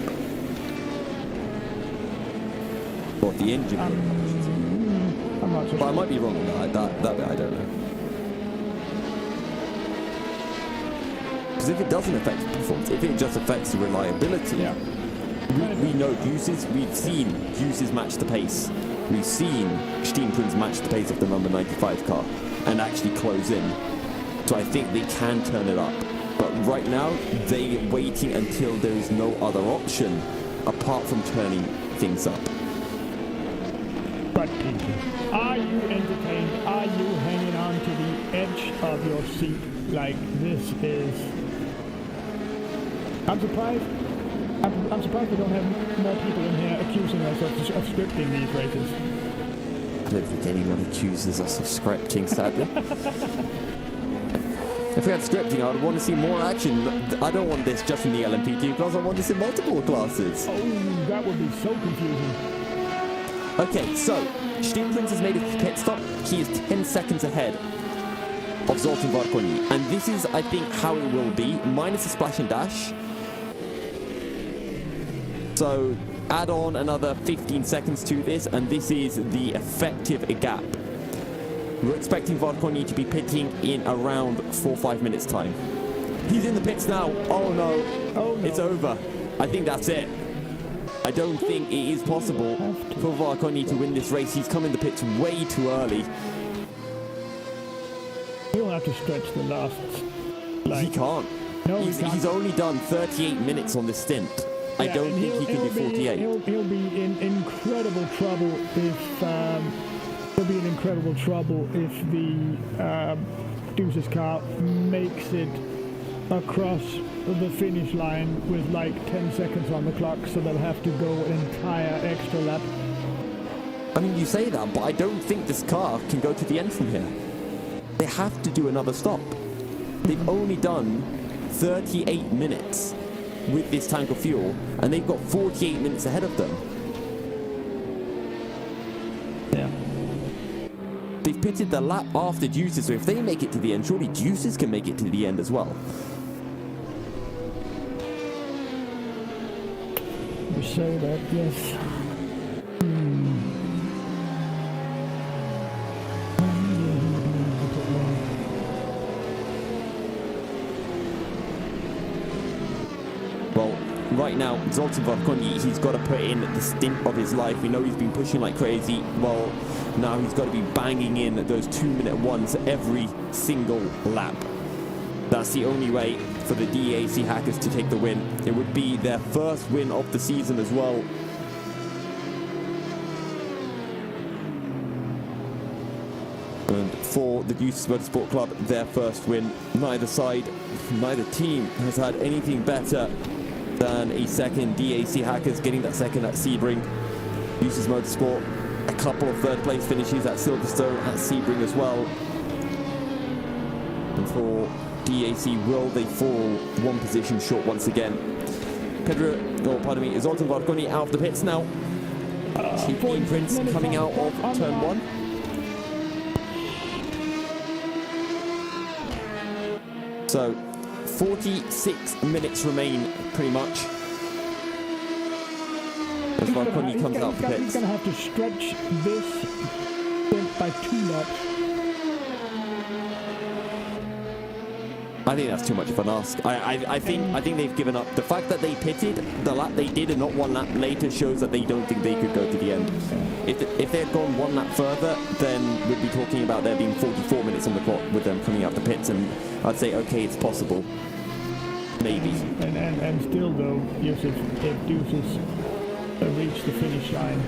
Or the engine. I'm not sure. But I might be wrong on that bit I don't know. Because if it doesn't affect performance, if it just affects the reliability, we know Juices, we've seen Juices match the pace. We've seen Steenprins match the pace of the number 95 car and actually close in. So I think they can turn it up. But right now, they're waiting until there is no other option apart from turning things up. But are you entertained? Are you hanging on to the edge of your seat like this is? I'm surprised. I'm surprised we don't have more people in here accusing us of scripting these races. I don't think anyone accuses us of scripting, sadly. If we had scripting, I would want to see more action. I don't want this just in the LMP2 class, I want this in multiple classes. Oh, that would be so confusing. Okay, so, Steenprins has made a pit stop. He is 10 seconds ahead of Zoltan Varkonyi. And this is, I think, how it will be, minus a splash and dash. So, add on another 15 seconds to this, and this is the effective gap. We're expecting Varkonyi to be pitting in around 4 or 5 minutes time. He's in the pits now. Oh no. Oh no. It's over. I think that's it. I don't think it is possible for Varkonyi to win this race. He's come in the pits way too early. He'll have to stretch the last... He can't. No, he's only done 38 minutes on this stint. I don't think he can do 48. He'll be in incredible trouble if... He'll be in incredible trouble if the Deuce's car makes it across the finish line with like 10 seconds on the clock, so they'll have to go an entire extra lap. I mean, you say that, but I don't think this car can go to the end from here. They have to do another stop. They've only done 38 minutes with this tank of fuel, and they've got 48 minutes ahead of them. Yeah. They've pitted the lap after Juices, so if they make it to the end, surely Juices can make it to the end as well. You say that, yes. Well, right now, Zoltan Varkonyi, he's got to put in the stint of his life. We know he's been pushing like crazy. Well, now he's got to be banging in those 2-minute ones every single lap. That's the only way for the DAC Hackers to take the win. It would be their first win of the season as well. And for the Juices Motorsport Club, their first win. Neither side, neither team has had anything better than a second. DAC Hackers getting that second at Sebring. Juices Motorsport, a couple of third place finishes at Silverstone, at Sebring as well. And for DAC, will they fall one position short once again? Zoltan Varkonyi out of the pits now. Steenprins coming out of turn 1. So, 46 minutes remain, pretty much. As Varkonyi comes out of the pits. He's going to have to stretch this stint by 2 laps. I think that's too much of an ask. I think they've given up. The fact that they pitted the lap they did and not 1 lap later shows that they don't think they could go to the end. If they had gone 1 lap further, then we'd be talking about there being 44 minutes on the clock with them coming out the pits, and I'd say, okay, it's possible. Maybe. And still though, Yusuf, if Deuces reach the finish line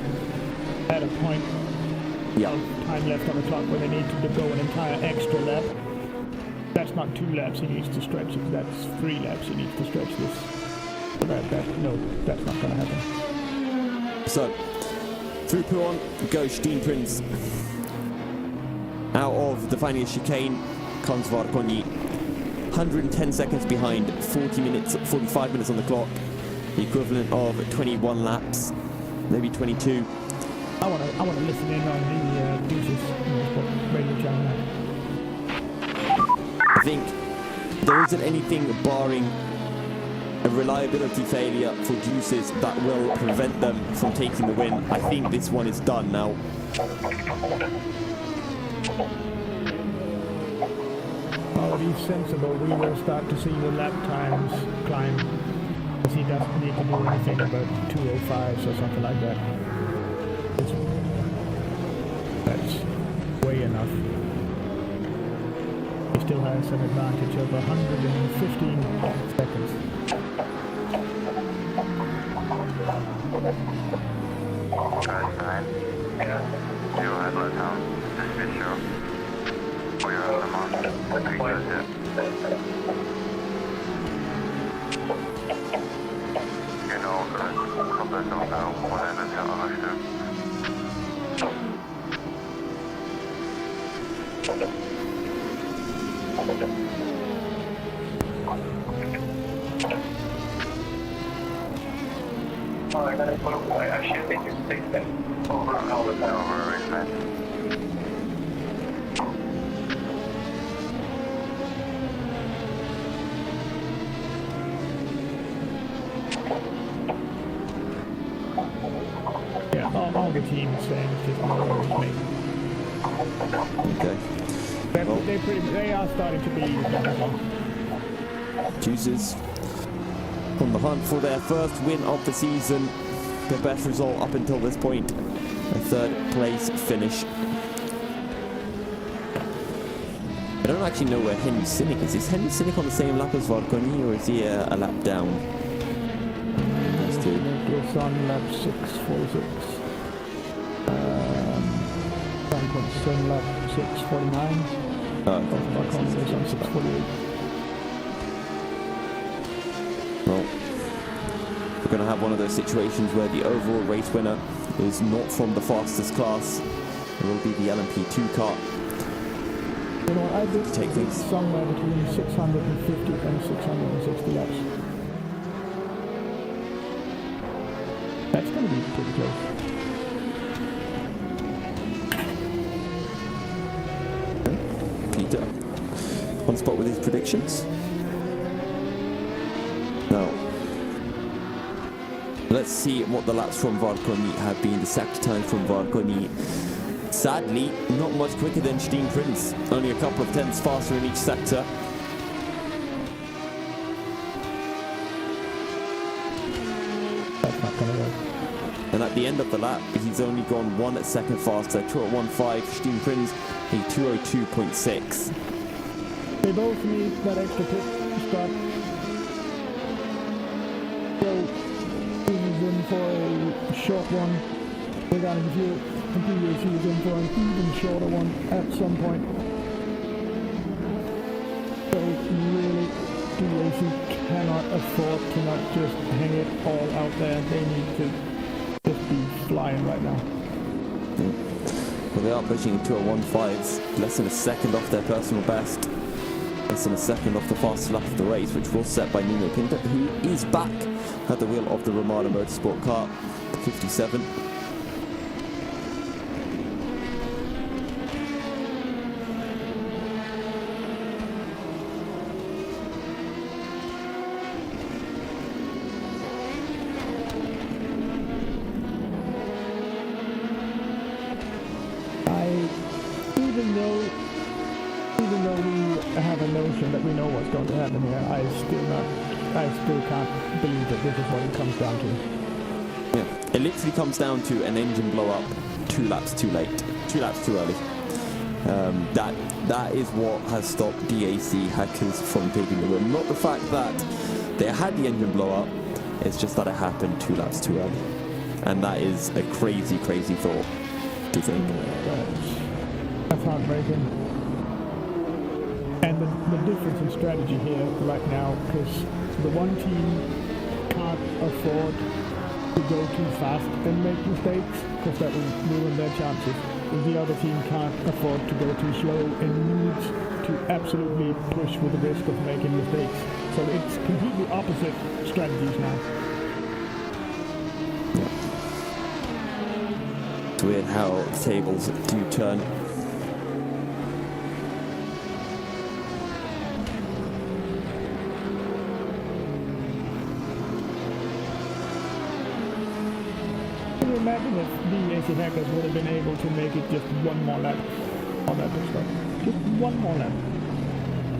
at a point of time left on the clock where they need to go an entire extra lap, that's not 2 laps he needs to stretch it, that's 3 laps he needs to stretch this. No, that's not going to happen. So, through Pouan goes Steenprins. Out of the final chicane comes Varkonyi. 110 seconds behind, 45 minutes on the clock. The equivalent of 21 laps, maybe 22. I want to listen in on the Deuces radio channel. I think there isn't anything barring a reliability failure for Juices that will prevent them from taking the win. I think this one is done now. Oh, he's sensible, we will start to see the lap times climb. Because he doesn't need to do anything about 205s or something like that. That's way enough. He still has an advantage of 115 seconds. Your headlight down. Just be sure. Oh, you're on the mark. Genau, komplett auf der Rollende zur Rechte. Oh, I gotta put away. I should think it's 6 minutes. Over all the time. Over race match. Yeah, all the teams saying it's just more me. Okay. They are starting to believe that as well. Juices on the hunt for their first win of the season. The best result up until this point. A third place finish. I don't actually know where Henry Sinnick is. Is Henry Sinnick on the same lap as Varconi, or is he a lap down? It's on lap 646. Franklin's on lap 649. Varconi is on 648. Well, we're going to have one of those situations where the overall race winner is not from the fastest class. It will be the LMP2 car. You know, I did Take think things. somewhere between 650 and 660 laps. That's going to be pretty close. Peter on spot with his predictions. Now, let's see what the laps from Varconi have been. The sector time from Varconi, sadly, not much quicker than Steen Prince. Only a couple of tenths faster in each sector. That's not going to work. And at the end of the lap, he's only gone 1 second faster. 2:01.5, Steen Prince, a 2:02.6. They both need that extra pit stop. So, he was in for a short one. Regarding the fuel, he was in for an even shorter one at some point. So really, DAC cannot afford to not just hang it all out there. They need to just be flying right now. Well, they are pushing 2:01.5s, less than a second off their personal best. Less than a second off the fastest lap of the race, which was set by Nuno Pinto, who is back at the wheel of the Ramada Motorsport car, 57. Even though we have a notion that we know what's going to happen here, I still can't believe that this is what it comes down to. Yeah, it literally comes down to an engine blow up 2 laps too late, 2 laps too early. That is what has stopped DAC hackers from taking the win. Not the fact that they had the engine blow up, it's just that it happened 2 laps too early. And that is a crazy, crazy thought to think. That's heartbreaking. And the difference in strategy here right now, because the one team can't afford to go too fast and make mistakes, because that will ruin their chances. The other team can't afford to go too slow and needs to absolutely push with the risk of making mistakes. So it's completely opposite strategies now. It's weird how tables do turn. Can you imagine if the AC hackers would have been able to make it just one more lap on that pit stop? Just one more lap.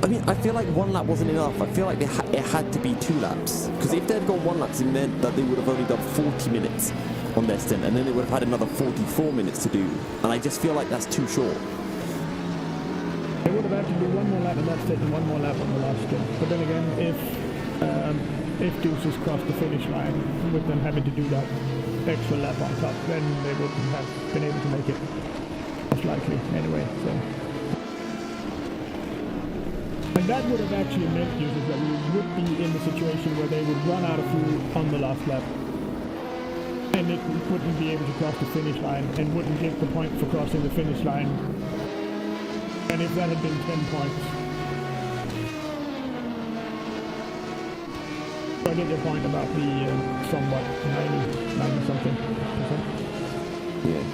I mean, I feel like 1 lap wasn't enough. I feel like it had to be 2 laps. Because if they'd gone 1 lap, it meant that they would have only done 40 minutes on their stint, and then they would have had another 44 minutes to do. And I just feel like that's too short. They would have had to do 1 more lap on that stint and 1 more lap on the last stint. But then again, if Deuces crossed the finish line with them having to do that extra lap on top, then they wouldn't have been able to make it. Most likely, anyway. So. And that would have actually meant, Deuces, that we would be in the situation where they would run out of fuel on the last lap. And it wouldn't be able to cross the finish line and wouldn't get the point for crossing the finish line. And if that had been 10 points. So I get your point about the somewhat 90 something percent. Yeah.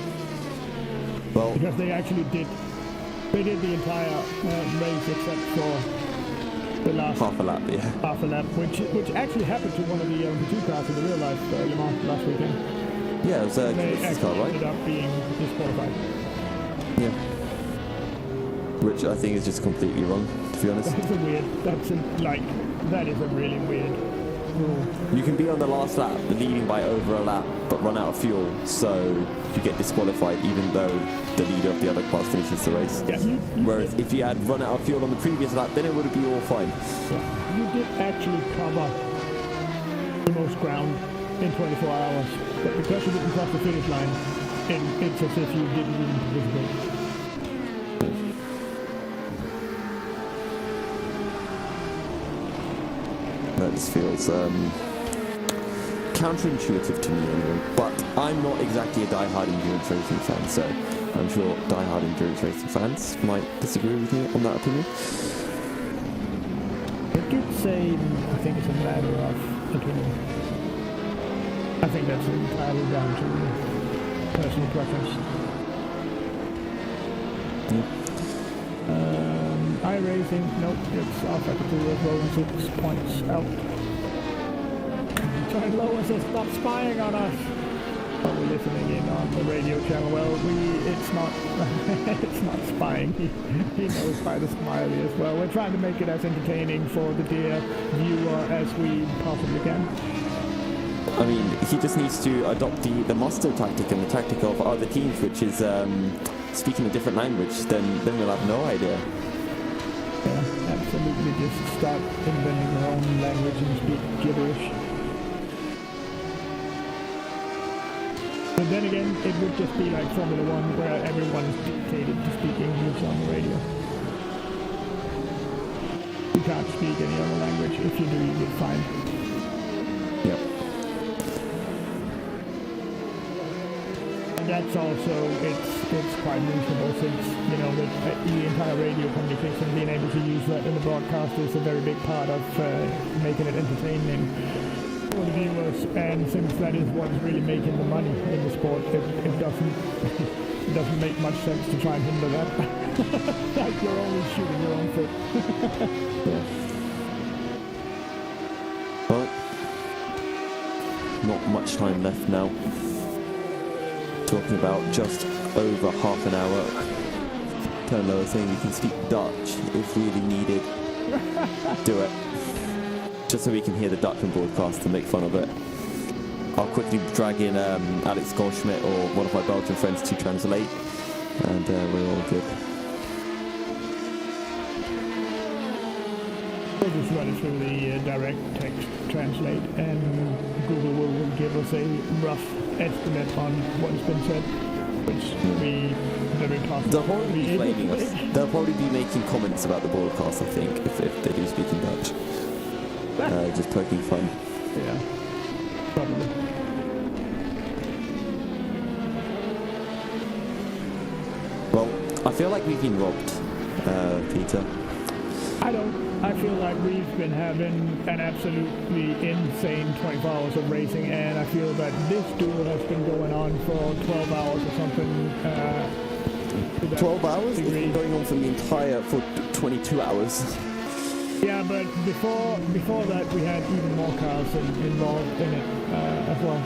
Well, because they actually did the entire race except for the last half a lap, yeah. Half a lap, which actually happened to one of the two cars in the real life Le Mans last weekend. Yeah, it was a car, right? Ended up being disqualified. Yeah. Which I think is just completely wrong, to be honest. That is a really weird rule. You can be on the last lap, leading by over a lap, but run out of fuel, so you get disqualified even though the leader of the other class finishes the race. Yeah, whereas if you had run out of fuel on the previous lap, then it would be all fine. Yeah, you did actually cover the most ground in 24 hours, but because you didn't cross the finish line, it's as if you didn't even participate. That just feels counterintuitive to me anyway, but I'm not exactly a die-hard endurance racing fan, so I'm sure die-hard endurance racing fans might disagree with me on that opinion. I could say I think it's a matter of opinion. I think that's entirely down to personal preference. Yeah. iRacing, nope, it's Alpha 2 as well, 6 points out. Try Lower says stop spying on us. Are we listening in on the radio channel? Well, it's not it's not spying. He knows by the smiley as well. We're trying to make it as entertaining for the dear viewer as we possibly can. I mean, he just needs to adopt the Master tactic and the tactic of other teams, which is speaking a different language, then we'll have no idea. Yeah, absolutely. Just start inventing their own language and speak gibberish. But then again, it would just be like Formula 1 where everyone is dictated to speak English on the radio. You can't speak any other language. If you do, you get fined. Yep. That's also, it's quite reasonable since, you know, the entire radio communication, being able to use that in the broadcast is a very big part of making it entertaining for the viewers, and since that is what's really making the money in the sport, it doesn't make much sense to try and hinder that. Like you're only shooting your own foot. Yeah. Well, not much time left now. Talking about just over half an hour. Turn Lower saying we can speak Dutch if really needed. Do it. Just so we can hear the Dutch broadcast and make fun of it. I'll quickly drag in Alex Goldschmidt or one of my Belgian friends to translate, and we're all good. We'll just run it through the direct text translate, and Google will give us a rough estimate on what has been said, which we very possibly. They'll probably be blaming us. They'll probably be making comments about the broadcast, I think, if they do speak in Dutch. Just poking fun. Yeah, probably. Well, I feel like we've been robbed, Peter. I don't. I feel like we've been having an absolutely insane 24 hours of racing, and I feel that this duel has been going on for 12 hours or something. 12 hours? It's been going on for 22 hours. Yeah, but before that we had even more cars involved in it as well.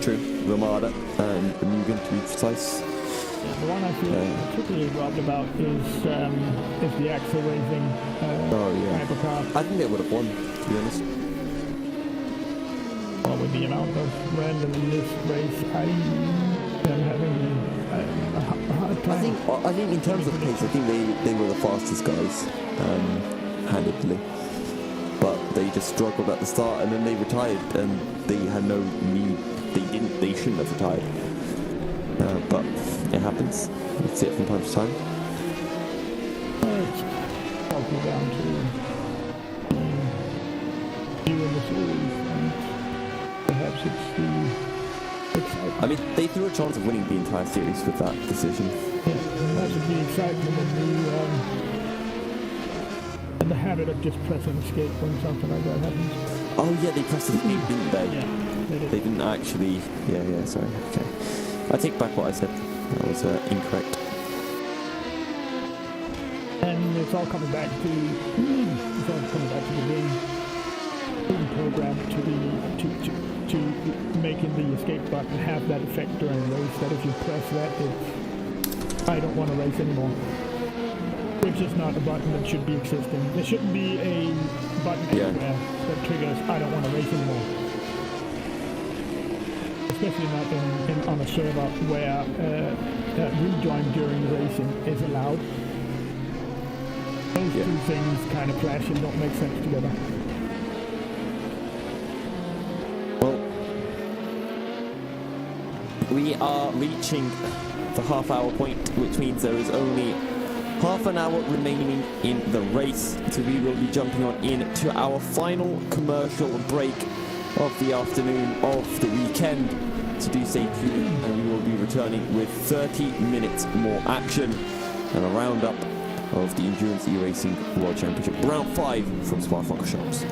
True. Ramada and Mugen, to be precise. The one I feel particularly robbed about is the Axel Racing hypercar. I think they would have won, to be honest. Well, with the amount of random in this race, I am having a hard time. I think in terms of pace, I think they were the fastest guys, handedly. But they just struggled at the start, and then they retired, and they had no need. They shouldn't have retired. But it happens. We see it from time to time. It's probably down to you in the series, and perhaps it's the excitement. I mean, they threw a chance of winning the entire series with that decision. Yeah, perhaps it's the excitement and the habit of just pressing escape when something like that happens. Oh yeah, they pressed escape, didn't they? Yeah, they did. They didn't actually. Yeah. Sorry. Okay. I take back what I said. That was incorrect. And it's all coming back to the game program to making the escape button have that effect during a race. That if you press that, it's I don't want to race anymore. Which is not a button that should be existing. There shouldn't be a button anywhere that triggers I don't want to race anymore. Especially not on a server where rejoin during racing is allowed. Those two things kind of clash and don't make sense together. Well, we are reaching the half-hour point, which means there is only half an hour remaining in the race, so we will be jumping on into our final commercial break of the afternoon of the weekend. So do stay tuned, and we will be returning with 30 minutes more action and a roundup of the Endurance E-Racing World Championship Round 5 from Spa-Francorchamps.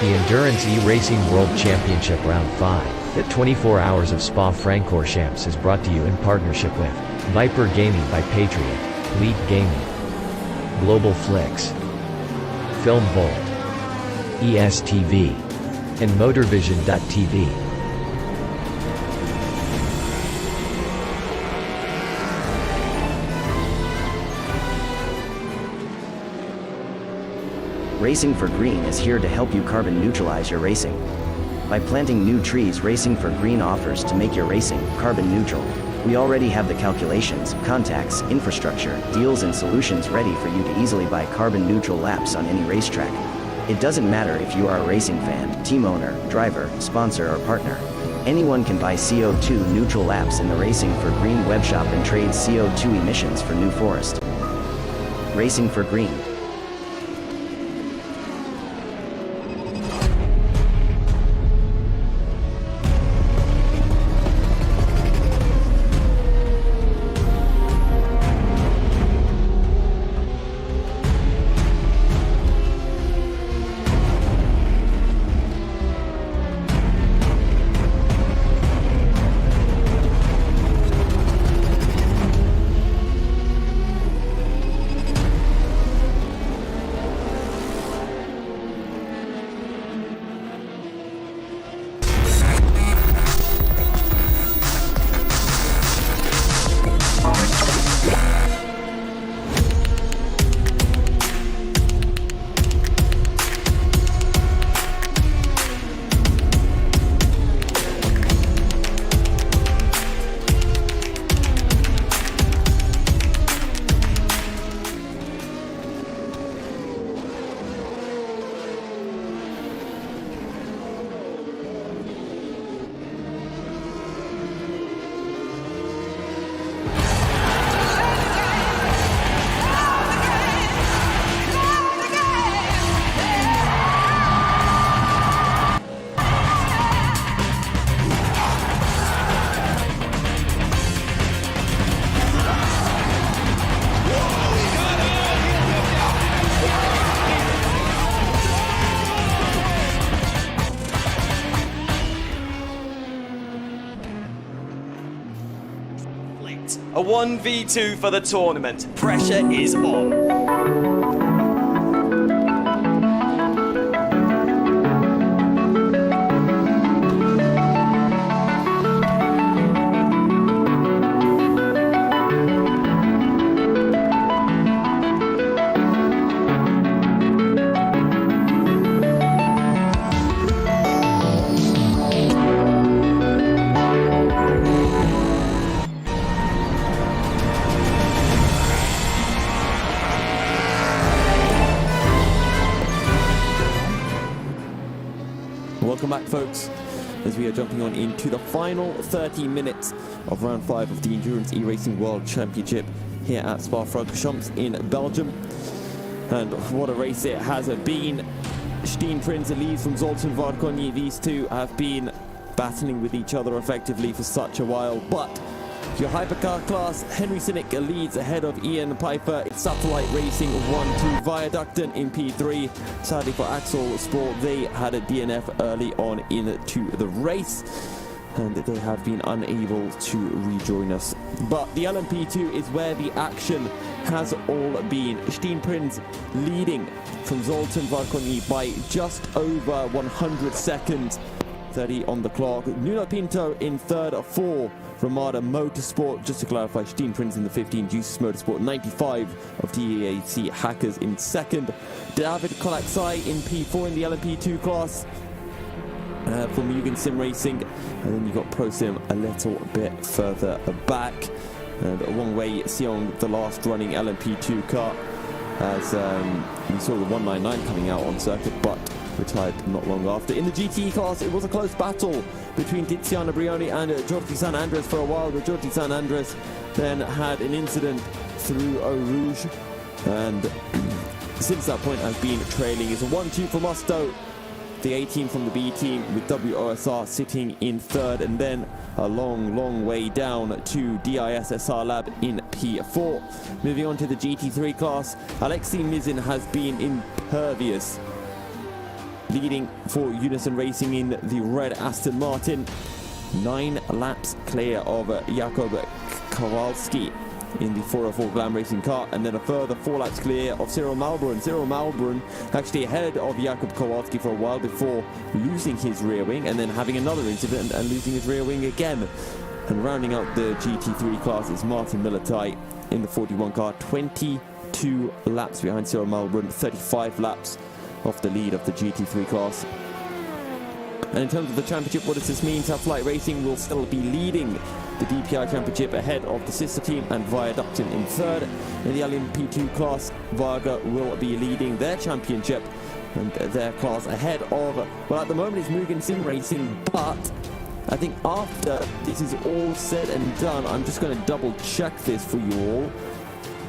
The Endurance E-Racing World Championship Round 5, the 24 Hours of Spa-Francorchamps is brought to you in partnership with Viper Gaming by Patriot, Leap Gaming, Global Flix, Film Volt, ESTV, and Motorvision.tv. Racing for Green is here to help you carbon neutralize your racing. By planting new trees, Racing for Green offers to make your racing carbon neutral. We already have the calculations, contacts, infrastructure, deals and solutions ready for you to easily buy carbon neutral laps on any racetrack. It doesn't matter if you are a racing fan, team owner, driver, sponsor or partner. Anyone can buy CO2 neutral laps in the Racing for Green webshop and trade CO2 emissions for New Forest. Racing for Green. A 1v2 for the tournament. Pressure is on. Welcome back, folks, as we are jumping on into the final 30 minutes of round 5 of the Endurance E-Racing World Championship here at Spa-Francorchamps in Belgium. And what a race it has been. Steen Prinz leads from Zoltan Varkonyi. These two have been battling with each other effectively for such a while, but your hypercar class, Henry Sinnick leads ahead of Ian Piper. It's Satellite Racing 1-2 Viaducten in P3. Sadly for Axel Sport, they had a DNF early on into the race, and they have been unable to rejoin us. But the LMP2 is where the action has all been. Steen Prinz leading from Zoltan Varkonyi by just over 100 seconds. 30 on the clock. Nuno Pinto in third for Ramada Motorsport. Just to clarify, Steen Prinz in the 15, Juices Motorsport 95 of DEAC Hackers in second. David Kolaksai in P4 in the LMP2 class for Mugen Sim Racing. And then you've got Pro Sim a little bit further back. And Wong Wei Xiong, the last running LMP2 car, as we saw the 199 coming out on circuit, but retired not long after. In the GTE class, it was a close battle between Tiziano Brioni and Jordi San Andres for a while, but Jordi San Andres then had an incident through Eau Rouge, and since that point has been trailing. It's a 1-2 for Musto, the 18 from the B team, with WOSR sitting in third, and then a long way down to DIS SR Lab in P4. Moving on to the GT3 class, Alexei Mizin has been impervious, leading for Unison Racing in the red Aston Martin. 9 laps clear of Jakub Kowalski in the 404 Glam Racing car, and then a further 4 laps clear of Cyril Malbrun. Cyril Malbrun actually ahead of Jakub Kowalski for a while before losing his rear wing and then having another incident and losing his rear wing again. And rounding out the GT3 class is Martin Militai in the 41 car, 22 laps behind Cyril Malbrun, 35 laps off the lead of the GT3 class. And in terms of the championship, what does this mean? Satellite Racing will still be leading the DPI championship ahead of the sister team and Viaducten in third. In the LMP2 class, Varga will be leading their championship and their class ahead of, well, at the moment it's Mugen Sim Racing, but I think after this is all said and done, I'm just going to double check this for you all.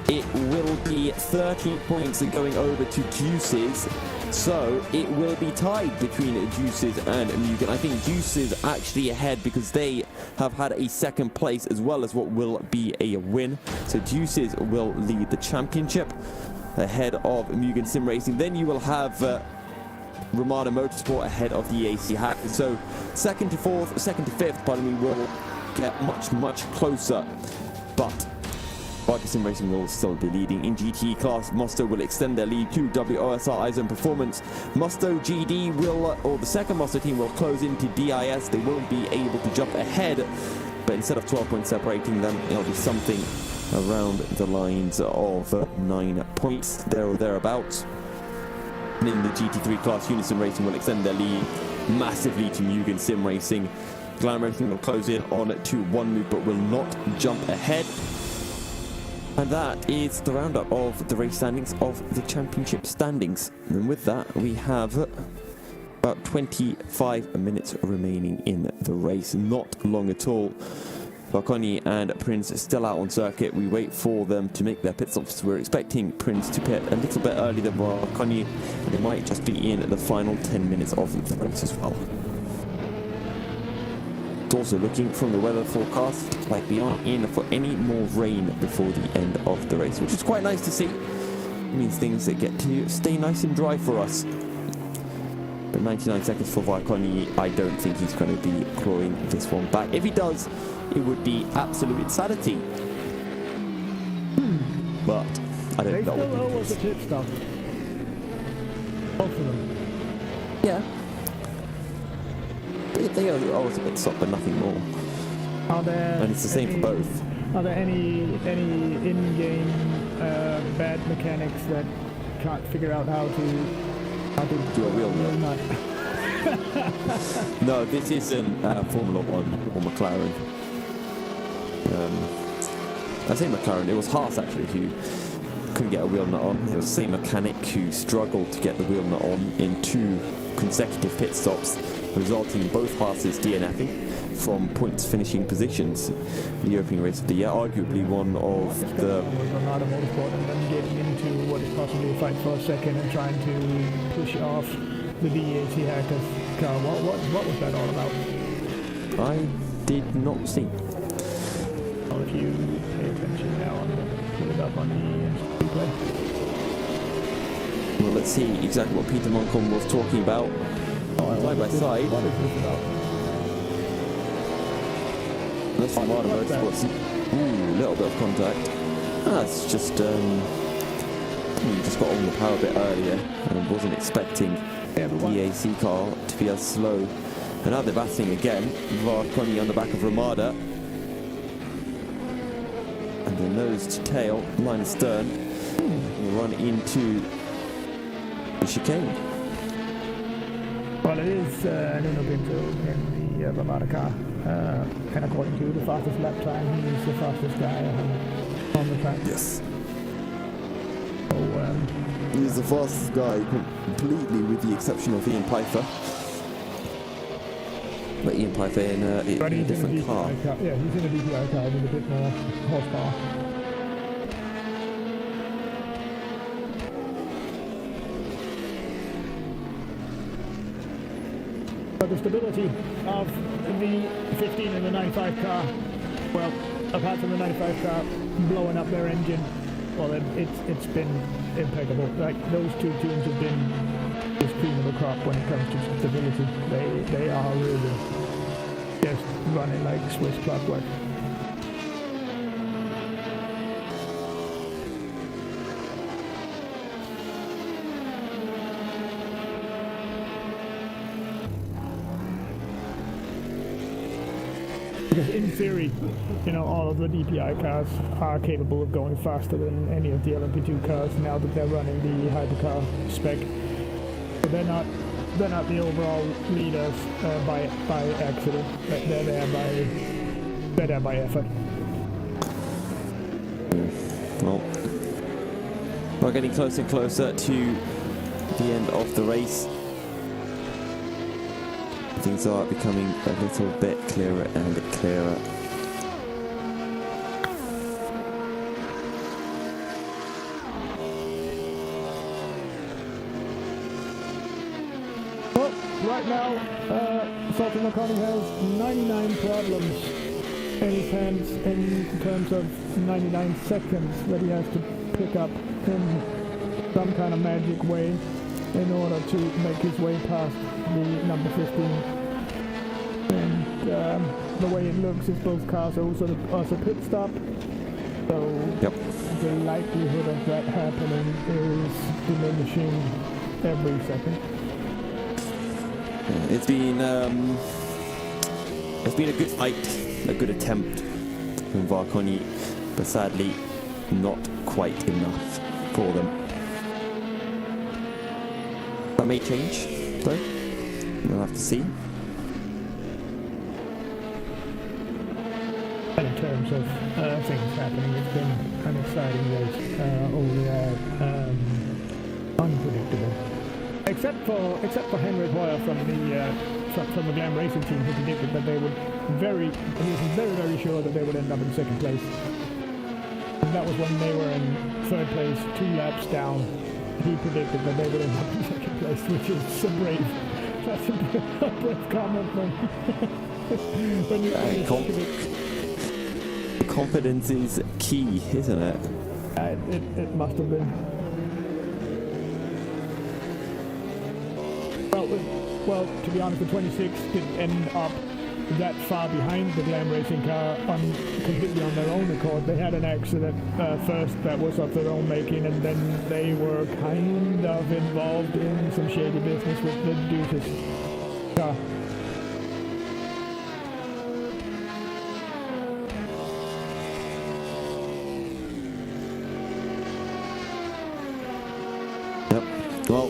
It will be 13 points going over to Juices, so it will be tied between Juices and Mugen. I think Juices actually ahead because they have had a second place as well as what will be a win. So Juices will lead the championship ahead of Mugen Sim Racing. Then you will have Ramada Motorsport ahead of the EAC Hackers. So second to fifth, pardon me, will get much closer, but Varga Sim Racing will still be leading. In GTE class, Musto will extend their lead to WOSR Eisen Performance. Musto GD will, or the second Musto team will close into DIS. They won't be able to jump ahead, but instead of 12 points separating them, it'll be something around the lines of 9 points, there or thereabouts. And in the GT3 class, Unison Racing will extend their lead massively to Mugen Sim Racing. Glam Racing will close in on to 1 move, but will not jump ahead. And that is the roundup of the race standings of the championship standings. And with that, we have about 25 minutes remaining in the race. Not long at all. Varkonyi and Prinz still out on circuit. We wait for them to make their pit stops. We're expecting Prinz to pit a little bit earlier than Varkonyi, and it might just be in the final 10 minutes of the race as well. It's also looking from the weather forecast like we aren't in for any more rain before the end of the race, which is quite nice to see. It means things that get to stay nice and dry for us. But 99 seconds for Varkonyi, I don't think he's going to be clawing this one back. If he does, it would be absolute insanity. But I don't know. They still owe us a pit stop. Both of them. Yeah. They owe us a bit stop, but nothing more. Are there? And it's the same for both. Are there any in-game bad mechanics that can't figure out how to do a wheel nut? No, this isn't Formula 1 or McLaren. I say McLaren, it was Haas actually who couldn't get a wheel nut on. It was the same mechanic who struggled to get the wheel nut on in 2 consecutive pit stops. resulting in both classes DNFing from points finishing positions. The opening race of the year, arguably one of the... Motorsport and then getting into what is possibly a fight for a second and trying to push off the DEAC hackers car. What was that all about? I did not see. Or if you pay attention now and put it up on the replay. Well, let's see exactly what Peter Moncombe was talking about. Side by side. What is this about? Let's see Martin Motorsports. Ooh, little bit of contact. It's just, he just got on the power a bit earlier and wasn't expecting the EAC car to be as slow. And now they're battling again. Varconi on the back of Ramada. And the nose to tail, line of stern, will run into the chicane. Well, it is Nuno Pinto in the Ramada car. And according to the fastest lap time, he's the fastest guy on the track. Yes. So, he's the fastest guy completely, with the exception of Ian Pfeiffer. But Ian Pfeiffer in a different car. Yeah, he's in a DPI car with a bit more horsepower. But the stability of the 15 and the 95 car, well, apart from the 95 car blowing up their engine, well, it's been impeccable. Like, those two teams have been just cream of the crop when it comes to stability. They are really just running like Swiss clockwork. Because in theory, you know, all of the DPI cars are capable of going faster than any of the LMP2 cars now that they're running the hypercar spec. But they're not the overall leaders by accident. They're there by effort. Well, we're getting closer and closer to the end of the race. Things are becoming a little bit clearer and clearer. Well, right now, Spa-Francorchamps has 99 problems in terms of 99 seconds that he has to pick up in some kind of magic way in order to make his way past the number 15. And the way it looks is both cars also pit stop. So yep. The likelihood of that happening is diminishing every second. It's been a good fight, a good attempt from Varconi, but sadly not quite enough for them. That may change, though. We'll have to see. In terms of things happening, it's been an exciting race, overall unpredictable. Except for Henrik Hoyer from the Glam Racing team, who predicted that they would he was very sure that they would end up in second place. And that was when they were in third place, 2 laps down. He predicted that they would end up in second place, which is so brave. That's a brave comment when you confidence is key, isn't it? It must have been. Well, to be honest, the 26 didn't end up that far behind the Glam Racing car completely on their own accord. They had an accident first that was of their own making, and then they were kind of involved in some shady business with the Deuces car. Yep. Well.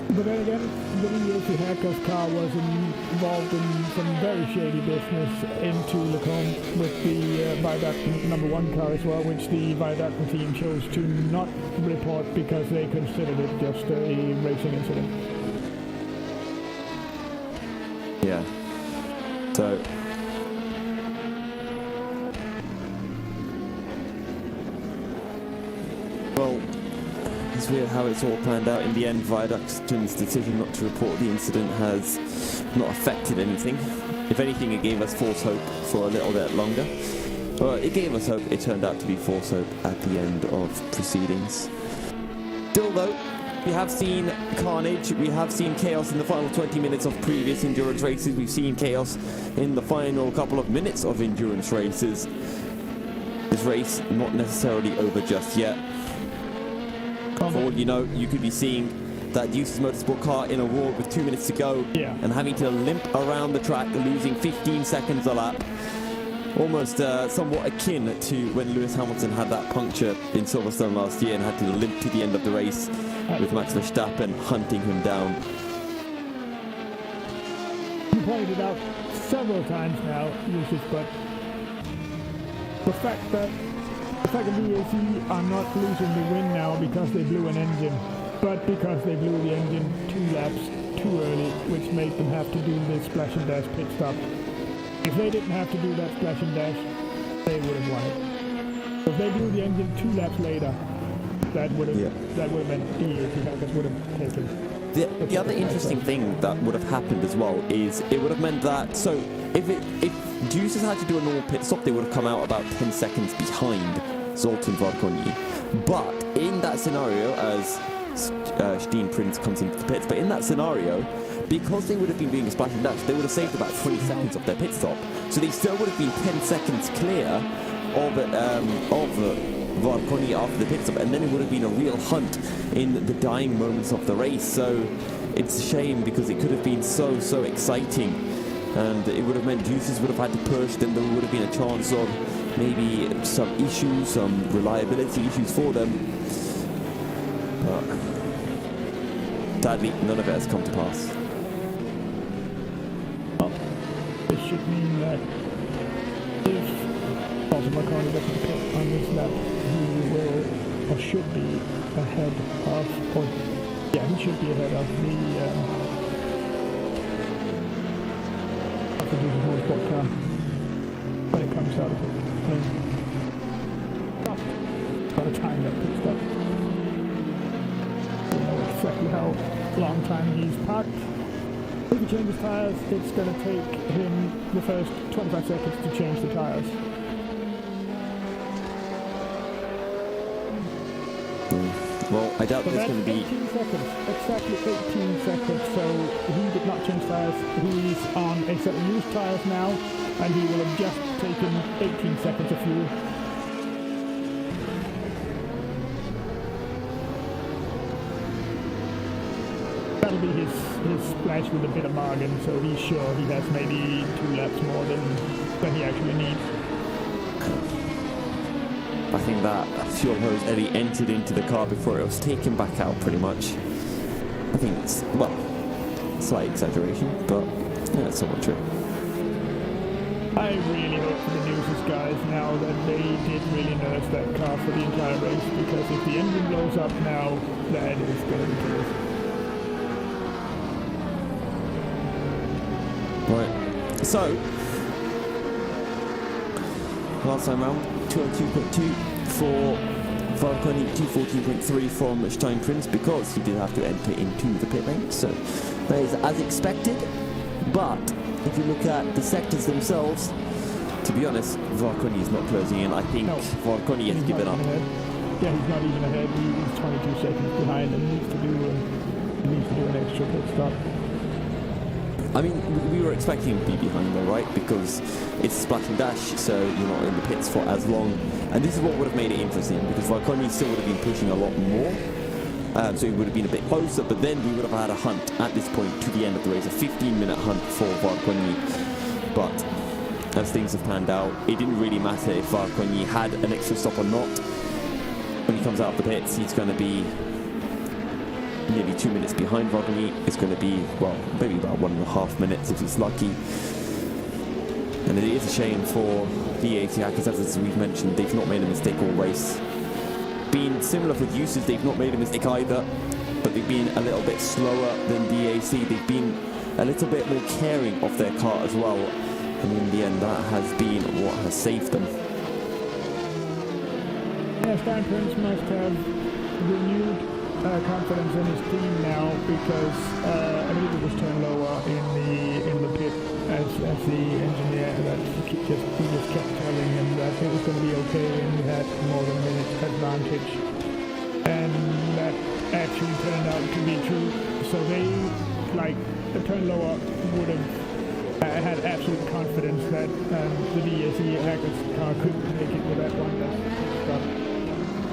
But then again, the EEWC Hackers car was involved in some very shady business into Lecombe with the Viaduct number 1 car as well, which the Viaduct team chose to not report because they considered it just a racing incident. Yeah. So. Well, it's weird how it's all planned out. In the end, Viaduct's decision not to report the incident has not affected anything. If anything, it gave us false hope for a little bit longer. Well, it gave us hope. It turned out to be false hope at the end of proceedings. Still, though, we have seen carnage. We have seen chaos in the final 20 minutes of previous endurance races. We've seen chaos in the final couple of minutes of endurance races. This race not necessarily over just yet. For all you know, you could be seeing that UC's motorsport car in a wall with 2 minutes to go, and having to limp around the track, losing 15 seconds a lap. Almost somewhat akin to when Lewis Hamilton had that puncture in Silverstone last year and had to limp to the end of the race with Max Verstappen hunting him down. You pointed it out several times now, Yusuf, but the fact that BAC are not losing the win now because they blew an engine, but because they blew the engine 2 laps too early, which made them have to do this splash and dash pit stop. If they didn't have to do that splash and dash, they would have won it. If they blew the engine 2 laps later, that would have meant the would have taken. The other interesting thing that would have happened as well is it would have meant that, so if Juices had to do a normal pit stop, they would have come out about 10 seconds behind Zoltan Varkonyi. But in that scenario, as Steen Prince comes into the pits, but in that scenario, because they would have been doing a splash and dash, they would have saved about 20 seconds of their pit stop. So they still would have been 10 seconds clear of Varkonyi after the pit stop, and then it would have been a real hunt in the dying moments of the race. So it's a shame because it could have been so exciting, and it would have meant Juices would have had to push, then there would have been a chance of maybe some issues, some reliability issues for them. But sadly, none of it has come to pass. This should mean that if Varkonyi doesn't pit on this lap, he will, or should be, ahead of, or he should be ahead of the motorsport car when it comes out of it. Got to time that pit stop. Don't know exactly how long time he's parked. If he changes tires, it's going to take him the first 25 seconds to change the tires. Well, I doubt there's going to be 18 seconds, exactly 18 seconds, so he did not change tires. He's on a set of used tires now, and he will have just taken 18 seconds of fuel. That'll be his splash with a bit of margin, so he's sure he has maybe 2 laps more than he actually needs. I think that fuel hose Eddie entered into the car before it was taken back out, pretty much. I think it's, well, slight exaggeration, but yeah, it's somewhat true. I really hope for the Newses guys now that they did really nurse that car for the entire race, because if the engine blows up now, that is going to be close. Right, so last time round, 202.2 for Varkonyi, 214.3 from Stein Prince, because he did have to enter into the pit lane, so that is as expected. But if you look at the sectors themselves, to be honest, Varkonyi is not closing in. I think Varkonyi has given up. Yeah, he's not even ahead. He's 22 seconds behind and needs to do an extra pit stop. I mean, we were expecting him to be behind though, right? Because it's splash and dash, so you're not in the pits for as long. And this is what would have made it interesting, because Varkonyi still would have been pushing a lot more. So it would have been a bit closer, but then we would have had a hunt at this point to the end of the race, a 15-minute hunt for Varkonyi. But as things have panned out, it didn't really matter if Varkonyi had an extra stop or not. When he comes out of the pits, he's going to be nearly 2 minutes behind Varkonyi. It's going to be, well, maybe about 1.5 minutes if he's lucky. And it is a shame for the AT Hackers, as we've mentioned, they've not made a mistake all race. Been similar for Uses, they've not made a mistake either, but they've been a little bit slower than DAC. They've been a little bit more caring of their car as well. And in the end, that has been what has saved them. Yeah, Prince must have renewed confidence in his team now, because I believe it was turned lower in the pit as the engineer that he just kept telling him that it was going to be okay and he had more than a minute's advantage, and that actually turned out to be true. So they, like, the turn lower would have had absolute confidence that the DSE Hackers car couldn't make it with that one stop.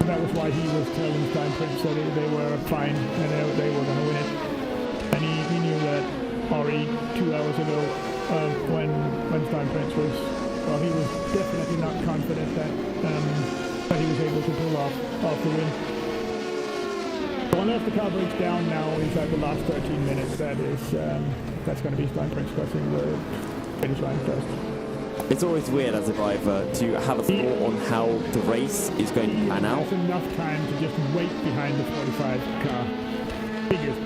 That was why he was telling Prince that they were fine and they were going to win it. And he knew that already 2 hours ago when Prince was, well, he was definitely not confident that he was able to pull off the win. So unless the car breaks down now, he's at the last 13 minutes. That's going to be Prince crossing the finish line first. It's always weird as a driver to have a thought on how the race is going to pan out. There's enough time to just wait behind the 45 car. He just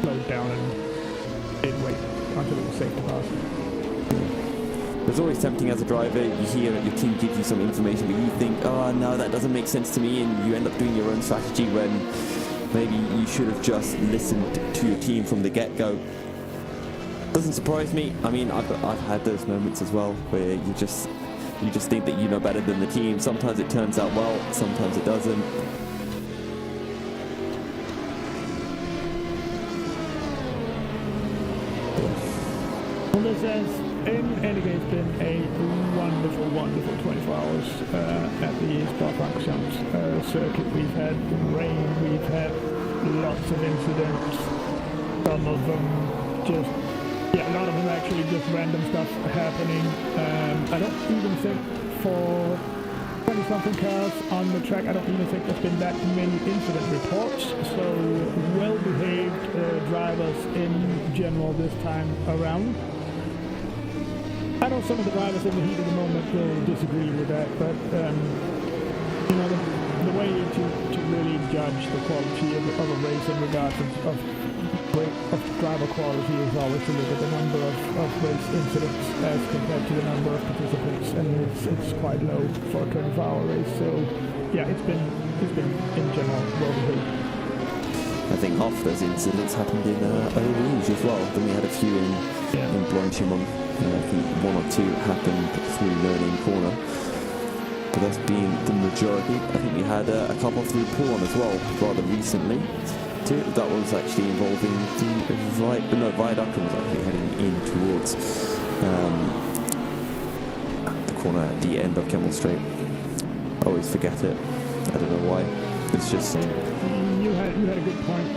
slowed down and did wait until it was safe to pass. It's always tempting as a driver. You hear that your team gives you some information, but you think, oh no, that doesn't make sense to me, and you end up doing your own strategy when maybe you should have just listened to your team from the get-go. Doesn't surprise me. I mean, I've had those moments as well where you just think that you know better than the team. Sometimes it turns out well, sometimes it doesn't. Well, this has, in any case, been a wonderful 24 hours at the Spa-Francorchamps circuit. We've had rain, we've had lots of incidents, some of them just, yeah, a lot of them actually just random stuff happening. I don't even think for 20-something cars on the track, I don't even think there's been that many incident reports. So well-behaved drivers in general this time around. I know some of the drivers in the heat of the moment will disagree with that, but you know, the way to really judge the quality of a race in regards of driver quality is always to look at the number of race incidents as compared to the number of participants, and it's quite low for a 24-hour race. So yeah, it's been in general well behaved. I think half those incidents happened in Eau Rouge as well. Then we had a few in Blanchimont. I think one or two happened through Learning Corner, but that's been the majority. I think we had a couple through Pawn as well, rather recently. That was actually involving the Viaduct was actually heading in towards the corner at the end of Kemmel Straight. I always forget it. I don't know why. It's just... You had a good point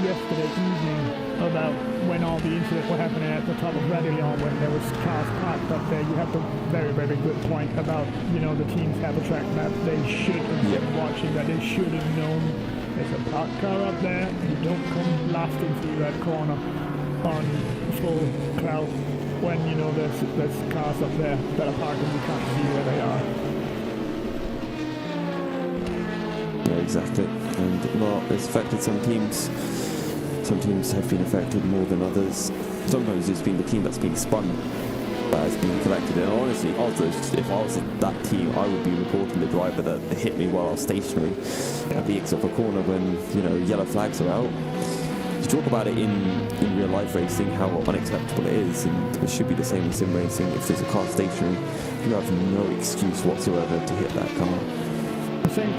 yesterday evening about when all the incidents were happening at the top of Radillon, when there was cars parked up there. You have a very, very good point about, you know, the teams have a track map. They should have been watching that. They should have known there's a parked car up there. You don't come blasting through that corner on full cloud when you know there's cars up there that are parked and you can't see where they are. Yeah, exactly. And well, it's affected some teams. Some teams have been affected more than others. Sometimes it's been the team that's been spun that has been collected. And honestly, also, if I was that team, I would be reporting the driver that hit me while I was stationary at the exit of a corner when, you know, yellow flags are out. You talk about it in real life racing, how unacceptable it is, and it should be the same in sim racing. If there's a car stationary, you have no excuse whatsoever to hit that car. Same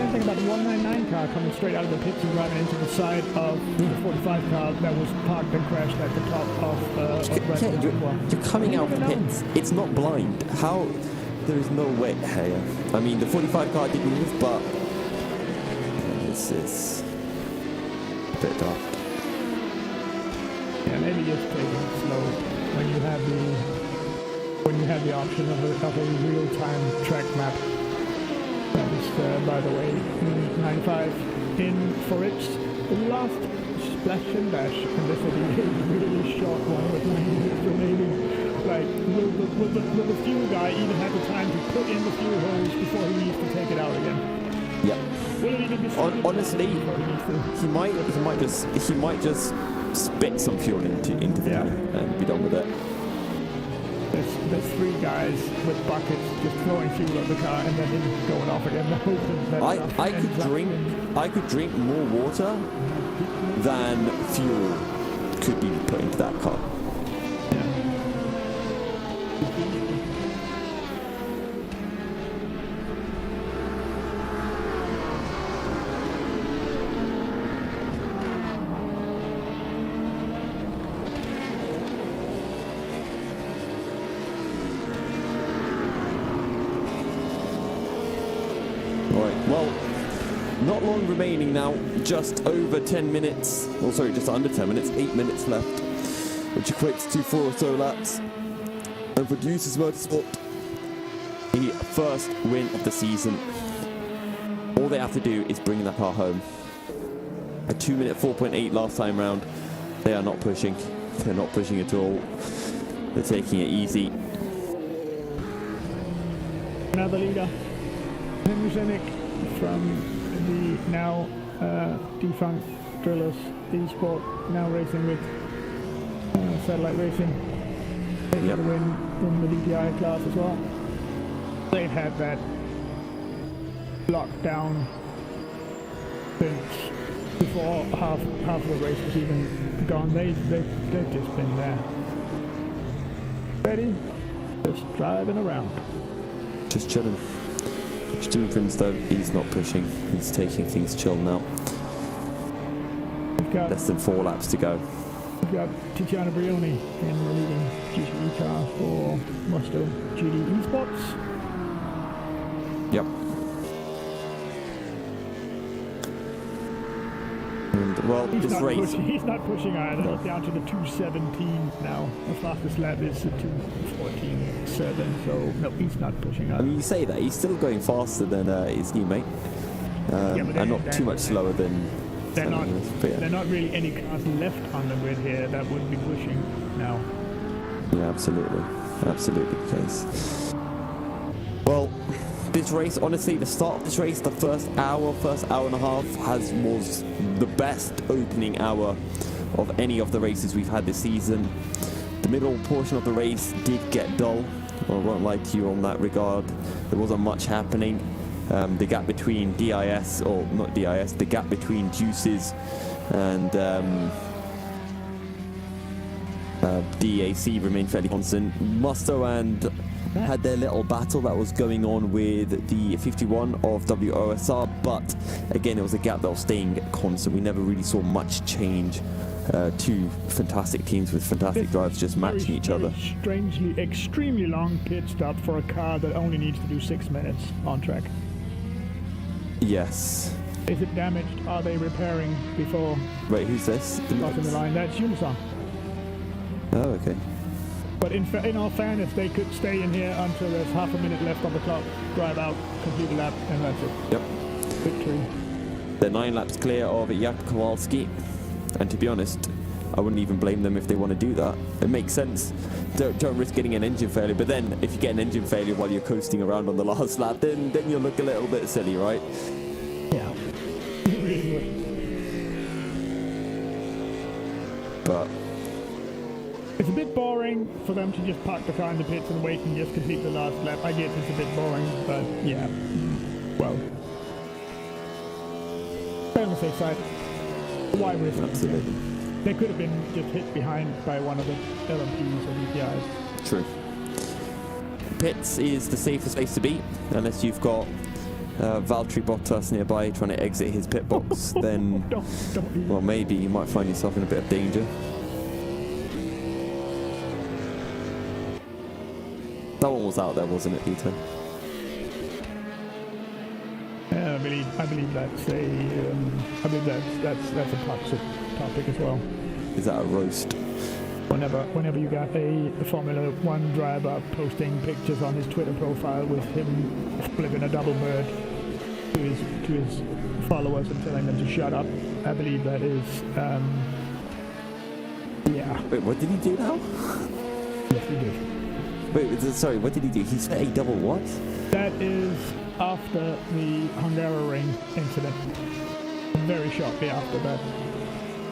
thing about the 199 car coming straight out of the pits and driving into the side of the 45 car that was parked and crashed at the top of you're coming out of the pits. It's not blind. How? There is no way. Hey, I mean, the 45 car did move, but it's a bit dark. Yeah, maybe just take it slow when you have the option of a real-time track map. That is, by the way, 95 in for its last splash and dash, and this will be a really short one with 9 minutes remaining. Like, will the fuel guy even have the time to put in the fuel hose before he needs to take it out again? Yep. Honestly, he might just spit some fuel into the car and be done with it. There's 3 guys with buckets just throwing fuel at the car and then him going off again. I could drink more water than fuel could be put into that car. Not long remaining now, just over 10 minutes, or sorry, just under 10 minutes, 8 minutes left, which equates to 4 or so laps. And for Deuces Motorsport, the first win of the season. All they have to do is bring that car home. A 2-minute 4.8 last time round. They are not pushing. They're not pushing at all. They're taking it easy. Another leader, Henry Zennick from the now defunct Drillers eSport, now racing with Satellite Racing. They got a win in the DPI class as well. They've had that locked down since before half of the race was even gone. They've just been there, ready, just driving around, just chilling. Stu Grimstone, he's not pushing, he's taking things chill now. Less than 4 laps to go. We've got Tiziana Brioni in the leading GTE car for Musto GD Esports. Yep. And, well, this race... He's not pushing either. No. Down to the 2:17 now. The fastest lap is 2:14.7, so no, he's not pushing either. I mean, you say that, he's still going faster than his new mate. And not too much slower than... There are not really any cars left on the grid here that would be pushing now. Yeah, absolutely. Absolutely the case. Well, this race, honestly, the start of this race, the first hour and a half, was the best opening hour of any of the races we've had this season. The middle portion of the race did get dull. I won't lie to you on that regard. There wasn't much happening. The gap between the gap between Deuces and DAC remained fairly constant. Musto and had their little battle that was going on with the 51 of WOSR, but again, it was a gap that was staying constant. We never really saw much change. 2 fantastic teams with fantastic drives just matching each other. Strangely, extremely long pit stop for a car that only needs to do 6 minutes on track. Yes. Is it damaged? Are they repairing before? Wait, who's this? Crossing the line. That's Unison. Oh, okay. But in all fairness, they could stay in here until there's half a minute left on the clock, drive out, complete a lap, and that's it. Yep. Victory. They're 9 laps clear of Jakub Kowalski, and to be honest, I wouldn't even blame them if they want to do that. It makes sense. Don't risk getting an engine failure, but then if you get an engine failure while you're coasting around on the last lap, then you'll look a little bit silly, right? Yeah. But it's a bit boring for them to just park the car in the pits and wait and just complete the last lap. I get it's a bit boring, but yeah. Well, stay on the safe side. Why risk it? Absolutely. They could have been just hit behind by one of the LMPs or DPIs. True. Pits is the safest place to be, unless you've got Valtteri Bottas nearby trying to exit his pit box. Then, well, maybe you might find yourself in a bit of danger. That one was out there, wasn't it, Peter? Yeah, I believe that's a topic as well. Is that a roast? Whenever you got a Formula 1 driver posting pictures on his Twitter profile with him flipping a double bird to his followers and telling them to shut up, I believe that is yeah. Wait, what did he do now? Yes, he did. Wait, sorry, what did he do? He said a double what? That is after the Hungaroring incident. Very shortly after that.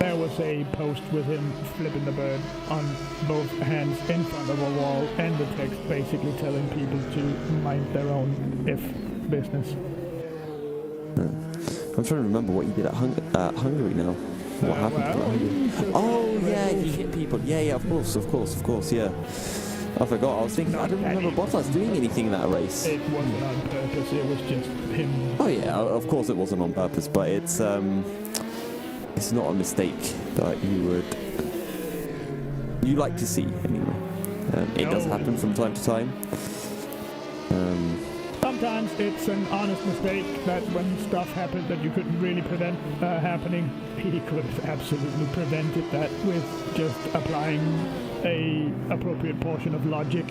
There was a post with him flipping the bird on both hands in front of a wall, and the text basically telling people to mind their own business. I'm trying to remember what he did at Hungary now. What happened to Hungary? Oh yeah, he hit people. Yeah, of course, yeah. I forgot. I was thinking, I don't remember Bottas doing anything in that race. It wasn't on purpose. It was just him. Oh yeah, of course it wasn't on purpose, but it's not a mistake that you like to see anyway. It does happen from time to time. Sometimes it's an honest mistake. That's when stuff happens that you couldn't really prevent happening. He could have absolutely prevented that with just applying a appropriate portion of logic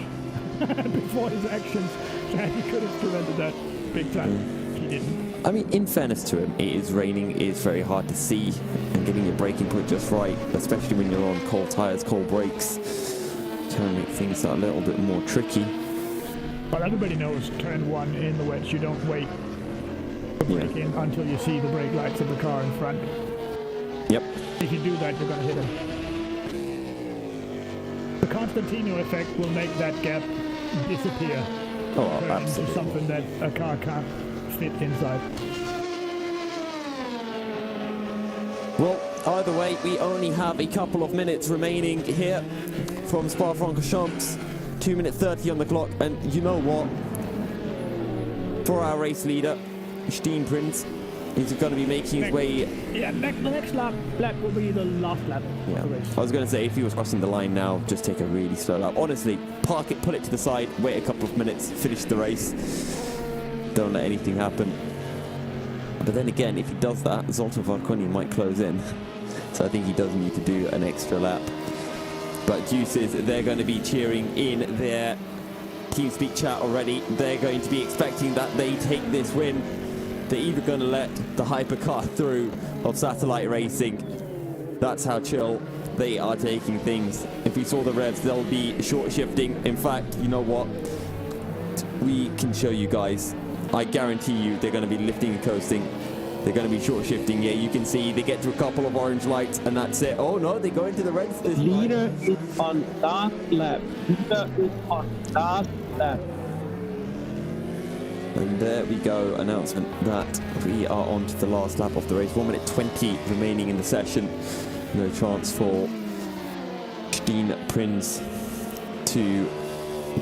before his actions. He could have prevented that big time. He didn't. I mean, in fairness to him, it is raining. It is very hard to see, and getting your braking point just right, especially when you're on cold tires, cold brakes, can make things a little bit more tricky. But everybody knows turn one in the wets, you don't wait to brake in until you see the brake lights of the car in front. Yep. If you do that, you're going to hit him. The Constantino effect will make that gap disappear. Oh, turn absolutely. into something that a car can't fit inside. Well, either way, we only have a couple of minutes remaining here from Spa-Francorchamps. 2 minutes 30 on the clock, and you know what? For our race leader, Steen Prinz, he's going to be making his way. Yeah, the next lap will be the last lap of the race. I was going to say, if he was crossing the line now, just take a really slow lap. Honestly, park it, pull it to the side, wait a couple of minutes, finish the race. Don't let anything happen. But then again, if he does that, Zoltan Varconi might close in. So I think he does need to do an extra lap. But Juices, they're going to be cheering in their TeamSpeak chat already. They're going to be expecting that they take this win. They're either going to let the hypercar through of satellite racing. That's how chill they are taking things. If we saw the revs, they'll be short shifting. In fact, you know what? We can show you guys. I guarantee you they're going to be lifting and coasting. They're going to be short shifting. Yeah, you can see they get to a couple of orange lights and that's it. Oh no, they go into the reds. Leader is on last lap. Leader is on last lap. And there we go, announcement that we are on to the last lap of the race. 1 minute 20 remaining in the session. No chance for Steen Prinz to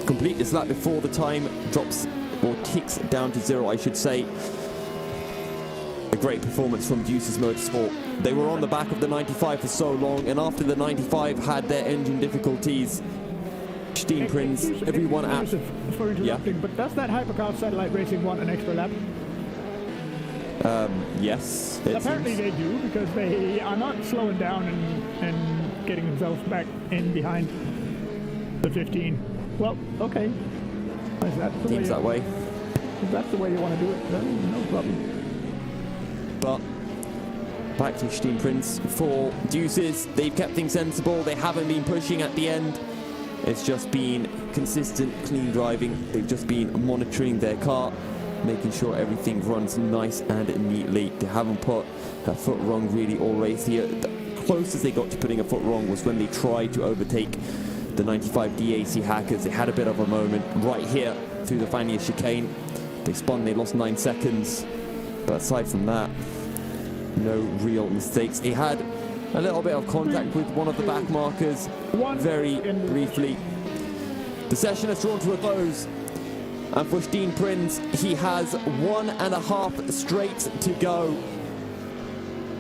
complete this lap before the time drops or ticks down to 0, I should say. A great performance from Deuces Motorsport. They were on the back of the 95 for so long, and after the 95 had their engine difficulties, Steen Prinz, everyone at... For interrupting, but does that hypercar satellite racing want an extra lap? Yes. Apparently they do, because they are not slowing down and getting themselves back in behind the 15. Well, okay. Seems that way. If that's the way you want to do it, then no problem. But back to Steen Prinz for Deuces. They've kept things sensible. They haven't been pushing at the end. It's just been consistent, clean driving. They've just been monitoring their car, making sure everything runs nice and neatly. They haven't put a foot wrong really all race here. The closest they got to putting a foot wrong was when they tried to overtake the 95 DAC hackers. They had a bit of a moment right here through the Fania chicane. They spun, they lost 9 seconds. But aside from that, no real mistakes. He had a little bit of contact with one of the back markers very briefly. The session has drawn to a close. And for Steen Prinz, he has 1.5 straight to go.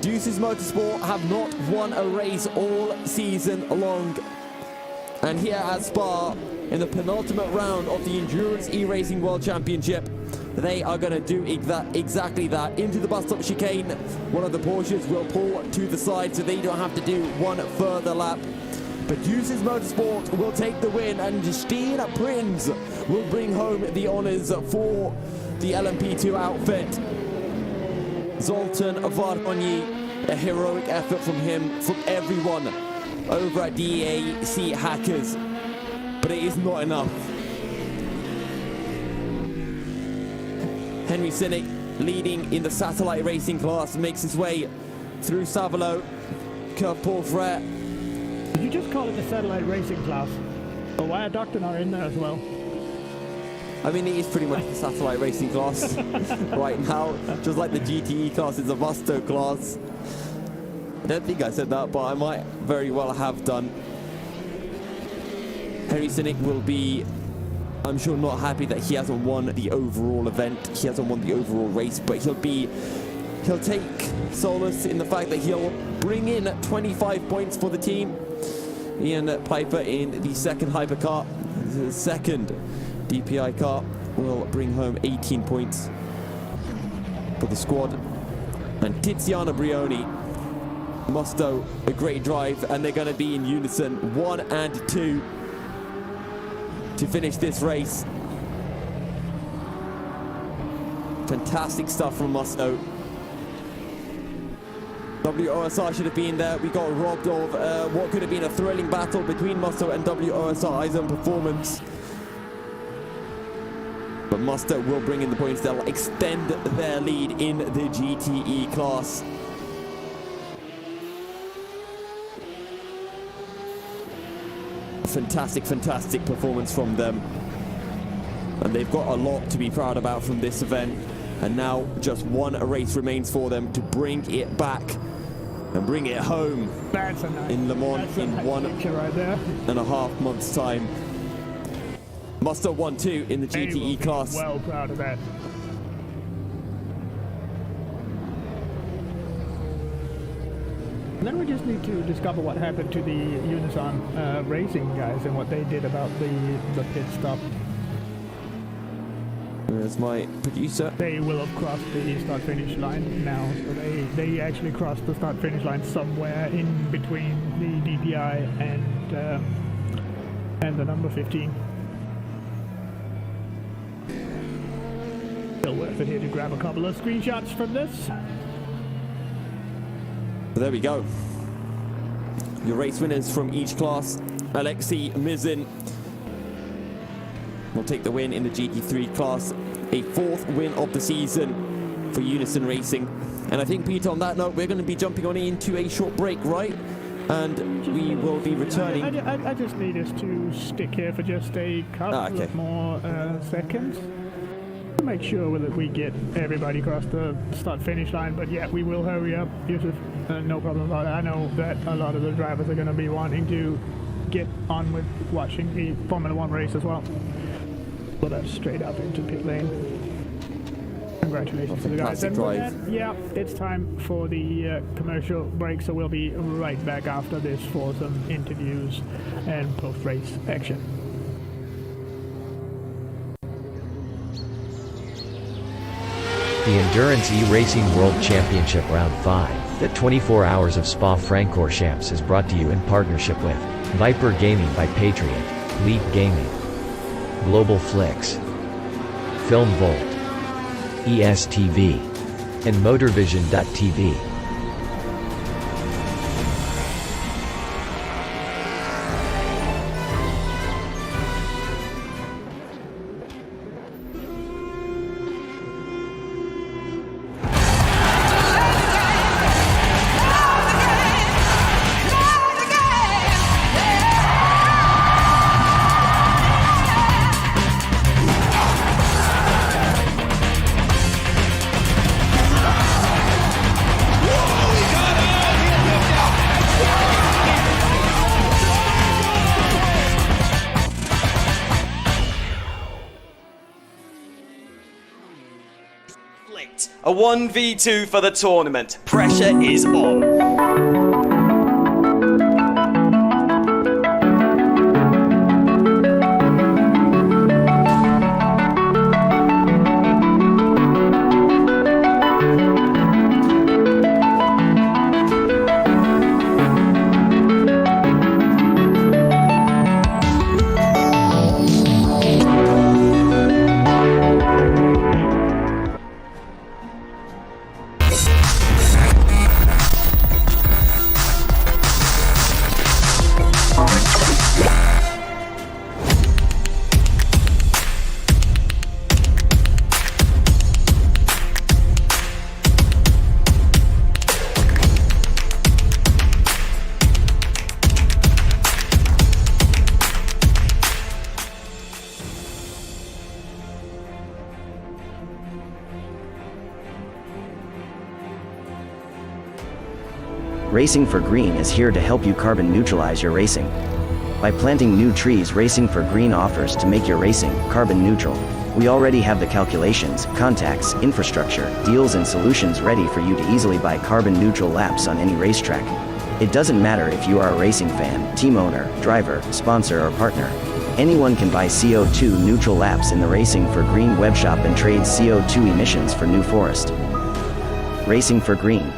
Deuces Motorsport have not won a race all season long. And here at Spa, in the penultimate round of the Endurance E-Racing World Championship, they are going to do exactly that. Into the bus stop chicane, one of the Porsches will pull to the side so they don't have to do one further lap. But Deuces Motorsport will take the win, and Steen Prinz will bring home the honours for the LMP2 outfit. Zoltan Varconi, a heroic effort from him, from everyone over at DAC Hackers. But it is not enough. Henry Sinnick, leading in the satellite racing class, makes his way through Savalo, curve, Paul Frere. Did you just call it the satellite racing class? But why are Doctor not in there as well? I mean, it is pretty much the satellite racing class right now. Just like the GTE class is a Musto class. I don't think I said that, but I might very well have done. Henry Sinek will be, I'm sure, not happy that he hasn't won the overall event. He hasn't won the overall race, but he'll take solace in the fact that he'll bring in 25 points for the team. Ian Piper in the second hypercar, the second DPI car, will bring home 18 points for the squad. And Tiziana Brioni, Musto, a great drive, and they're going to be in unison, 1 and 2, to finish this race. Fantastic stuff from Musto. WOSR should have been there. We got robbed of what could have been a thrilling battle between Musto and WOSR Eyes on Performance. But Musto will bring in the points. They'll extend their lead in the GTE class. Fantastic, fantastic performance from them. And they've got a lot to be proud about from this event. And now just one race remains for them to bring it back and bring it home in Le Mans in 1.5 months' time. Musto 1-2 in the GTE class. Well proud of that. And then we just need to discover what happened to the Unison racing guys and what they did about the pit stop. There's my producer. They will have crossed the start-finish line now. So they actually crossed the start-finish line somewhere in between the DPI and the number 15. Still worth it here to grab a couple of screenshots from this. There we go. Your race winners from each class. Alexei Mizin will take the win in the GT3 class. A 4th win of the season for Unison Racing. And I think, Peter, on that note, we're going to be jumping on into a short break, right? And we will be returning. I just need us to stick here for just a couple of more seconds. Make sure that we get everybody across the start-finish line, but yeah, we will hurry up, Yusuf. No problem about it. I know that a lot of the drivers are going to be wanting to get on with watching the Formula 1 race as well. So that's straight up into pit lane. Congratulations to the guys. And with that, yeah, it's time for the commercial break, so we'll be right back after this for some interviews and post-race action. The Endurance E-Racing World Championship Round 5, the 24 Hours of Spa-Francorchamps, is brought to you in partnership with Viper Gaming by Patriot, Leap Gaming, Global Flix, Film Volt, ESTV, and Motorvision.tv. A 1v2 for the tournament. Pressure is on. Racing for Green is here to help you carbon neutralize your racing. By planting new trees, Racing for Green offers to make your racing carbon neutral. We already have the calculations, contacts, infrastructure, deals and solutions ready for you to easily buy carbon neutral laps on any racetrack. It doesn't matter if you are a racing fan, team owner, driver, sponsor or partner. Anyone can buy CO2 neutral laps in the Racing for Green webshop and trade CO2 emissions for New Forest. Racing for Green.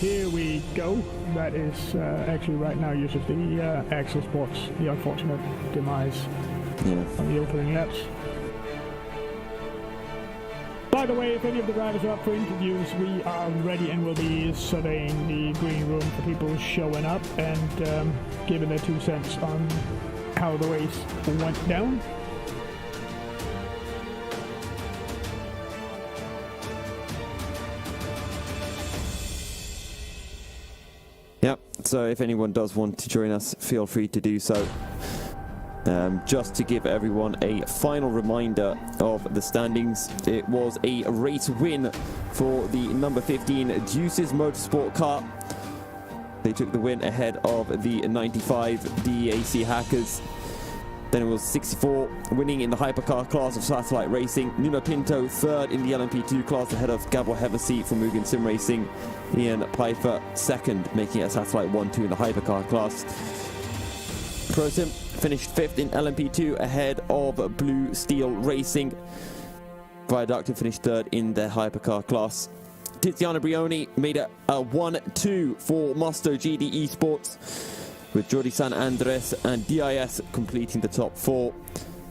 Here we go. That is actually right now uses the Axel Sports, the unfortunate demise on the opening laps. By the way, if any of the drivers are up for interviews, we are ready and will be surveying the green room for people showing up and giving their 2 cents on how the race went down. Yep, so if anyone does want to join us, feel free to do so. Just to give everyone a final reminder of the standings, it was a race win for the number 15 Deuces Motorsport car. They took the win ahead of the 95 DEAC Hackers. Then it was 64 winning in the hypercar class of Satellite Racing. Nuno Pinto third in the LMP2 class ahead of Gabor Hevesi from Mugen Sim Racing. Ian Pfeiffer second, making it a Satellite 1-2 in the hypercar class. ProSim finished fifth in LMP2 ahead of Blue Steel Racing. Viaductive finished third in their hypercar class. Tiziana Brioni made it a 1-2 for Mosto GD Esports, with Jordi San Andres and DIS completing the top four.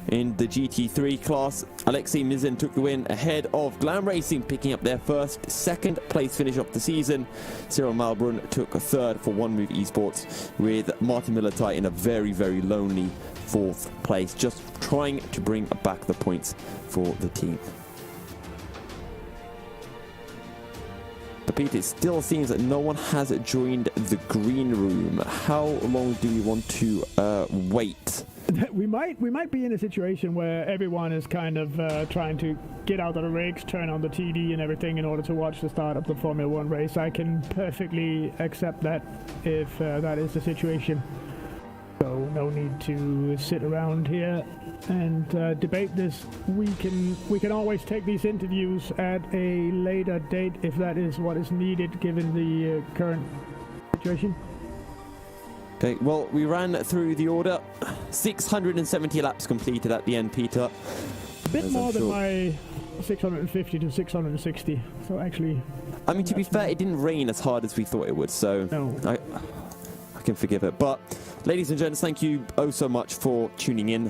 In the GT3 class, Alexei Mizin took the win ahead of Glam Racing, picking up their second place finish of the season. Cyril Malbrun took a third for One Move Esports, with Martin Militai in a very, very lonely fourth place, just trying to bring back the points for the team. But Pete, it still seems that no one has joined the green room. How long do we want to wait? We might be in a situation where everyone is kind of trying to get out of the rigs, turn on the TV and everything in order to watch the start of the Formula 1 race. I can perfectly accept that if that is the situation. So no need to sit around here and debate this. We can always take these interviews at a later date if that is what is needed given the current situation. Okay, well, we ran through the order. 670 laps completed at the end, Peter. A bit more than my 650 to 660. So actually, I mean, to be fair, it didn't rain as hard as we thought it would, so no. I can forgive it. But ladies and gents, thank you oh so much for tuning in.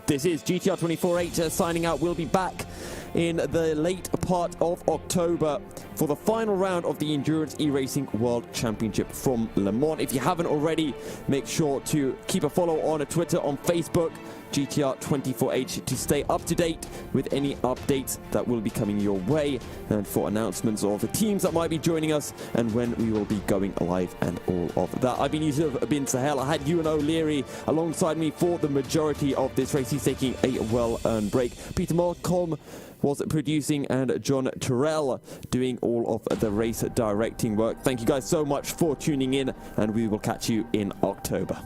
This is GTR 24/8 signing out. We'll be back in the late part of October for the final round of the Endurance E-Racing World Championship from Le Mans. If you haven't already, make sure to keep a follow on Twitter, on Facebook, GTR 24H, to stay up to date with any updates that will be coming your way, and for announcements of the teams that might be joining us and when we will be going live and all of that. I've been Yusuf bin Sahel. I had Ewan O'Leary alongside me for the majority of this race. He's taking a well-earned break. Peter Malcolm was producing and John Terrell doing all of the race directing work. Thank you guys so much for tuning in, and we will catch you in October.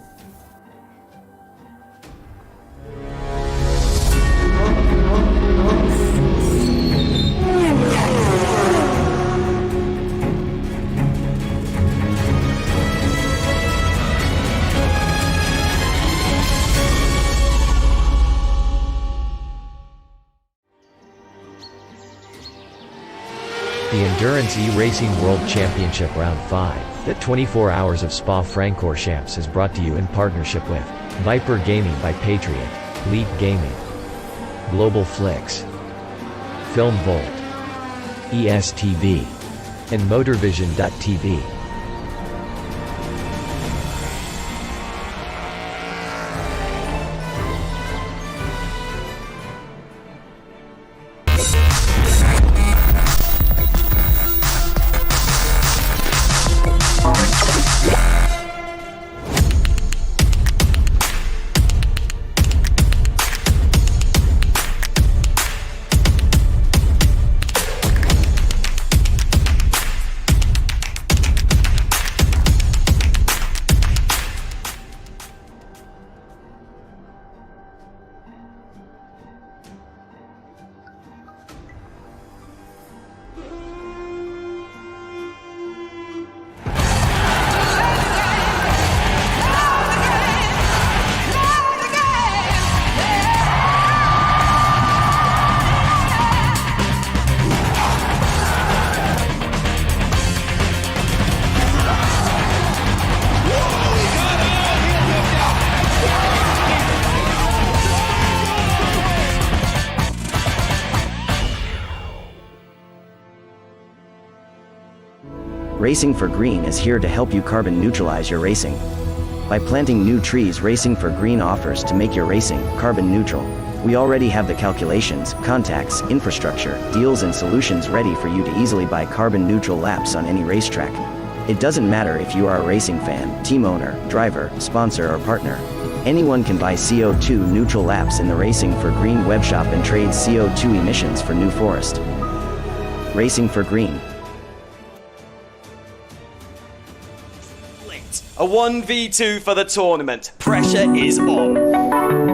The Endurance E-Racing World Championship Round 5, The 24 Hours of Spa-Francorchamps is brought to you in partnership with Viper Gaming by Patriot, Leap Gaming, Global Flix, Film Volt, ESTV, and Motorvision.tv. Racing for Green is here to help you carbon neutralize your racing. By planting new trees, Racing for Green offers to make your racing carbon neutral. We already have the calculations, contacts, infrastructure, deals and solutions ready for you to easily buy carbon neutral laps on any racetrack. It doesn't matter if you are a racing fan, team owner, driver, sponsor or partner. Anyone can buy CO2 neutral laps in the Racing for Green webshop and trade CO2 emissions for New Forest. Racing for Green. A 1v2 for the tournament. Pressure is on.